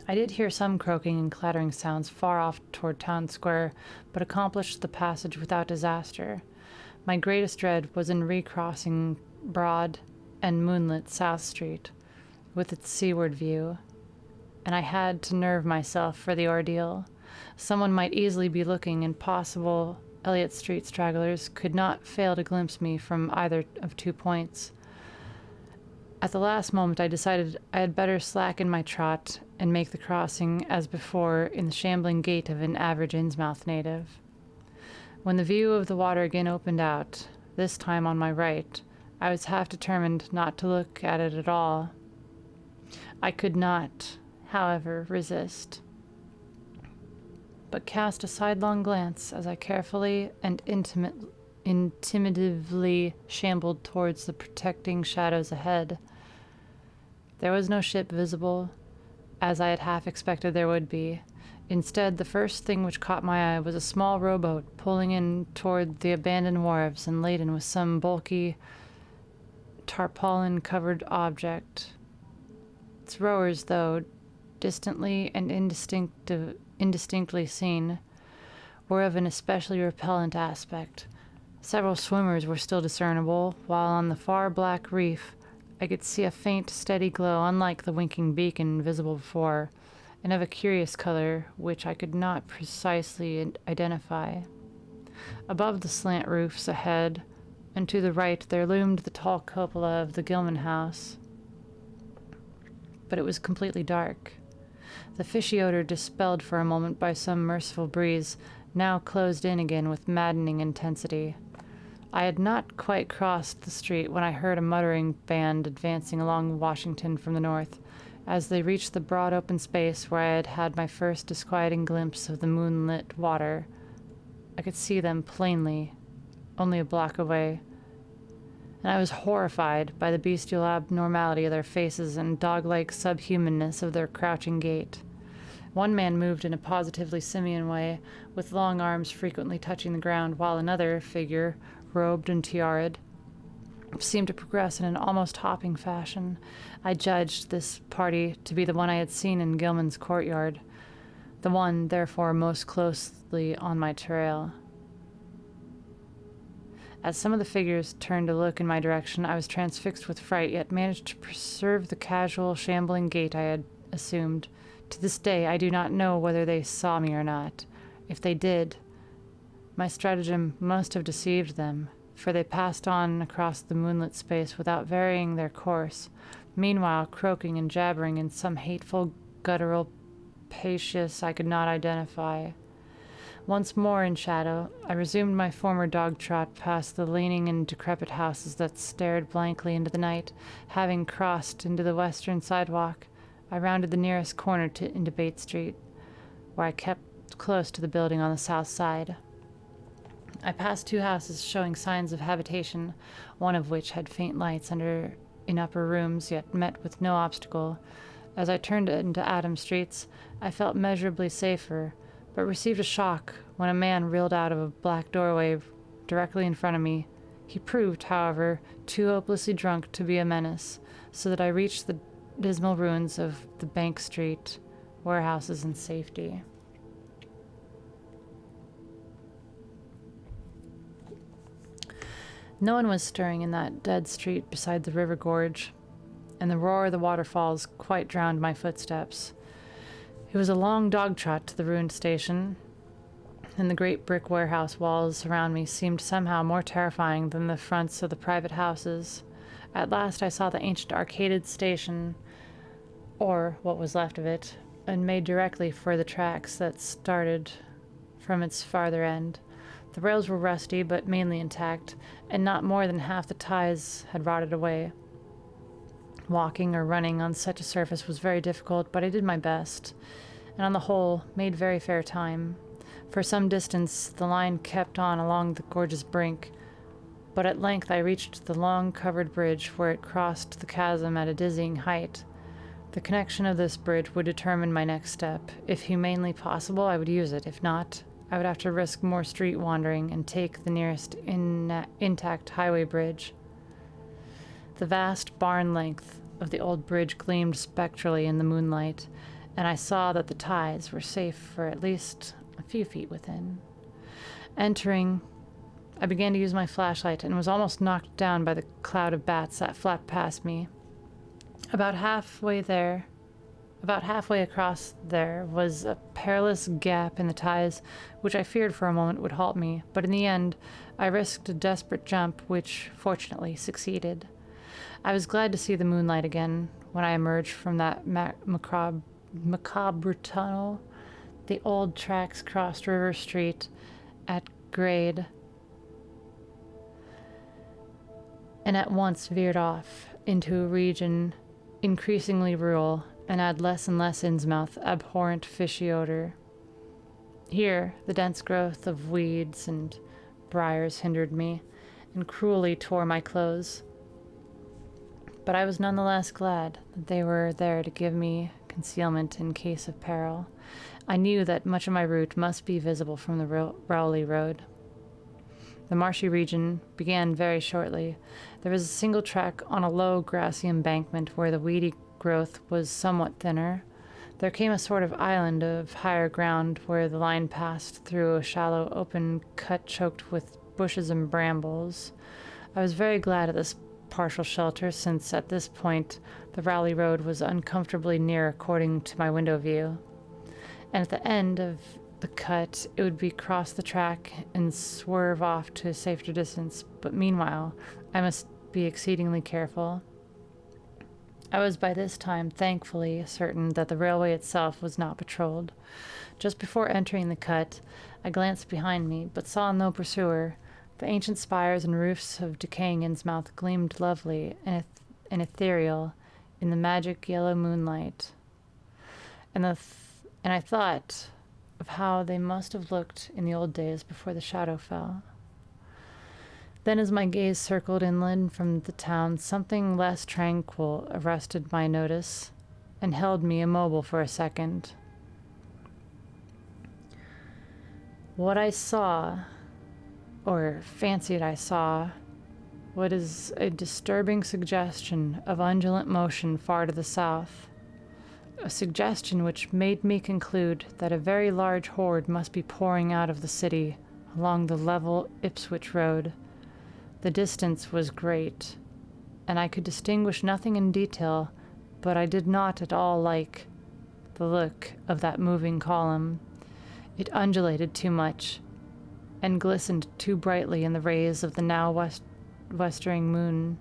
Speaker 1: I did hear some croaking and clattering sounds far off toward Town Square, but accomplished the passage without disaster. My greatest dread was in recrossing broad and moonlit South Street, with its seaward view, and I had to nerve myself for the ordeal. Someone might easily be looking, and possible Elliott Street stragglers could not fail to glimpse me from either of 2 points. At the last moment I decided I had better slacken my trot and make the crossing as before in the shambling gait of an average Innsmouth native. When the view of the water again opened out, this time on my right, I was half determined not to look at it at all. I could not, however, resist, but cast a sidelong glance as I carefully and intimidatively shambled towards the protecting shadows ahead. There was no ship visible, as I had half expected there would be. Instead, the first thing which caught my eye was a small rowboat pulling in toward the abandoned wharves and laden with some bulky, tarpaulin-covered object. Its rowers, though distantly and indistinctly seen, were of an especially repellent aspect. Several swimmers were still discernible, while on the far black reef I could see a faint, steady glow, unlike the winking beacon visible before, and of a curious color which I could not precisely identify. Above the slant roofs ahead and to the right there loomed the tall cupola of the Gilman house, but it was completely dark. The fishy odor, dispelled for a moment by some merciful breeze, now closed in again with maddening intensity. I had not quite crossed the street when I heard a muttering band advancing along Washington from the north, As they reached the broad open space where I had had my first disquieting glimpse of the moonlit water, I could see them plainly, only a block away, and I was horrified by the bestial abnormality of their faces and dog-like subhumanness of their crouching gait. One man moved in a positively simian way, with long arms frequently touching the ground, while another figure, robed and tiaraed, seemed to progress in an almost hopping fashion. I judged this party to be the one I had seen in Gilman's courtyard, the one, therefore, most closely on my trail. As some of the figures turned to look in my direction, I was transfixed with fright, yet managed to preserve the casual, shambling gait I had assumed. To this day, I do not know whether they saw me or not. If they did, my stratagem must have deceived them, for they passed on across the moonlit space without varying their course, meanwhile croaking and jabbering in some hateful, guttural patois I could not identify. Once more in shadow, I resumed my former dog trot past the leaning and decrepit houses that stared blankly into the night. Having crossed into the western sidewalk, I rounded the nearest corner into Bates Street, where I kept close to the building on the south side. I passed 2 houses showing signs of habitation, one of which had faint lights in upper rooms, yet met with no obstacle. As I turned into Adam Streets, I felt measurably safer, but received a shock when a man reeled out of a black doorway directly in front of me. He proved, however, too hopelessly drunk to be a menace, so that I reached the dismal ruins of the Bank Street warehouses in safety. No one was stirring in that dead street beside the river gorge, and the roar of the waterfalls quite drowned my footsteps. It was a long dog trot to the ruined station, and the great brick warehouse walls around me seemed somehow more terrifying than the fronts of the private houses. At last I saw the ancient arcaded station, or what was left of it, and made directly for the tracks that started from its farther end. The rails were rusty, but mainly intact, and not more than half the ties had rotted away. Walking or running on such a surface was very difficult, but I did my best, and on the whole made very fair time. For some distance the line kept on along the gorge's brink, but at length I reached the long covered bridge where it crossed the chasm at a dizzying height. The connection of this bridge would determine my next step. If humanely possible, I would use it. If not, I would have to risk more street wandering and take the nearest intact highway bridge. The vast barn length of the old bridge gleamed spectrally in the moonlight, and I saw that the ties were safe for at least a few feet within. Entering, I began to use my flashlight and was almost knocked down by the cloud of bats that flapped past me. About halfway across there was a perilous gap in the ties, which I feared for a moment would halt me, but in the end I risked a desperate jump, which fortunately succeeded. I was glad to see the moonlight again when I emerged from that macabre tunnel. The old tracks crossed River Street at grade and at once veered off into a region increasingly rural and had less and less Innsmouth abhorrent fishy odor. Here the dense growth of weeds and briars hindered me and cruelly tore my clothes. But I was nonetheless glad that they were there to give me concealment in case of peril. I knew that much of my route must be visible from the Rowley Road. The marshy region began very shortly. There was a single track on a low grassy embankment where the weedy growth was somewhat thinner. There came a sort of island of higher ground where the line passed through a shallow open cut choked with bushes and brambles. I was very glad of this partial shelter, since at this point the Rowley Road was uncomfortably near according to my window view, and at the end of the cut it would be cross the track and swerve off to a safer distance, but meanwhile I must be exceedingly careful. I was by this time thankfully certain that the railway itself was not patrolled. Just before entering the cut I glanced behind me, but saw no pursuer. The ancient spires and roofs of decaying Innsmouth gleamed lovely and ethereal in the magic yellow moonlight. And I thought of how they must have looked in the old days before the shadow fell. Then as my gaze circled inland from the town, something less tranquil arrested my notice and held me immobile for a second. What I saw, or fancied I saw, what is a disturbing suggestion of undulant motion far to the south. A suggestion which made me conclude that a very large horde must be pouring out of the city along the level Ipswich road. The distance was great, and I could distinguish nothing in detail, but I did not at all like the look of that moving column. It undulated too much, and glistened too brightly in the rays of the now westering moon.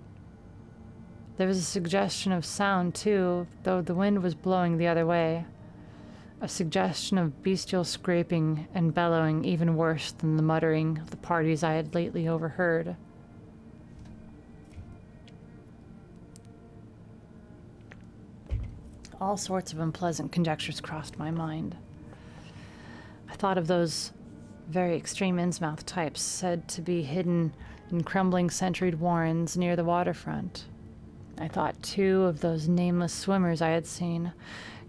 Speaker 1: There was a suggestion of sound, too, though the wind was blowing the other way. A suggestion of bestial scraping and bellowing even worse than the muttering of the parties I had lately overheard. All sorts of unpleasant conjectures crossed my mind. I thought of those very extreme Innsmouth types said to be hidden in crumbling centuried warrens near the waterfront. I thought, too, of those nameless swimmers I had seen,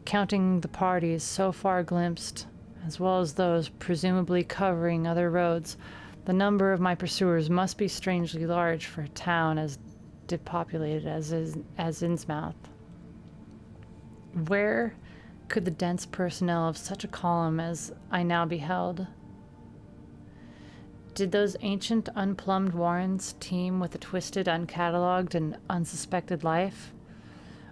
Speaker 1: counting the parties so far glimpsed, as well as those presumably covering other roads. The number of my pursuers must be strangely large for a town as depopulated as Innsmouth. Where could the dense personnel of such a column as I now beheld? Did those ancient, unplumbed warrens teem with a twisted, uncatalogued, and unsuspected life?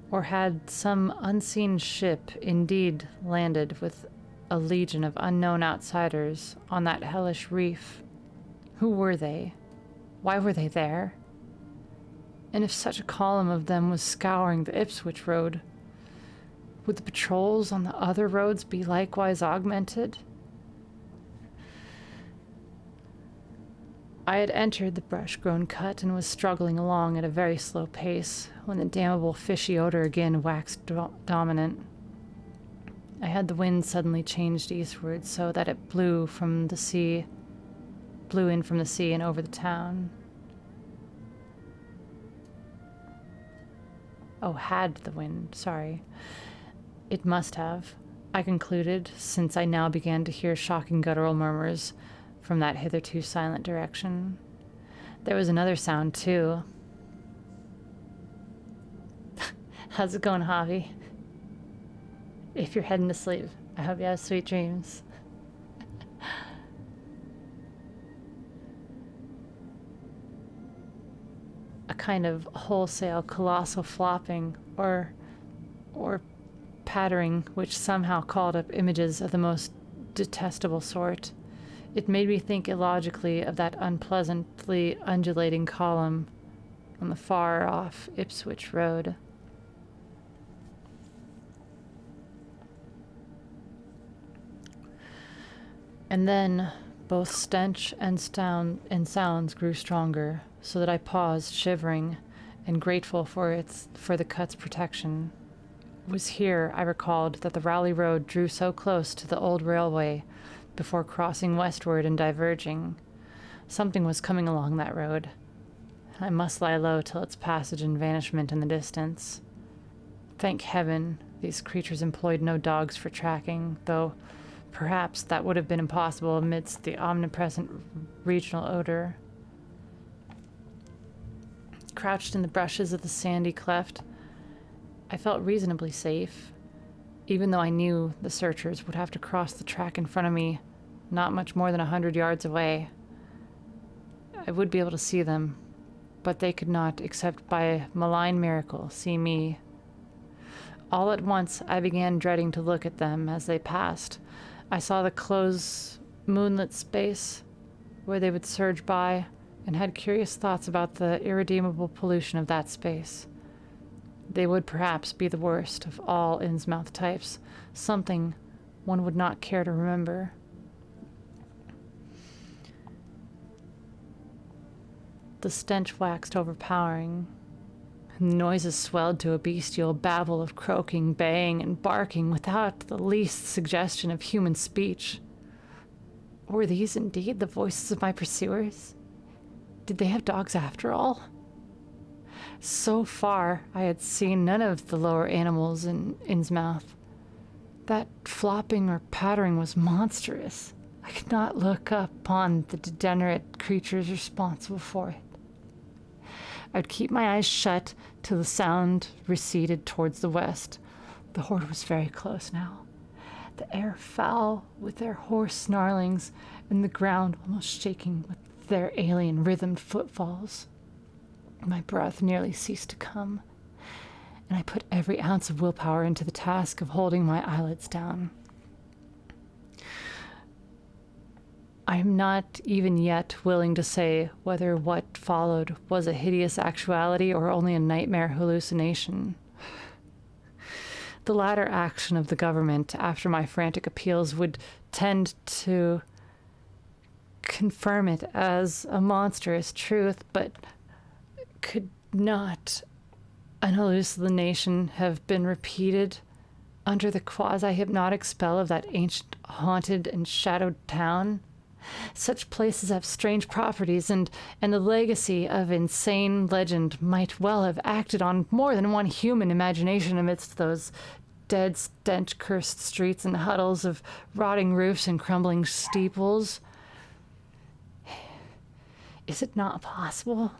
Speaker 1: Or had some unseen ship indeed landed with a legion of unknown outsiders on that hellish reef? Who were they? Why were they there? And if such a column of them was scouring the Ipswich road, would the patrols on the other roads be likewise augmented? I had entered the brush-grown cut and was struggling along at a very slow pace when the damnable fishy odor again waxed dominant. I had the wind suddenly changed eastward so that it blew in from the sea and over the town. Oh, had the wind, sorry. It must have, I concluded, since I now began to hear shocking guttural murmurs from that hitherto silent direction. There was another sound, too. How's it going, Javi? If you're heading to sleep, I hope you have sweet dreams. A kind of wholesale, colossal flopping, or pattering, which somehow called up images of the most detestable sort. It made me think illogically of that unpleasantly undulating column on the far-off Ipswich road. And then both stench and sounds grew stronger, so that I paused, shivering and grateful for the cut's protection. It was here, I recalled, that the Rowley Road drew so close to the old railway before crossing westward and diverging. Something was coming along that road. I must lie low till its passage and vanishment in the distance. Thank heaven, these creatures employed no dogs for tracking, though perhaps that would have been impossible amidst the omnipresent regional odor. Crouched in the brushes of the sandy cleft, I felt reasonably safe, even though I knew the searchers would have to cross the track in front of me, not much more than 100 yards away. I would be able to see them, but they could not, except by a malign miracle, see me. All at once, I began dreading to look at them as they passed. I saw the close, moonlit space where they would surge by, and had curious thoughts about the irredeemable pollution of that space. They would perhaps be the worst of all Innsmouth types, something one would not care to remember. The stench waxed overpowering, Noises swelled to a bestial babble of croaking, baying, and barking without the least suggestion of human speech. Were these indeed the voices of my pursuers? Did they have dogs after all? So far, I had seen none of the lower animals in Innsmouth. That flopping or pattering was monstrous. I could not look upon the degenerate creatures responsible for it. I would keep my eyes shut till the sound receded towards the west. The horde was very close now. The air foul with their hoarse snarlings, and the ground almost shaking with their alien rhythmed footfalls. My breath nearly ceased to come, and I put every ounce of willpower into the task of holding my eyelids down. I am not even yet willing to say whether what followed was a hideous actuality or only a nightmare hallucination. The latter action of the government, after my frantic appeals, would tend to confirm it as a monstrous truth, but could not an hallucination have been repeated under the quasi-hypnotic spell of that ancient haunted and shadowed town? Such places have strange properties, and the legacy of insane legend might well have acted on more than one human imagination amidst those dead, stench-cursed streets and huddles of rotting roofs and crumbling steeples. Is it not possible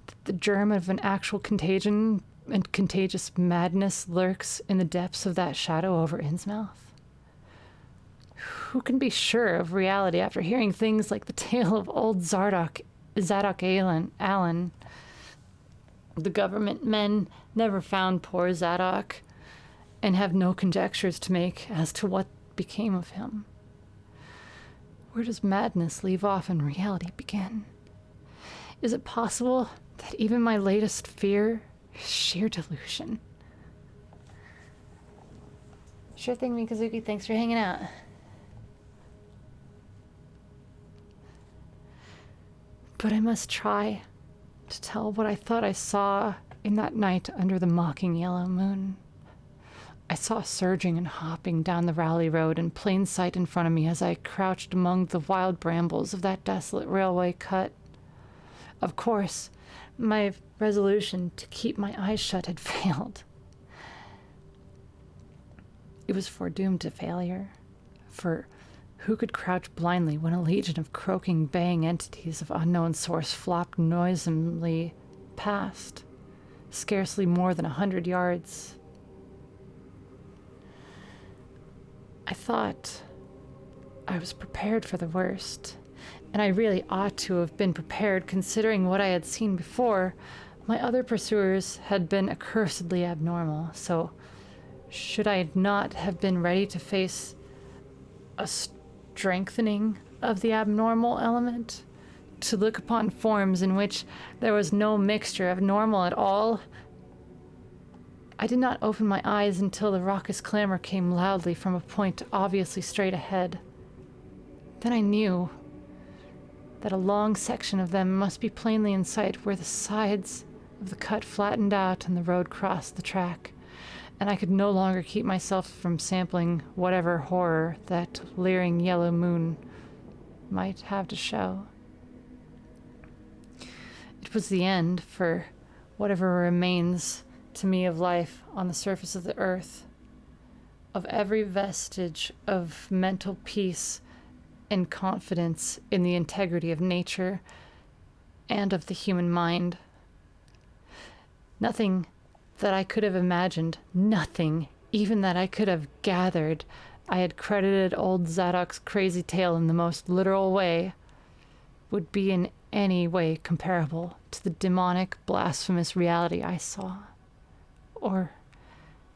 Speaker 1: that the germ of an actual contagion and contagious madness lurks in the depths of that shadow over Innsmouth? Who can be sure of reality after hearing things like the tale of old Zadok Allen? The government men never found poor Zadok, and have no conjectures to make as to what became of him. Where does madness leave off and reality begin? Is it possible that even my latest fear is sheer delusion? Sure thing, Mikazuki. Thanks for hanging out. But I must try to tell what I thought I saw in that night under the mocking yellow moon. I saw surging and hopping down the Rowley Road in plain sight in front of me as I crouched among the wild brambles of that desolate railway cut. Of course, my resolution to keep my eyes shut had failed. It was foredoomed to failure, for who could crouch blindly when a legion of croaking, baying entities of unknown source flopped noisomely past, scarcely more than 100 yards? I thought I was prepared for the worst, and I really ought to have been prepared considering what I had seen before. My other pursuers had been accursedly abnormal, so should I not have been ready to face a strengthening of the abnormal element? To look upon forms in which there was no mixture of normal at all? I did not open my eyes until the raucous clamor came loudly from a point obviously straight ahead. Then I knew that a long section of them must be plainly in sight where the sides of the cut flattened out and the road crossed the track, and I could no longer keep myself from sampling whatever horror that leering yellow moon might have to show. It was the end for whatever remains to me of life on the surface of the earth, of every vestige of mental peace and confidence in the integrity of nature and of the human mind. Nothing that I could have imagined, nothing even that I could have gathered, I had credited old Zadok's crazy tale in the most literal way, would be in any way comparable to the demonic, blasphemous reality I saw, or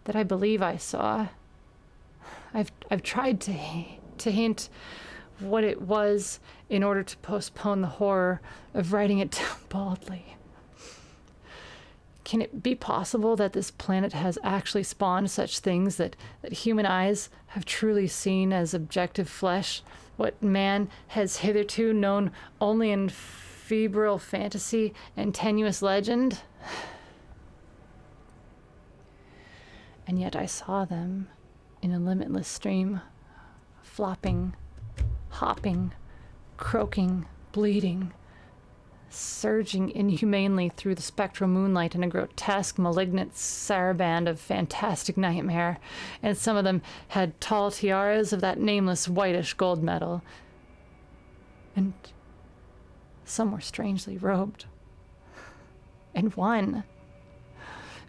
Speaker 1: that I believe I saw. I've tried to hint what it was in order to postpone the horror of writing it down baldly. Can it be possible that this planet has actually spawned such things that human eyes have truly seen as objective flesh, what man has hitherto known only in febrile fantasy and tenuous legend? And yet I saw them in a limitless stream, flopping, hopping, croaking, bleeding, surging inhumanely through the spectral moonlight in a grotesque, malignant saraband of fantastic nightmare, and some of them had tall tiaras of that nameless whitish gold metal, and some were strangely robed. And one,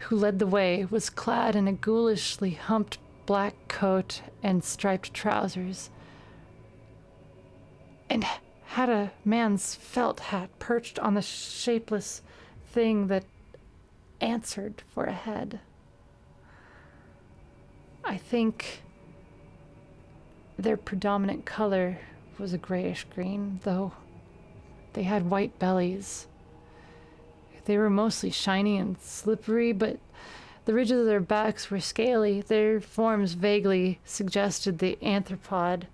Speaker 1: who led the way, was clad in a ghoulishly humped black coat and striped trousers, and had a man's felt hat perched on the shapeless thing that answered for a head. I think their predominant color was a grayish green, though they had white bellies. They were mostly shiny and slippery, but the ridges of their backs were scaly. Their forms vaguely suggested the anthropoid,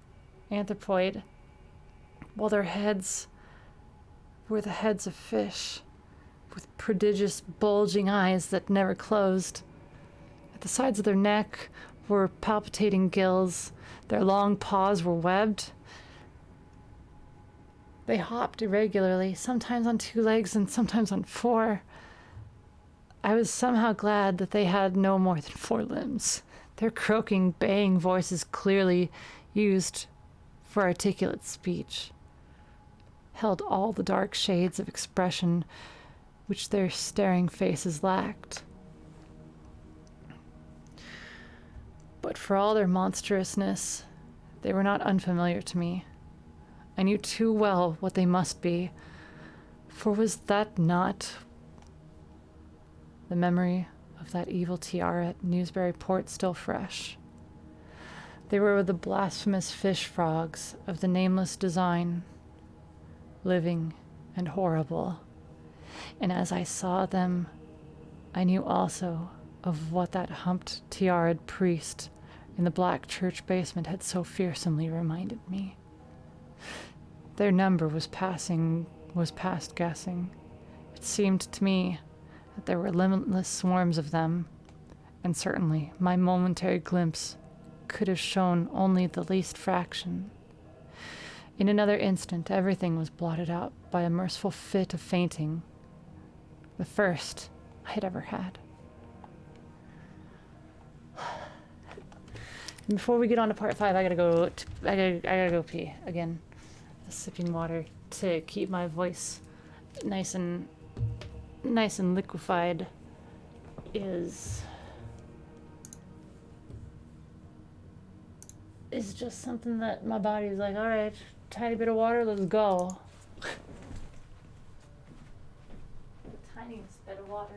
Speaker 1: while their heads were the heads of fish, with prodigious bulging eyes that never closed. At the sides of their neck were palpitating gills. Their long paws were webbed. They hopped irregularly, sometimes on 2 legs and sometimes on 4. I was somehow glad that they had no more than 4 limbs. Their croaking, baying voices, clearly used for articulate speech, held all the dark shades of expression which their staring faces lacked. But for all their monstrousness, they were not unfamiliar to me. I knew too well what they must be, for was that not the memory of that evil tiara at Newsburyport still fresh? They were the blasphemous fish frogs of the nameless design, living and horrible. And as I saw them, I knew also of what that humped tiara'd priest in the black church basement had so fearsomely reminded me. Their number was past guessing. It seemed to me that there were limitless swarms of them, and certainly my momentary glimpse could have shown only the least fraction. In another instant, everything was blotted out by a merciful fit of fainting, the first I had ever had. And before we get on to part 5, I gotta go pee again. Sipping water to keep my voice nice and liquefied is just something that my body's like, all right, tiny bit of water, let's go. The tiniest bit of water.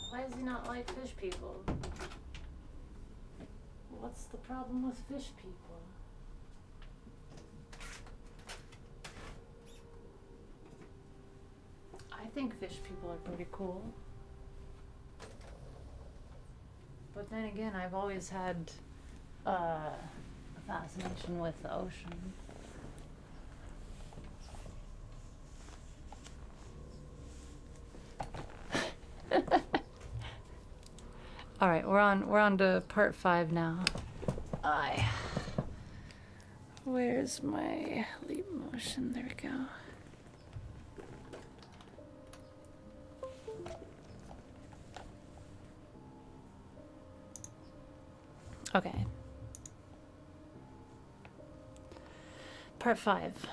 Speaker 1: Why does he not like fish people? What's the problem with fish people? I think fish people are pretty cool. But then again, I've always had a fascination with the ocean. All right, we're on to part 5 now. Where's my leap motion? There we go. Okay. Part 5.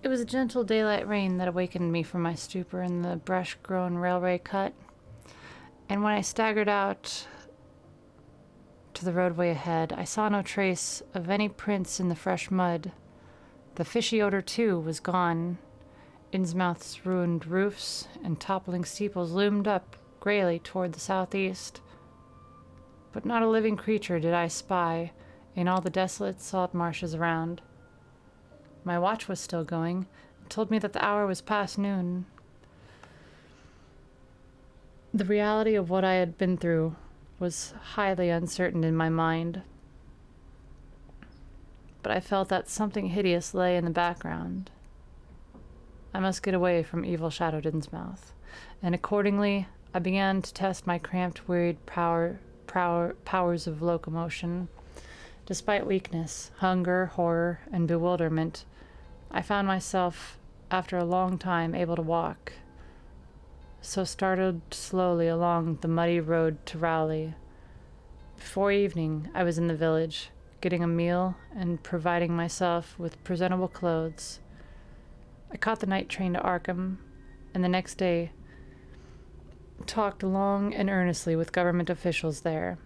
Speaker 1: It was a gentle daylight rain that awakened me from my stupor in the brush-grown railway cut. And when I staggered out to the roadway ahead, I saw no trace of any prints in the fresh mud. The fishy odor, too, was gone. Innsmouth's ruined roofs and toppling steeples loomed up grayly toward the southeast. But not a living creature did I spy in all the desolate salt marshes around. My watch was still going. It told me that the hour was past noon. The reality of what I had been through was highly uncertain in my mind. But I felt that something hideous lay in the background. I must get away from evil-shadowed Innsmouth, and accordingly I began to test my cramped, wearied powers of locomotion. Despite weakness, hunger, horror, and bewilderment, I found myself, after a long time, able to walk. So started slowly along the muddy road to Rowley. Before evening, I was in the village, getting a meal and providing myself with presentable clothes. I caught the night train to Arkham, and the next day talked long and earnestly with government officials there,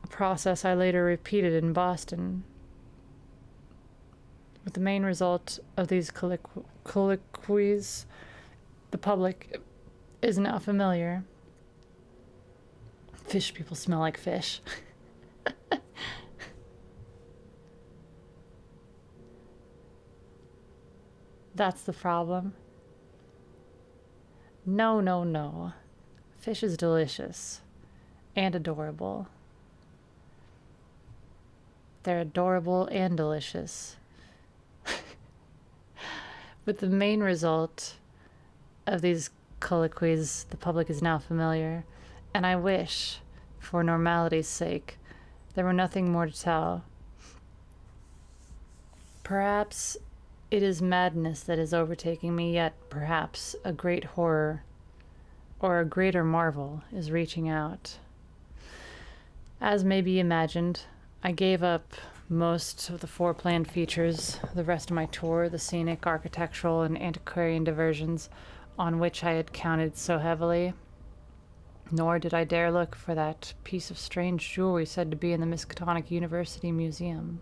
Speaker 1: a process I later repeated in Boston. With the main result of these colloquies, the public is now familiar. Fish people smell like fish. That's the problem. No, no, no. Fish is delicious and adorable. They're adorable and delicious. With the main result of these colloquies, the public is now familiar, and I wish, for normality's sake, there were nothing more to tell. Perhaps it is madness that is overtaking me, yet perhaps a great horror or a greater marvel is reaching out. As may be imagined, I gave up most of the foreplanned features, the rest of my tour, the scenic, architectural, and antiquarian diversions on which I had counted so heavily. Nor did I dare look for that piece of strange jewelry said to be in the Miskatonic University Museum.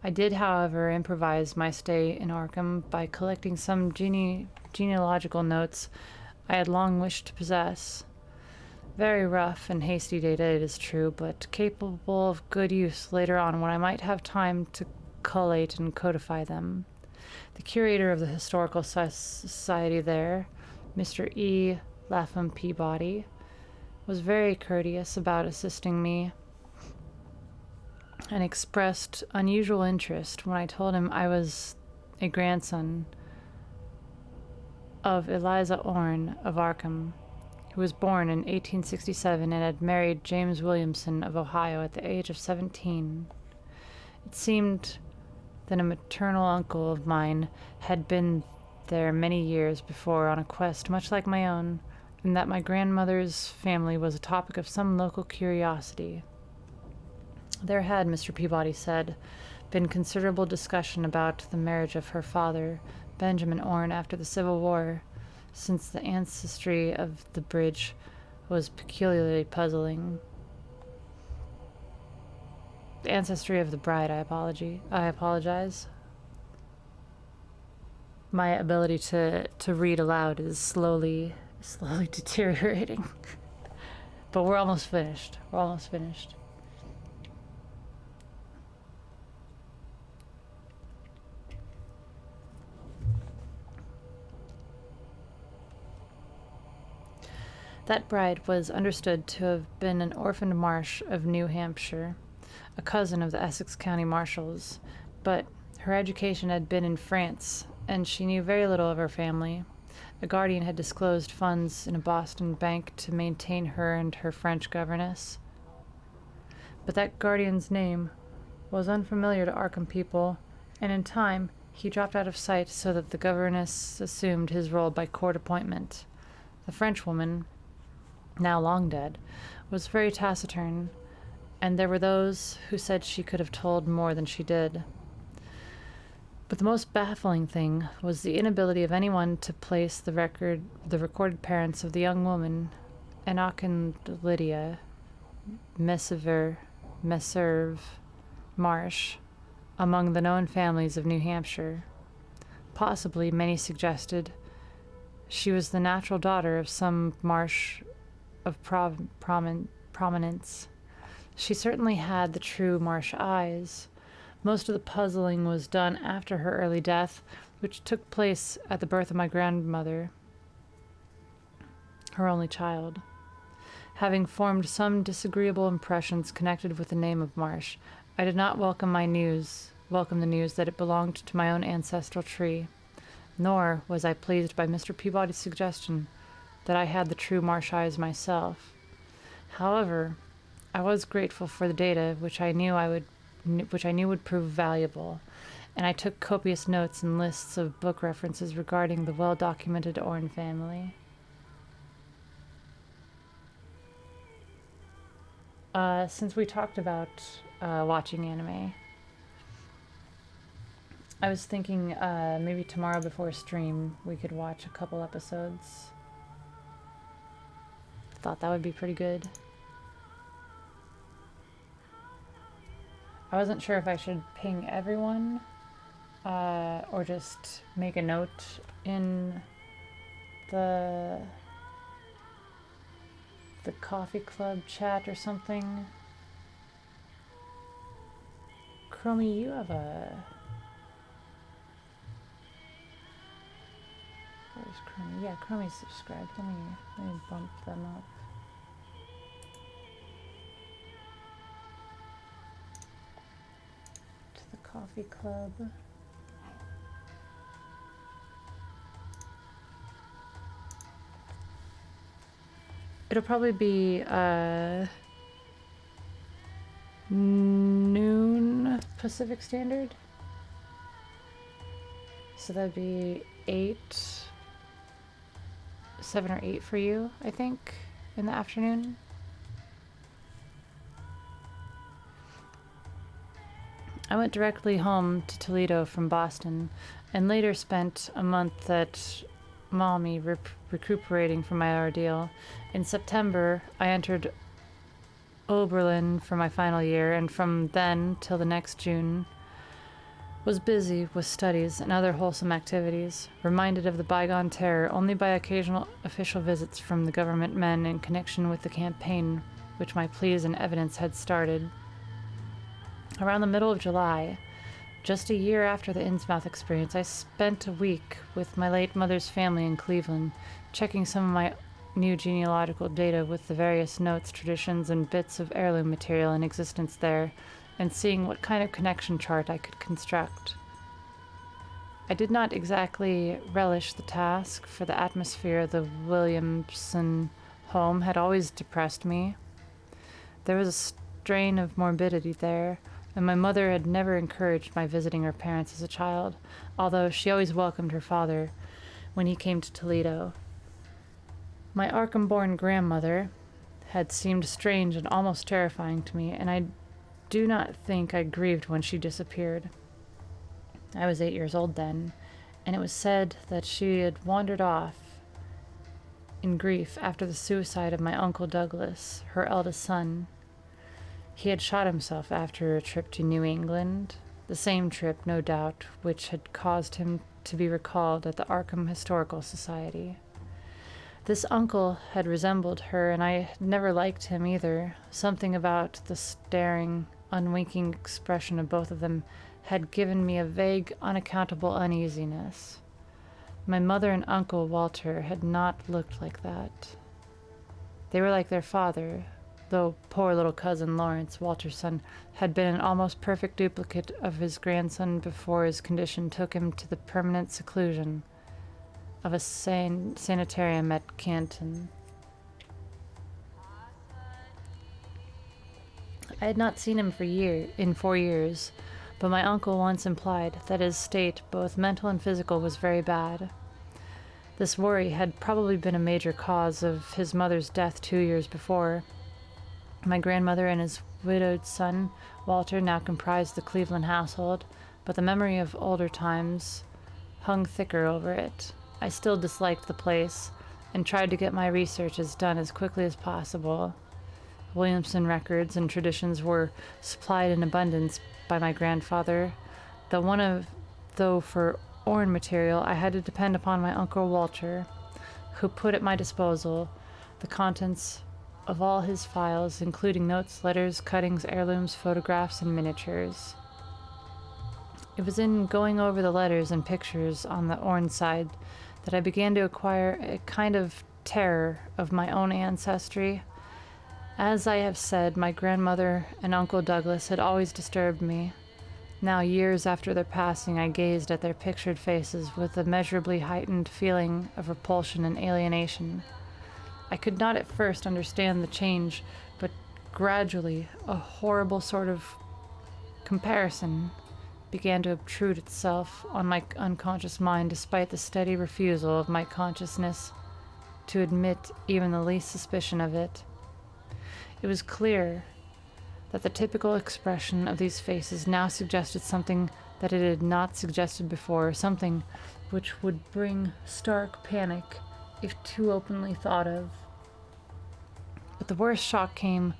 Speaker 1: I did, however, improvise my stay in Arkham by collecting some genealogical notes I had long wished to possess. Very rough and hasty data, it is true, but capable of good use later on when I might have time to collate and codify them. The curator of the Historical Society there, Mr. E. Lapham Peabody, was very courteous about assisting me and expressed unusual interest when I told him I was a grandson of Eliza Orne of Arkham, who was born in 1867 and had married James Williamson of Ohio at the age of 17. It seemed that a maternal uncle of mine had been there many years before on a quest much like my own, and that my grandmother's family was a topic of some local curiosity. There had, Mr. Peabody said, been considerable discussion about the marriage of her father, Benjamin Orne, after the Civil War, since the ancestry of the bridge was peculiarly puzzling. The ancestry of the bride, I apologize. My ability to read aloud is slowly slowly deteriorating. But we're almost finished. That bride was understood to have been an orphaned Marsh of New Hampshire, a cousin of the Essex County Marshals, but her education had been in France, and she knew very little of her family. A guardian had disclosed funds in a Boston bank to maintain her and her French governess. But that guardian's name was unfamiliar to Arkham people, and in time he dropped out of sight so that the governess assumed his role by court appointment. The Frenchwoman, now long dead, was very taciturn, and there were those who said she could have told more than she did. But the most baffling thing was the inability of anyone to place the recorded parents of the young woman, Enoch and Lydia Messerve Marsh, among the known families of New Hampshire. Possibly, many suggested, she was the natural daughter of some Marsh of prominence. She certainly had the true Marsh eyes. Most of the puzzling was done after her early death, which took place at the birth of my grandmother, her only child. Having formed some disagreeable impressions connected with the name of Marsh, I did not welcome the news that it belonged to my own ancestral tree, nor was I pleased by Mr. Peabody's suggestion that I had the true Marsh eyes myself. However, I was grateful for the data which I knew would prove valuable, and I took copious notes and lists of book references regarding the well-documented Orne family. Since we talked about watching anime, I was thinking maybe tomorrow before stream we could watch a couple episodes. Thought that would be pretty good. I wasn't sure if I should ping everyone or just make a note in the coffee club chat or something. Chromie, you have a... Where's Chromie? Yeah, Chromie's subscribed. Let me bump them up. To the coffee club. It'll probably be noon Pacific Standard. So that'd be 7 or 8 for you, I think, in the afternoon. I went directly home to Toledo from Boston and later spent a month at Maumee recuperating from my ordeal. In September, I entered Oberlin for my final year, and from then till the next June was busy with studies and other wholesome activities, reminded of the bygone terror only by occasional official visits from the government men in connection with the campaign which my pleas and evidence had started. Around the middle of July, just a year after the Innsmouth experience, I spent a week with my late mother's family in Cleveland, checking some of my new genealogical data with the various notes, traditions, and bits of heirloom material in existence there, and seeing what kind of connection chart I could construct. I did not exactly relish the task, for the atmosphere of the Williamson home had always depressed me. There was a strain of morbidity there, and my mother had never encouraged my visiting her parents as a child, although she always welcomed her father when he came to Toledo. My Arkham-born grandmother had seemed strange and almost terrifying to me, and I do not think I grieved when she disappeared. I was 8 years old then, and it was said that she had wandered off in grief after the suicide of my Uncle Douglas, her eldest son. He had shot himself after a trip to New England, the same trip, no doubt, which had caused him to be recalled at the Arkham Historical Society. This uncle had resembled her, and I had never liked him either. Something about the staring, unwinking expression of both of them had given me a vague, unaccountable uneasiness. My mother and Uncle Walter had not looked like that. They were like their father, though poor little cousin Lawrence, Walter's son, had been an almost perfect duplicate of his grandson before his condition took him to the permanent seclusion of a sanitarium at Canton. I had not seen him in 4 years, but my uncle once implied that his state, both mental and physical, was very bad. This worry had probably been a major cause of his mother's death 2 years before. My grandmother and his widowed son, Walter, now comprised the Cleveland household, but the memory of older times hung thicker over it. I still disliked the place and tried to get my researches done as quickly as possible. Williamson records and traditions were supplied in abundance by my grandfather, though for Orne material I had to depend upon my Uncle Walter, who put at my disposal the contents of all his files, including notes, letters, cuttings, heirlooms, photographs, and miniatures. It was in going over the letters and pictures on the Orne side that I began to acquire a kind of terror of my own ancestry. As I have said, my grandmother and Uncle Douglas had always disturbed me. Now, years after their passing, I gazed at their pictured faces with a measurably heightened feeling of repulsion and alienation. I could not at first understand the change, but gradually a horrible sort of comparison began to obtrude itself on my unconscious mind, despite the steady refusal of my consciousness to admit even the least suspicion of it. It was clear that the typical expression of these faces now suggested something that it had not suggested before, something which would bring stark panic if too openly thought of. But the worst shock came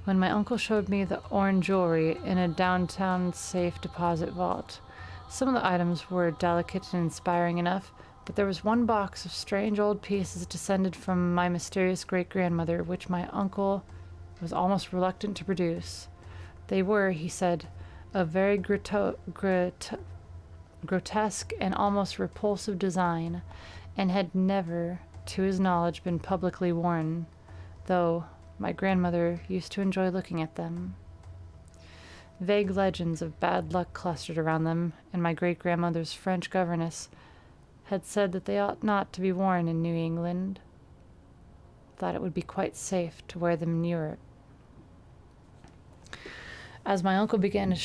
Speaker 1: when my uncle showed me the Orne jewelry in a downtown safe deposit vault. Some of the items were delicate and inspiring enough, but there was one box of strange old pieces descended from my mysterious great-grandmother, which my uncle was almost reluctant to produce. They were, he said, of very grotesque and almost repulsive design, and had never, to his knowledge, been publicly worn, though my grandmother used to enjoy looking at them. Vague legends of bad luck clustered around them, and my great-grandmother's French governess had said that they ought not to be worn in New England, that it would be quite safe to wear them in Europe. As my uncle began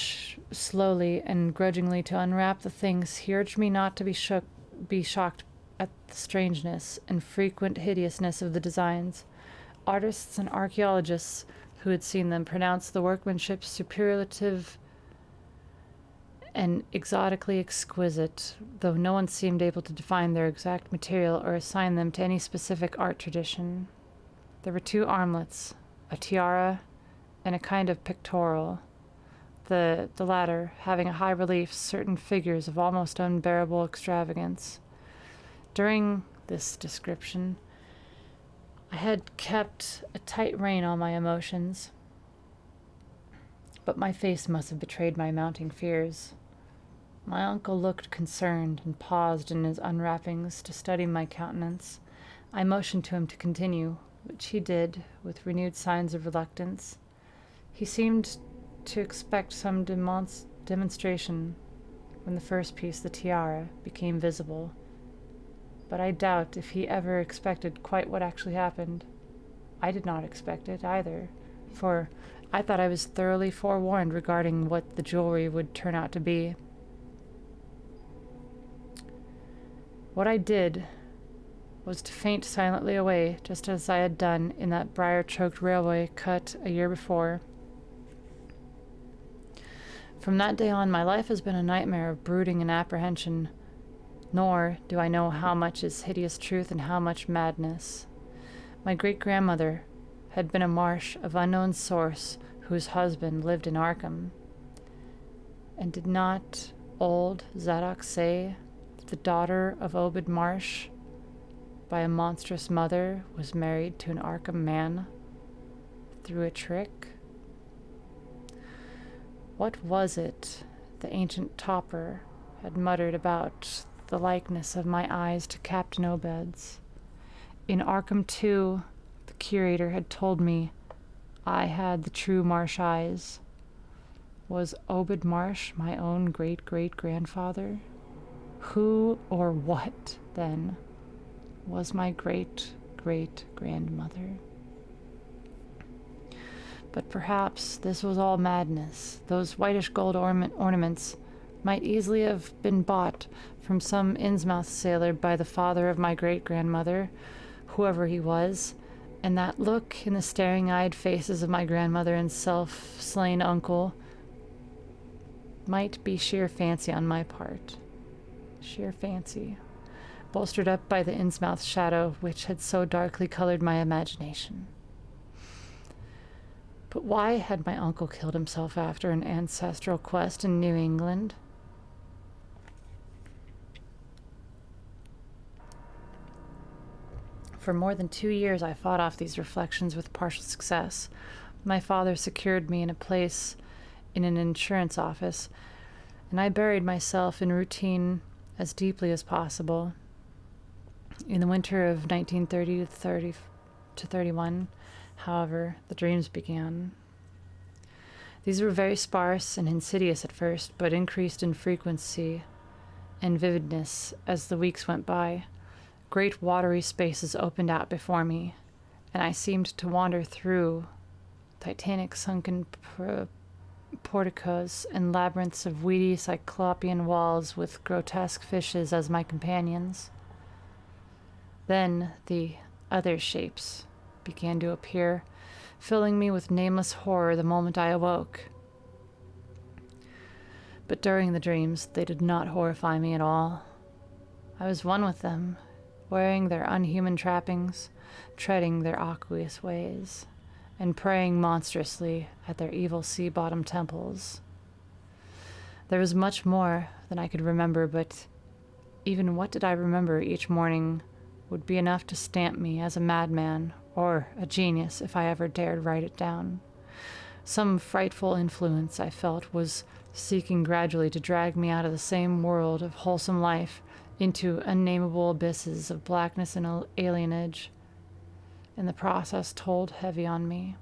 Speaker 1: slowly and grudgingly to unwrap the things, he urged me not to be shocked at the strangeness and frequent hideousness of the designs. Artists and archaeologists who had seen them pronounced the workmanship superlative and exotically exquisite, though no one seemed able to define their exact material or assign them to any specific art tradition. There were 2 armlets, a tiara, and a kind of pictorial, the latter having a high relief certain figures of almost unbearable extravagance. During this description, I had kept a tight rein on my emotions, but my face must have betrayed my mounting fears. My uncle looked concerned and paused in his unwrappings to study my countenance. I motioned to him to continue, which he did with renewed signs of reluctance. He seemed to expect some demonstration when the first piece, the tiara, became visible, but I doubt if he ever expected quite what actually happened. I did not expect it either, for I thought I was thoroughly forewarned regarding what the jewelry would turn out to be. What I did was to faint silently away, just as I had done in that briar-choked railway cut a year before. From that day on, my life has been a nightmare of brooding and apprehension, nor do I know how much is hideous truth and how much madness. My great-grandmother had been a marsh of unknown source whose husband lived in Arkham. And did not old Zadok say that the daughter of Obed Marsh by a monstrous mother was married to an Arkham man through a trick? What was it the ancient Topper had muttered about the likeness of my eyes to Captain Obed's? In Arkham 2, the curator had told me I had the true Marsh eyes. Was Obed Marsh my own great-great-grandfather? Who or what, then, was my great-great-grandmother? But perhaps this was all madness. Those whitish gold ornaments might easily have been bought from some Innsmouth sailor by the father of my great-grandmother, whoever he was, and that look in the staring-eyed faces of my grandmother and self-slain uncle might be sheer fancy on my part. Sheer fancy, bolstered up by the Innsmouth shadow which had so darkly colored my imagination. But why had my uncle killed himself after an ancestral quest in New England? For more than 2 years I fought off these reflections with partial success. My father secured me in a place in an insurance office, and I buried myself in routine as deeply as possible. In the winter of 1930 to 31, however, the dreams began. These were very sparse and insidious at first, but increased in frequency and vividness as the weeks went by. Great watery spaces opened out before me, and I seemed to wander through titanic sunken porticos and labyrinths of weedy cyclopean walls with grotesque fishes as my companions. Then the other shapes began to appear, filling me with nameless horror the moment I awoke. But during the dreams, they did not horrify me at all. I was one with them, wearing their unhuman trappings, treading their aqueous ways, and praying monstrously at their evil sea-bottom temples. There was much more than I could remember, but even what did I remember each morning would be enough to stamp me as a madman or a genius if I ever dared write it down. Some frightful influence, I felt, was seeking gradually to drag me out of the same world of wholesome life into unnameable abysses of blackness and alienage, and the process told heavy on me.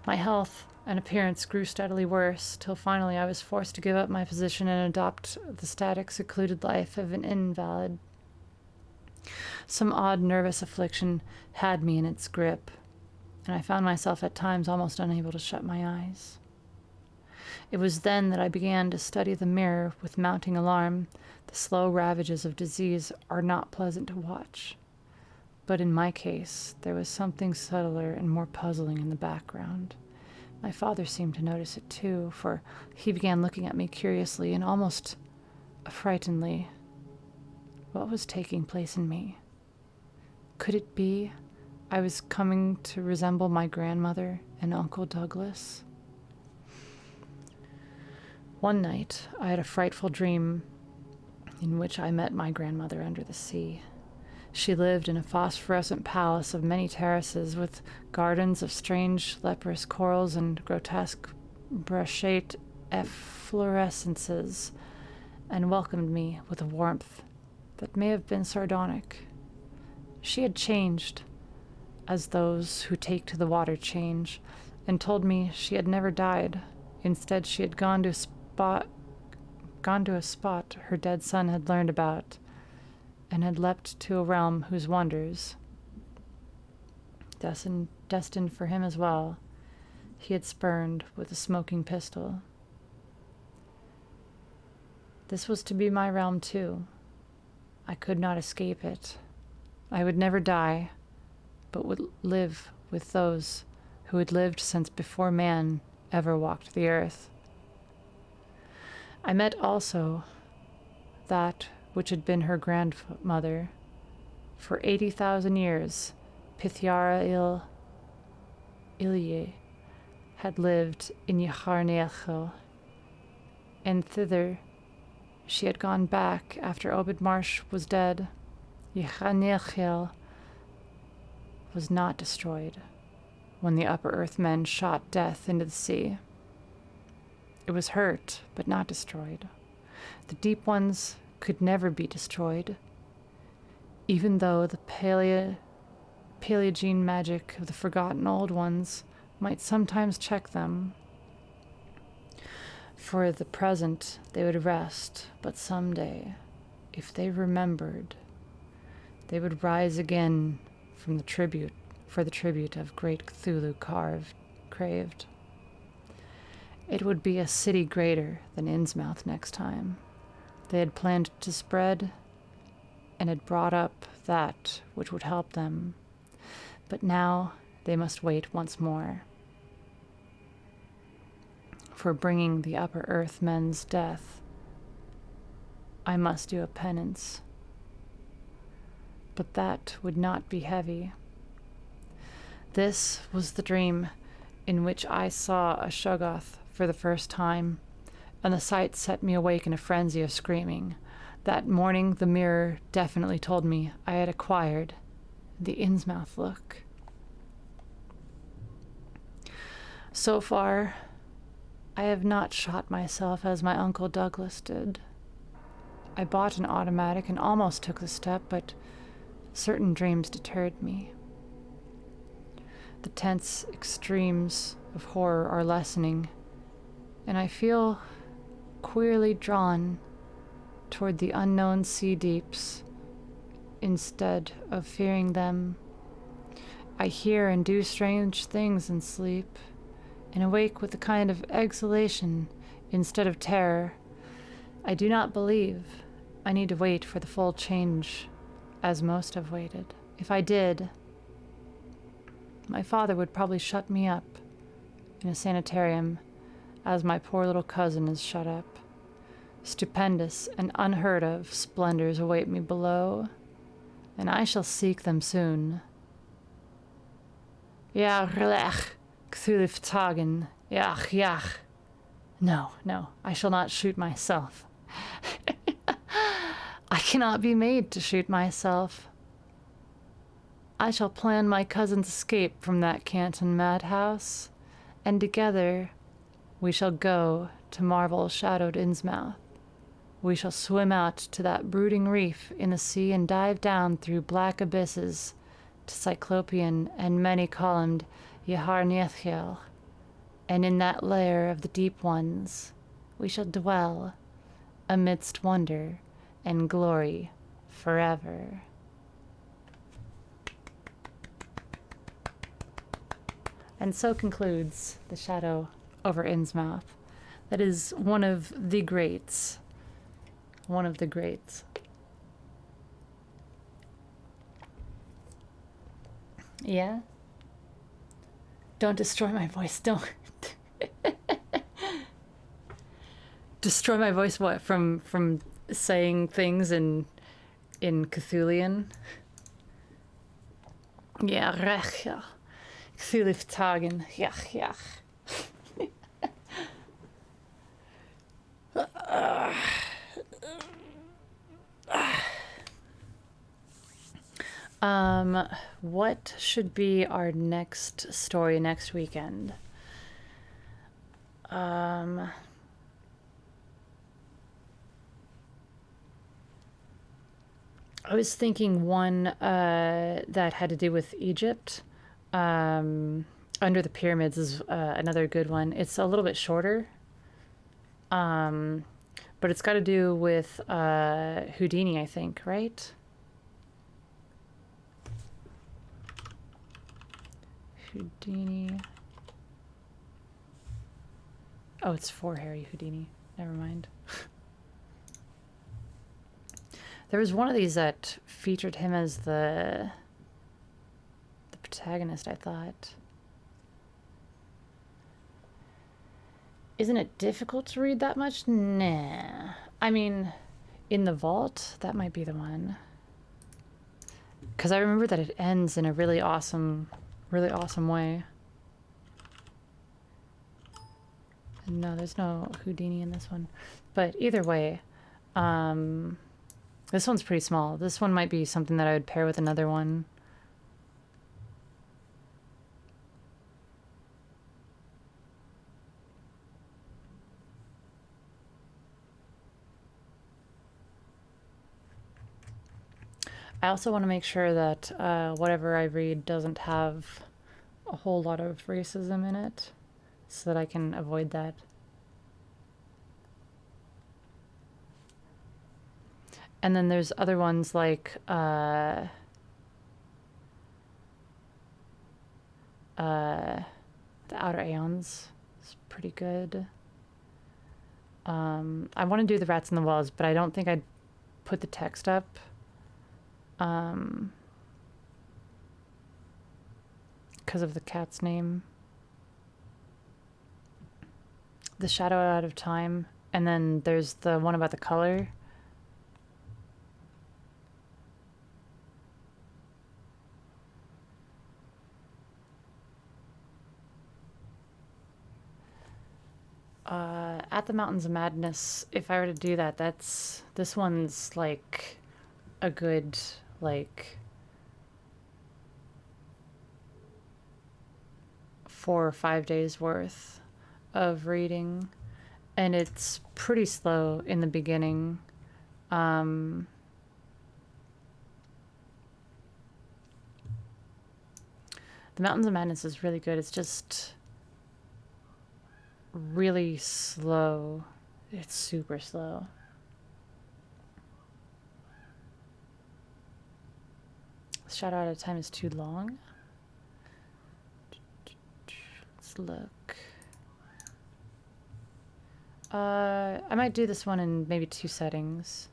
Speaker 1: My health and appearance grew steadily worse, till finally I was forced to give up my position and adopt the static, secluded life of an invalid. Some odd nervous affliction had me in its grip, and I found myself at times almost unable to shut my eyes. It was then that I began to study the mirror with mounting alarm. The slow ravages of disease are not pleasant to watch. But in my case, there was something subtler and more puzzling in the background. My father seemed to notice it too, for he began looking at me curiously and almost affrightedly. What was taking place in me? Could it be I was coming to resemble my grandmother and Uncle Douglas? One night, I had a frightful dream in which I met my grandmother under the sea. She lived in a phosphorescent palace of many terraces with gardens of strange leprous corals and grotesque brushate efflorescences, and welcomed me with a warmth that may have been sardonic. She had changed, as those who take to the water change, and told me she had never died. Instead, she had gone to a spot her dead son had learned about, and had leapt to a realm whose wonders, destined for him as well, he had spurned with a smoking pistol. This was to be my realm too. I could not escape it. I would never die, but would live with those who had lived since before man ever walked the earth. I met also that which had been her grandmother. For 80,000 years, Pithiara Ilye had lived in Yaharneachel, and thither she had gone back after Obed Marsh was dead. Ychanechiel was not destroyed when the Upper Earth men shot death into the sea. It was hurt, but not destroyed. The Deep Ones could never be destroyed, even though the Paleogene magic of the Forgotten Old Ones might sometimes check them. For the present, they would rest, but someday, if they remembered, they would rise again for the tribute of great Cthulhu craved. It would be a city greater than Innsmouth next time. They had planned to spread and had brought up that which would help them. But now they must wait once more. For bringing the Upper Earth men's death, I must do a penance. But that would not be heavy. This was the dream in which I saw a Shoggoth for the first time, and the sight set me awake in a frenzy of screaming. That morning, the mirror definitely told me I had acquired the Innsmouth look. So far, I have not shot myself as my Uncle Douglas did. I bought an automatic and almost took the step, but certain dreams deterred me. The tense extremes of horror are lessening, and I feel queerly drawn toward the unknown sea deeps instead of fearing them. I hear and do strange things in sleep, and awake with a kind of exhalation instead of terror. I do not believe I need to wait for the full change, as most have waited. If I did, my father would probably shut me up in a sanitarium, as my poor little cousin is shut up. Stupendous and unheard of splendors await me below, and I shall seek them soon. Yach, Cthulhu Yach. No, I shall not shoot myself. I cannot be made to shoot myself. I shall plan my cousin's escape from that Canton madhouse, and together we shall go to marvel-shadowed Innsmouth. We shall swim out to that brooding reef in the sea and dive down through black abysses to Cyclopean and many-columned Yaharniethiel, and in that lair of the Deep Ones we shall dwell amidst wonder and glory forever. And so concludes The Shadow over Innsmouth. That is one of the greats. One of the greats. Yeah? Don't destroy my voice. Don't. Destroy my voice, what? From saying things in Cthulian? Yeah, rech, ja. Cthulhu yeah. What should be our next story next weekend? I was thinking one that had to do with Egypt. Under the Pyramids is another good one. It's a little bit shorter, but it's got to do with Houdini, I think, right? Houdini. Oh, it's for Harry Houdini. Never mind. There was one of these that featured him as the protagonist, I thought. Isn't it difficult to read that much? Nah. I mean, in the vault, that might be the one. Because I remember that it ends in a really awesome way. No, there's no Houdini in this one. But either way, This one's pretty small. This one might be something that I would pair with another one. I also want to make sure that whatever I read doesn't have a whole lot of racism in it, so that I can avoid that. And then there's other ones like The Outer Aeons. It's pretty good. I want to do The Rats in the Wells, but I don't think I'd put the text up. Because of the cat's name. The Shadow Out of Time. And then there's the one about the color. At the Mountains of Madness, if I were to do that, this one's like a good, like 4 or 5 days worth of reading, and it's pretty slow in the beginning. The Mountains of Madness is really good. It's just really slow. It's super slow. Shadow Out of Time is too long. Let's look. I might do this one in maybe 2 settings.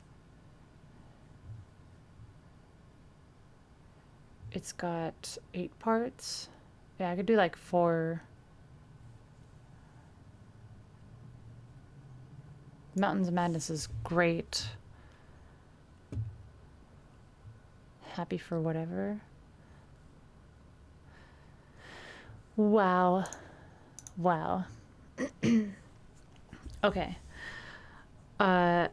Speaker 1: It's got 8 parts. Yeah, I could do like 4. Mountains of Madness is great. Happy for whatever. Wow. Wow. Okay. I'm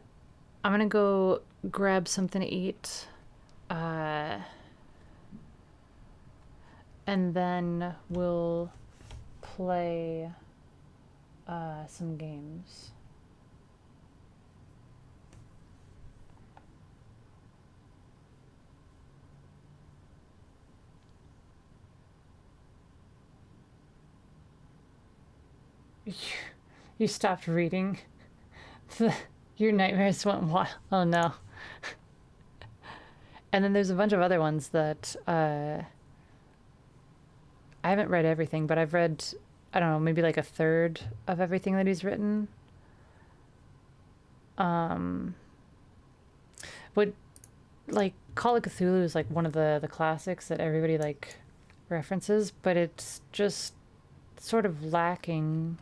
Speaker 1: gonna go grab something to eat. And then we'll play some games. You stopped reading. Your nightmares went wild. Oh no. And then there's a bunch of other ones that I haven't read everything, but I've read, I don't know, maybe like a third of everything that he's written. But like Call of Cthulhu is like one of the classics that everybody like references, but it's just sort of lacking.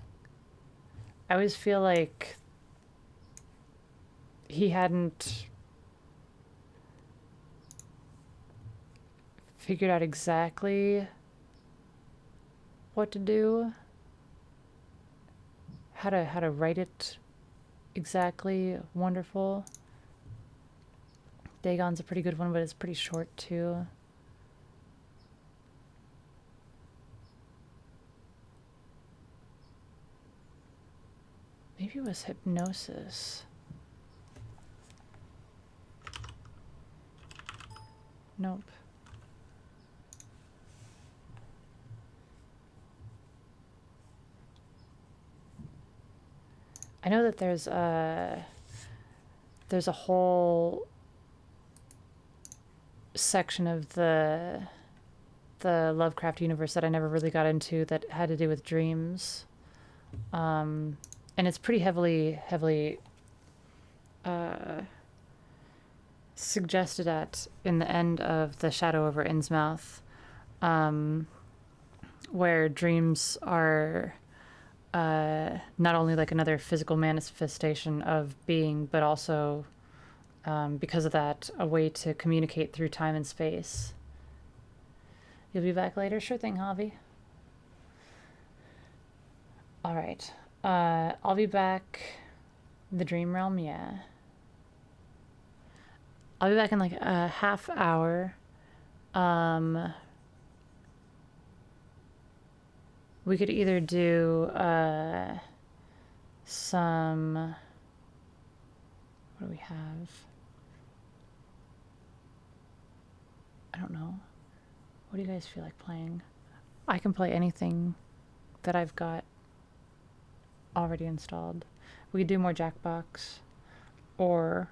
Speaker 1: I always feel like he hadn't figured out exactly what to do, how to write it exactly wonderful. Dagon's a pretty good one, but it's pretty short too. Maybe it was Hypnosis. Nope. I know that there's a whole section of the Lovecraft universe that I never really got into that had to do with dreams. And it's pretty heavily suggested at in the end of The Shadow over Innsmouth, where dreams are not only like another physical manifestation of being, but also because of that, a way to communicate through time and space. You'll be back later? Sure thing, Javi. All right. I'll be back. The Dream Realm, yeah. I'll be back in like a half hour. We could either do some. What do we have? I don't know. What do you guys feel like playing? I can play anything that I've got already installed. We could do more Jackbox, or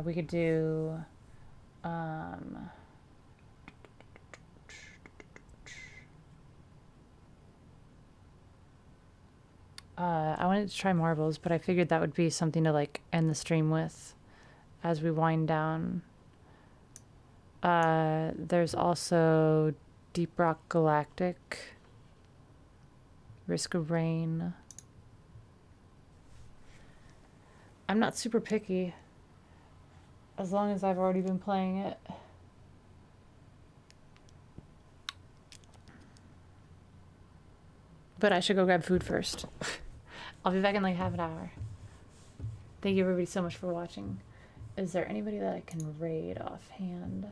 Speaker 1: we could do I wanted to try Marbles, but I figured that would be something to like end the stream with as we wind down. There's also Deep Rock Galactic, Risk of Rain. I'm not super picky, as long as I've already been playing it. But I should go grab food first. I'll be back in like half an hour. Thank you everybody so much for watching. Is there anybody that I can raid offhand?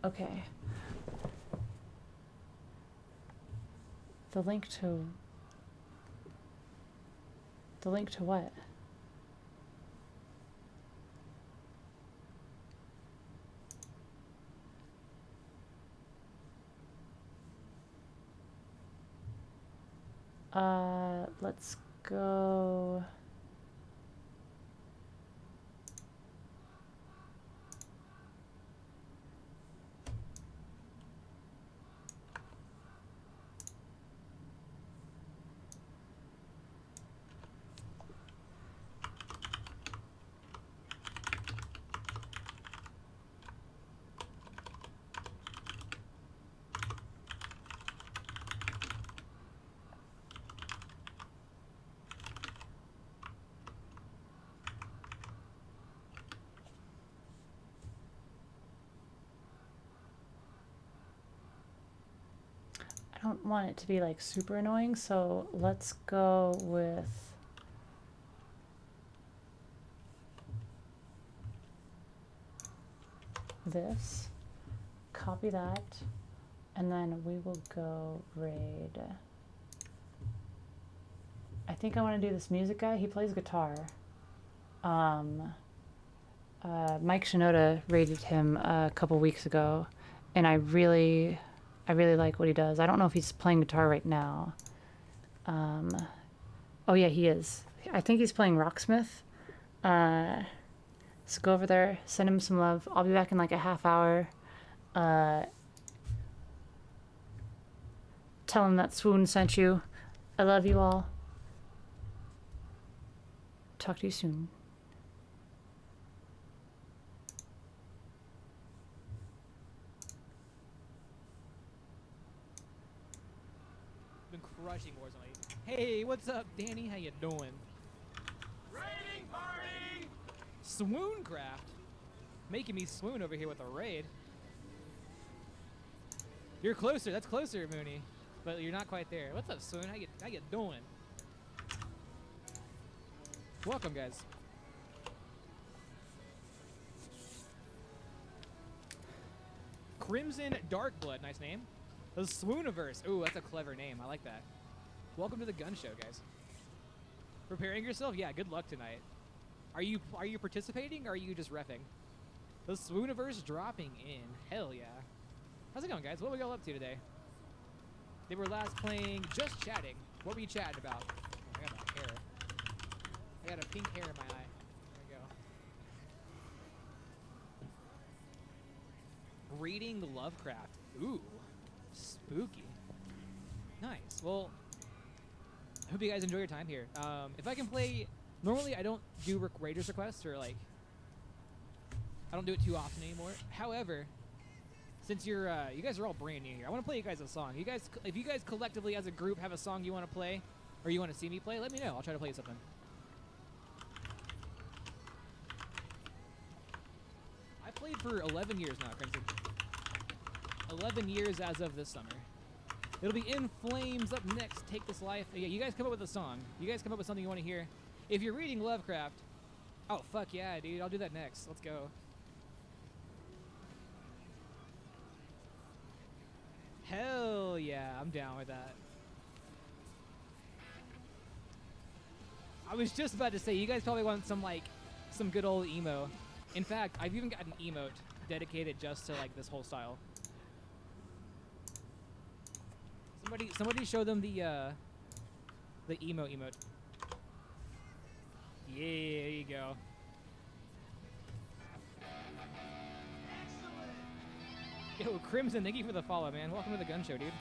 Speaker 1: Okay. The link to what? Let's go. I don't want it to be like super annoying, so let's go with this. Copy that, and then we will go raid. I think I want to do this music guy. He plays guitar. Mike Shinoda raided him a couple weeks ago, and I really like what he does. I don't know if he's playing guitar right now. Oh yeah, he is. I think he's playing Rocksmith. So go over there, send him some love. I'll be back in like a half hour. Tell him that Swoon sent you. I love you all. Talk to you soon.
Speaker 3: Been crushing Warzone. Hey, what's up, Danny? How you doing?
Speaker 2: Raiding party!
Speaker 3: Swooncraft, making me swoon over here with a raid. You're closer. That's closer, Mooney. But you're not quite there. What's up, Swoon? How you doing? Welcome, guys. Crimson Darkblood, nice name. The Swooniverse. Ooh, that's a clever name. I like that. Welcome to the gun show, guys. Preparing yourself? Yeah, good luck tonight. Are you participating, or are you just reffing? The Swooniverse dropping in. Hell yeah. How's it going, guys? What we all up to today? They were last playing Just Chatting. What were you chatting about? Oh, I got my hair. I got a pink hair in my eye. There we go. Reading Lovecraft. Ooh. Spooky. Nice. Well, I hope you guys enjoy your time here. If I can play... Normally, I don't do Raiders requests, or like... I don't do it too often anymore. However, since you guys are all brand new here, I want to play you guys a song. If you guys collectively as a group have a song you want to play, or you want to see me play, let me know. I'll try to play you something. I've played for 11 years now, Crimson. 11 years as of this summer. It'll be In Flames up next. Take This Life. Yeah, you guys come up with a song. You guys come up with something you want to hear. If you're reading Lovecraft, oh fuck yeah, dude! I'll do that next. Let's go. Hell yeah, I'm down with that. I was just about to say, you guys probably want some good old emo. In fact, I've even got an emote dedicated just to like this whole style. Somebody show them the emo emote. Yeah, there you go. Yo, Crimson, thank you for the follow, man. Welcome to the gun show, dude.